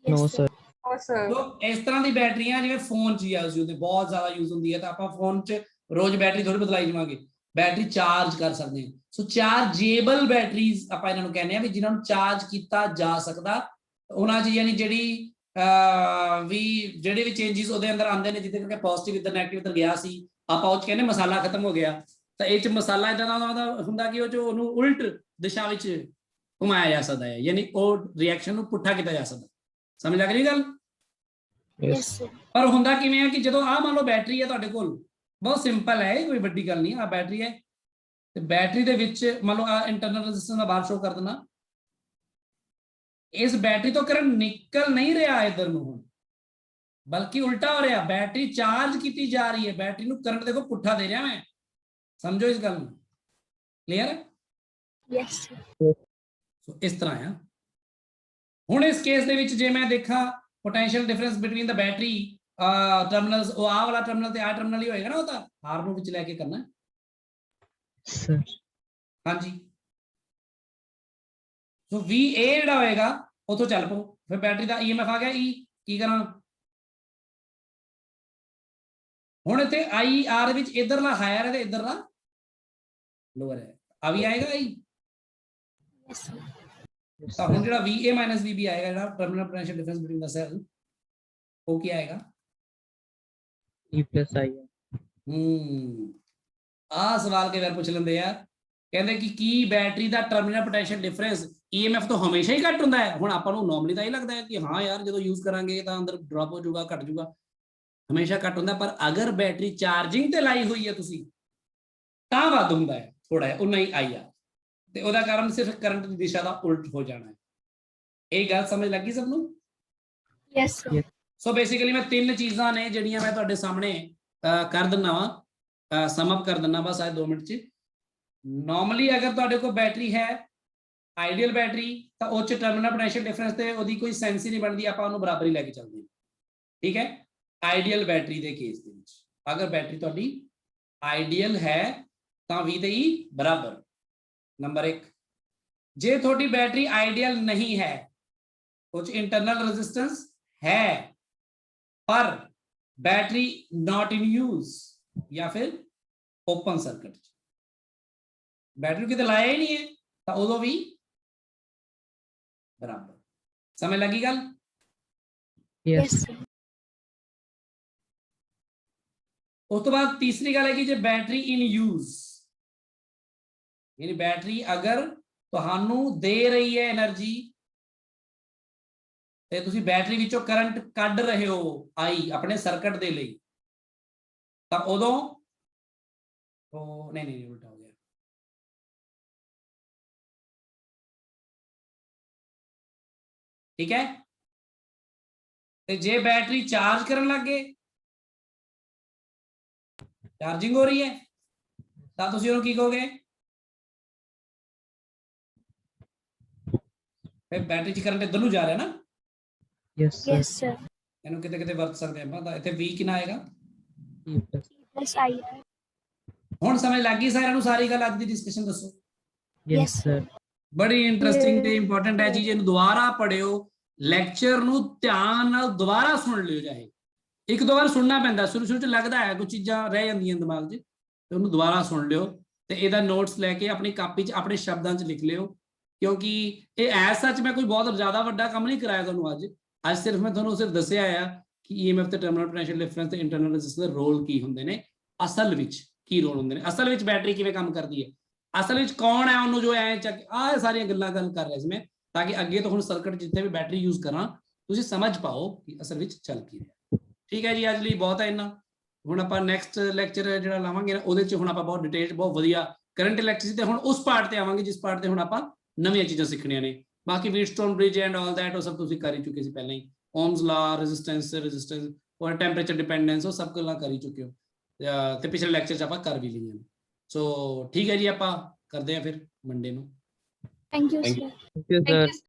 No, Yes, sir. Oh, sir. ਸੋ ਇਸ ਤਰ੍ਹਾਂ ਦੀ ਬੈਟਰੀਆਂ ਜਿਵੇਂ ਫੋਨ 'ਚ ਯੂਜ਼ ਹੁੰਦੀ, ਬਹੁਤ ਜ਼ਿਆਦਾ ਯੂਜ਼ ਹੁੰਦੀ ਹੈ, ਤਾਂ ਆਪਾਂ ਫੋਨ 'ਚ ਰੋਜ਼ ਬੈਟਰੀ ਥੋੜੀ ਬਦਲਾਈ ਜਾਵਾਂਗੇ, ਬੈਟਰੀ ਚਾਰਜ ਕਰ ਸਕਦੇ ਹਾਂ। ਸੋ ਚਾਰਜੇਬਲ ਬੈਟਰੀਜ਼ ਆਪਾਂ ਇਹਨਾਂ ਨੂੰ ਕਹਿੰਦੇ ਆ, ਵੀ ਜਿਨ੍ਹਾਂ ਨੂੰ ਚਾਰਜ ਕੀਤਾ ਜਾ ਸਕਦਾ। ਉਹਨਾਂ 'ਚ ਯਾਨੀ ਜਿਹੜੇ ਵੀ ਚੇਂਜਸ ਉਹਦੇ ਅੰਦਰ ਆਉਂਦੇ ਨੇ, ਜਿਹਦੇ ਕਰਕੇ ਪੋਜ਼ਿਟਿਵ ਇੱਧਰ ਨੈਗੇਟਿਵ ਇੱਧਰ ਗਿਆ ਸੀ, ਆਪਾਂ ਉਹ 'ਚ ਕਹਿੰਦੇ ਮਸਾਲਾ ਖਤਮ ਹੋ ਗਿਆ। ਤਾਂ ਇਹ 'ਚ ਮਸਾਲਾ ਇੱਦਾਂ ਦਾ ਹੁੰਦਾ ਕਿ ਉਹ 'ਚ ਉਹਨੂੰ ਉਲਟ ਦਿਸ਼ਾ ਵਿੱਚ ਘੁਮਾਇਆ ਜਾ ਸਕਦਾ ਹੈ, ਯਾਨੀ ਉਹ ਰਿਐਕਸ਼ਨ ਨੂੰ ਪੁੱਠਾ ਕੀਤਾ ਜਾ ਸਕਦਾ। ਸਮਝ ਲੱਗ ਰਹੀ ਗੱਲ? Yes, sir. ਪਰ ਹੁੰਦਾ ਕਿਵੇਂ ਹੈ ਕਿ ਜਦੋਂ ਆਹ ਮੰਨ ਲਓ ਬੈਟਰੀ ਹੈ ਤੁਹਾਡੇ ਕੋਲ, ਬਹੁਤ ਸਿੰਪਲ ਹੈ, ਕੋਈ ਵੱਡੀ ਗੱਲ ਨਹੀਂ। ਆਹ ਬੈਟਰੀ ਹੈ ਤੇ ਬੈਟਰੀ ਦੇ ਵਿੱਚ ਮੰਨ ਲਓ ਆਹ ਇੰਟਰਨਲ ਰੈਜ਼ਿਸਟੈਂਸ ਦਾ ਬਾਹਰ ਸ਼ੋ ਕਰ ਦੇਣਾ, ਇਸ ਬੈਟਰੀ ਤੋਂ ਕਰੰਟ ਨਿਕਲ ਨਹੀਂ ਰਿਹਾ ਇਧਰ ਨੂੰ ਹੁਣ, ਬਲਕਿ ਉਲਟਾ ਹੋ ਰਿਹਾ, ਬੈਟਰੀ ਚਾਰਜ ਕੀਤੀ ਜਾ ਰਹੀ ਹੈ, ਬੈਟਰੀ ਨੂੰ ਕਰੰਟ ਦੇਖੋ ਪੁੱਠਾ ਦੇ ਰਿਹਾ ਮੈਂ, ਸਮਝੋ ਇਸ ਗੱਲ ਨੂੰ, ਕਲੀਅਰ ਹੈ? Yes, sir. ਸੋ ਇਸ ਤਰ੍ਹਾਂ ਆ। ਹੁਣ ਇਸ ਕੇਸ ਦੇ ਵਿੱਚ ਜੇ ਮੈਂ ਦੇਖਾਂ potential difference between the battery terminals, ਉਹ ਆਹ ਵਾਲਾ ਟਰਮੀਨਲ ਤੇ ਆਹ ਟਰਮੀਨਲ ਹੀ ਹੋਏਗਾ ਨਾ, ਉਹ ਤਾਂ ਆਰ ਨੂੰ ਵਿੱਚ ਲੈ ਕੇ ਕਰਨਾ। Sir. ਹਾਂਜੀ, ਸੋ VA ਜਿਹੜਾ ਹੋਏਗਾ ਉਥੋਂ ਚੱਲ ਪਓ, ਫਿਰ ਬੈਟਰੀ ਦਾ EMF ਆ ਗਿਆ E, ਕੀ ਕਰਾਂ ਹੁਣ? ਇੱਥੇ IR ਵਿੱਚ ਇਧਰਲਾ ਹਾਇਰ ਹੈ ਤੇ ਇਧਰਲਾ ਲੋਅਰ ਹੈ, ਆ ਵੀ ਆਏਗਾ I। Yes, sir. Yes, ਤਾਂ ਹੁਣ sir. ਜਿਹੜਾ VA minus VB ਆਏਗਾ, ਜਿਹੜਾ ਟਰਮੀਨਲ ਪੋਟੈਂਸ਼ੀਅਲ ਡਿਫਰੈਂਸ ਬਿਟਵੀਨ ਦਾ ਸੈਲ, ਉਹ ਕੀ ਆਏਗਾ? E plus I R. ਆ ਸਵਾਲ ਕਈ ਵਾਰ ਪੁੱਛ ਲੈਂਦੇ ਆ, ਕਹਿੰਦੇ ਕਿ ਕੀ ਬੈਟਰੀ ਦਾ ਟਰਮੀਨਲ ਪੋਟੈਂਸ਼ੀਅਲ ਡਿਫਰੈਂਸ EMF ਤੋਂ ਹਮੇਸ਼ਾ ਹੀ ਘੱਟ ਹੁੰਦਾ ਹੈ? ਹੁਣ ਆਪਾਂ ਨੂੰ ਨਾਰਮਲੀ ਤਾਂ ਇਹ ਲੱਗਦਾ ਹੈ ਕਿ ਹਾਂ ਯਾਰ ਜਦੋਂ ਯੂਜ਼ ਕਰਾਂਗੇ ਤਾਂ ਅੰਦਰ ਡ੍ਰੌਪ ਹੋ ਜਾਊਗਾ, ਘਟ ਜਾਊਗਾ, ਹਮੇਸ਼ਾ ਘੱਟ ਹੁੰਦਾ, ਪਰ ਅਗਰ ਬੈਟਰੀ ਚਾਰਜਿੰਗ ਤੇ ਲਾਈ ਹੋਈ ਹੈ ਤੁਸੀਂ ਤਾਂ ਵੱਧ ਹੁੰਦਾ ਹੈ ਥੋੜਾ ਜਿਹਾ, ਉਨਾ ਹੀ IR, ਤੇ ਉਹਦਾ ਕਾਰਨ ਸਿਰਫ ਕਰੰਟ ਦੀ ਦਿਸ਼ਾ ਦਾ ਉਲਟ ਹੋ ਜਾਣਾ ਹੈ। ਇਹ ਗੱਲ ਸਮਝ ਲੱਗੀ ਸਭ ਨੂੰ? Yes, sir. Yes. So basically ਮੈਂ ਤਿੰਨ ਚੀਜ਼ਾਂ ਨੇ ਜਿਹੜੀਆਂ ਮੈਂ ਤੁਹਾਡੇ ਸਾਹਮਣੇ ਕਰ ਦਿੰਨਾ ਵਾ, ਸਮ ਅਪ ਕਰ ਦਿੰਨਾ ਬਸ ਅੱਜ 2 ਮਿੰਟ ਚ। ਨਾਰਮਲੀ ਅਗਰ ਤੁਹਾਡੇ ਕੋਲ ਬੈਟਰੀ ਹੈ ਆਈਡੀਅਲ ਬੈਟਰੀ, ਤਾਂ ਉਹ ਚ ਟਰਮੀਨਲ ਪੋਟੈਂਸ਼ੀਅਲ ਡਿਫਰੈਂਸ ਤੇ ਉਹਦੀ ਕੋਈ ਸੈਂਸ ਹੀ ਨਹੀਂ ਬਣਦੀ, ਆਪਾਂ ਉਹਨੂੰ ਬਰਾਬਰ ਹੀ ਲੈ ਕੇ ਚੱਲਦੇ ਹਾਂ, ਠੀਕ ਹੈ? ਆਈਡੀਅਲ ਬੈਟਰੀ ਦੇ ਕੇਸ ਦੇ ਵਿੱਚ ਅਗਰ ਬੈਟਰੀ ਤੁਹਾਡੀ ਆਈਡੀਅਲ ਹੈ ਤਾਂ V ਤੇ E ਬਰਾਬਰ, ਨੰਬਰ 1। ਜੇ ਤੁਹਾਡੀ ਬੈਟਰੀ ਆਈਡੀਅਲ ਨਹੀਂ ਹੈ, ਉਹ ਚ ਇੰਟਰਨਲ ਰੈਜ਼ਿਸਟੈਂਸ ਹੈ ਪਰ बैटरी नॉट इन यूज या फिर ओपन सर्किट, बैटरी किते लाया ही नहीं है तो उदों भी बराबर। समझ लगी गल? Yes. Yes, sir. उस तो बाद तीसरी गल है कि जे बैटरी इन यूज, यानी बैटरी अगर तुहानू दे रही है एनर्जी ਤੇ ਤੁਸੀਂ ਬੈਟਰੀ ਵਿੱਚੋਂ ਕਰੰਟ ਕੱਢ ਰਹੇ ਹੋ I ਆਪਣੇ ਸਰਕਟ ਦੇ ਲਈ, ਤਾਂ ਉਦੋਂ ਉਹ ਨਹੀਂ ਉਲਟਾ ਹੋ ਗਿਆ, ਠੀਕ ਹੈ? ਤੇ ਜੇ ਬੈਟਰੀ ਚਾਰਜ ਕਰਨ ਲੱਗ ਗਏ, ਚਾਰजिंग ਹੋ ਰਹੀ ਹੈ, ਤਾਂ ਤੁਸੀਂ ਉਹਨੂੰ ਕੀ ਕਹੋਗੇ? ਫਿਰ ਬੈਟਰੀ ਚ ਕਰੰਟ ਇੱਧਰ ਨੂੰ ਜਾ ਰਿਹਾ ਨਾ, Yes, sir. Yes, sir. ਇਹਨੂੰ ਕਿਤੇ ਕਿਤੇ ਵਰਤ ਸਕਦੇ ਆਪਾਂ, ਤਾਂ ਇੱਥੇ V ਕਿੰਨਾ ਆਏਗਾ? E plus. Plus IR. ਹੁਣ ਸਮਝ ਲੱਗ ਗਈ ਸਾਰਿਆਂ ਨੂੰ ਸਾਰੀ ਗੱਲ? ਅੱਜ ਦੀ ਡਿਸਕਸ਼ਨ ਦੱਸੋ। Yes, sir. ਬੜੀ ਇੰਟਰਸਟਿੰਗ ਤੇ ਇੰਪੋਰਟੈਂਟ ਹੈ ਚੀਜ਼, ਇਹਨੂੰ ਦੁਬਾਰਾ ਪੜਿਓ, ਲੈਕਚਰ ਨੂੰ ਧਿਆਨ ਨਾਲ ਦੁਬਾਰਾ ਸੁਣ ਲਿਓ, ਚਾਹੇ ਇੱਕ ਦੋ ਵਾਰ ਸੁਣਨਾ ਪੈਂਦਾ, ਸ਼ੁਰੂ ਚ ਲੱਗਦਾ ਹੈ ਕੁਝ ਚੀਜ਼ਾਂ ਰਹਿ ਜਾਂਦੀਆਂ ਦਿਮਾਗ 'ਚ, ਤੇ ਉਹਨੂੰ ਦੁਬਾਰਾ ਸੁਣ ਲਿਓ ਤੇ ਇਹਦਾ ਨੋਟਸ ਲੈ ਕੇ ਆਪਣੀ ਕਾਪੀ 'ਚ ਆਪਣੇ ਸ਼ਬਦਾਂ 'ਚ ਲਿਖ ਲਿਓ, ਕਿਉਂਕਿ ਇਹ ਐਸ ਸੱਚ ਮੈਂ ਕੋਈ ਬਹੁਤ ਜ਼ਿਆਦਾ ਵੱਡਾ ਕੰਮ ਨਹੀਂ ਕਰਾਇਆ ਤੁਹਾਨੂੰ ਅੱਜ ਸਿਰਫ ਮੈਂ ਤੁਹਾਨੂੰ ਸਿਰਫ ਦੱਸਿਆ ਆ ਕਿ EMF ਤੇ ਟਰਮੀਨਲ ਪੋਟੈਂਸ਼ੀਅਲ ਡਿਫਰੈਂਸ ਤੇ ਇੰਟਰਨਲ ਰੈਜ਼ਿਸਟੈਂਸ ਦੇ ਰੋਲ ਕੀ ਹੁੰਦੇ ਨੇ, ਅਸਲ ਵਿੱਚ ਕੀ ਰੋਲ ਹੁੰਦੇ ਨੇ, ਅਸਲ ਵਿੱਚ ਬੈਟਰੀ ਕਿਵੇਂ ਕੰਮ ਕਰਦੀ ਹੈ, ਅਸਲ ਵਿੱਚ ਕੌਣ ਹੈ ਉਹਨੂੰ ਜੋ ਐ ਚੱਕ, ਆਹ ਸਾਰੀਆਂ ਗੱਲਾਂ ਗੱਲ ਕਰ ਰਿਹਾ ਸੀ ਮੈਂ, ਤਾਂ ਕਿ ਅੱਗੇ ਤੋਂ ਹੁਣ ਸਰਕਟ ਜਿੱਥੇ ਵੀ ਬੈਟਰੀ ਯੂਜ਼ ਕਰਾਂ ਤੁਸੀਂ ਸਮਝ ਪਾਓ ਕਿ ਅਸਲ ਵਿੱਚ ਚੱਲ ਕੀ ਰਿਹਾ। ਠੀਕ ਹੈ ਜੀ, ਅੱਜ ਲਈ ਬਹੁਤ ਹੈ ਇੰਨਾ। ਹੁਣ ਆਪਾਂ ਨੈਕਸਟ ਲੈਕਚਰ ਜਿਹੜਾ ਲਾਵਾਂਗੇ ਨਾ, ਉਹਦੇ 'ਚ ਹੁਣ ਆਪਾਂ ਬਹੁਤ ਡਿਟੇਲ 'ਚ ਬਹੁਤ ਵਧੀਆ ਕਰੰਟ ਇਲੈਕਟ੍ਰਿਸਿਟੀ ਤੇ ਹੁਣ ਉਸ ਪਾਰਟ ਤੇ ਆਵਾਂਗੇ ਜਿਸ ਪਾਰਟ ਤੇ ਹੁਣ ਆਪਾਂ ਨਵੀਆਂ ਚੀਜ਼ਾਂ ਸਿੱਖਣੀਆਂ ਨੇ। ਬਾਕੀ ਵੀਟਸਟੋਨ ਬ੍ਰਿਜ ਐਂਡ ਆਲ ਦੈਟ ਉਹ ਸਭ ਤੁਸੀਂ ਕਰ ਹੀ ਚੁੱਕੇ ਸੀ ਪਹਿਲਾਂ ਹੀ, ਓਮਸ ਲਾ, ਰੈਜ਼ਿਸਟੈਂਸ ਔਰ ਟੈਂਪਰੇਚਰ ਡਿਪੈਂਡੈਂਸ, ਉਹ ਸਭ ਗੱਲਾਂ ਕਰ ਹੀ ਚੁੱਕੇ ਹੋ ਤੇ ਪਿਛਲੇ ਲੈਕਚਰ 'ਚ ਆਪਾਂ ਕਰ ਵੀ ਲਈਆਂ ਨੇ। ਸੋ ਠੀਕ ਹੈ ਜੀ, ਆਪਾਂ ਕਰਦੇ ਹਾਂ ਫਿਰ ਮੰਡੇ ਨੂੰ। Thank you, Thank you. sir. Thank you, sir.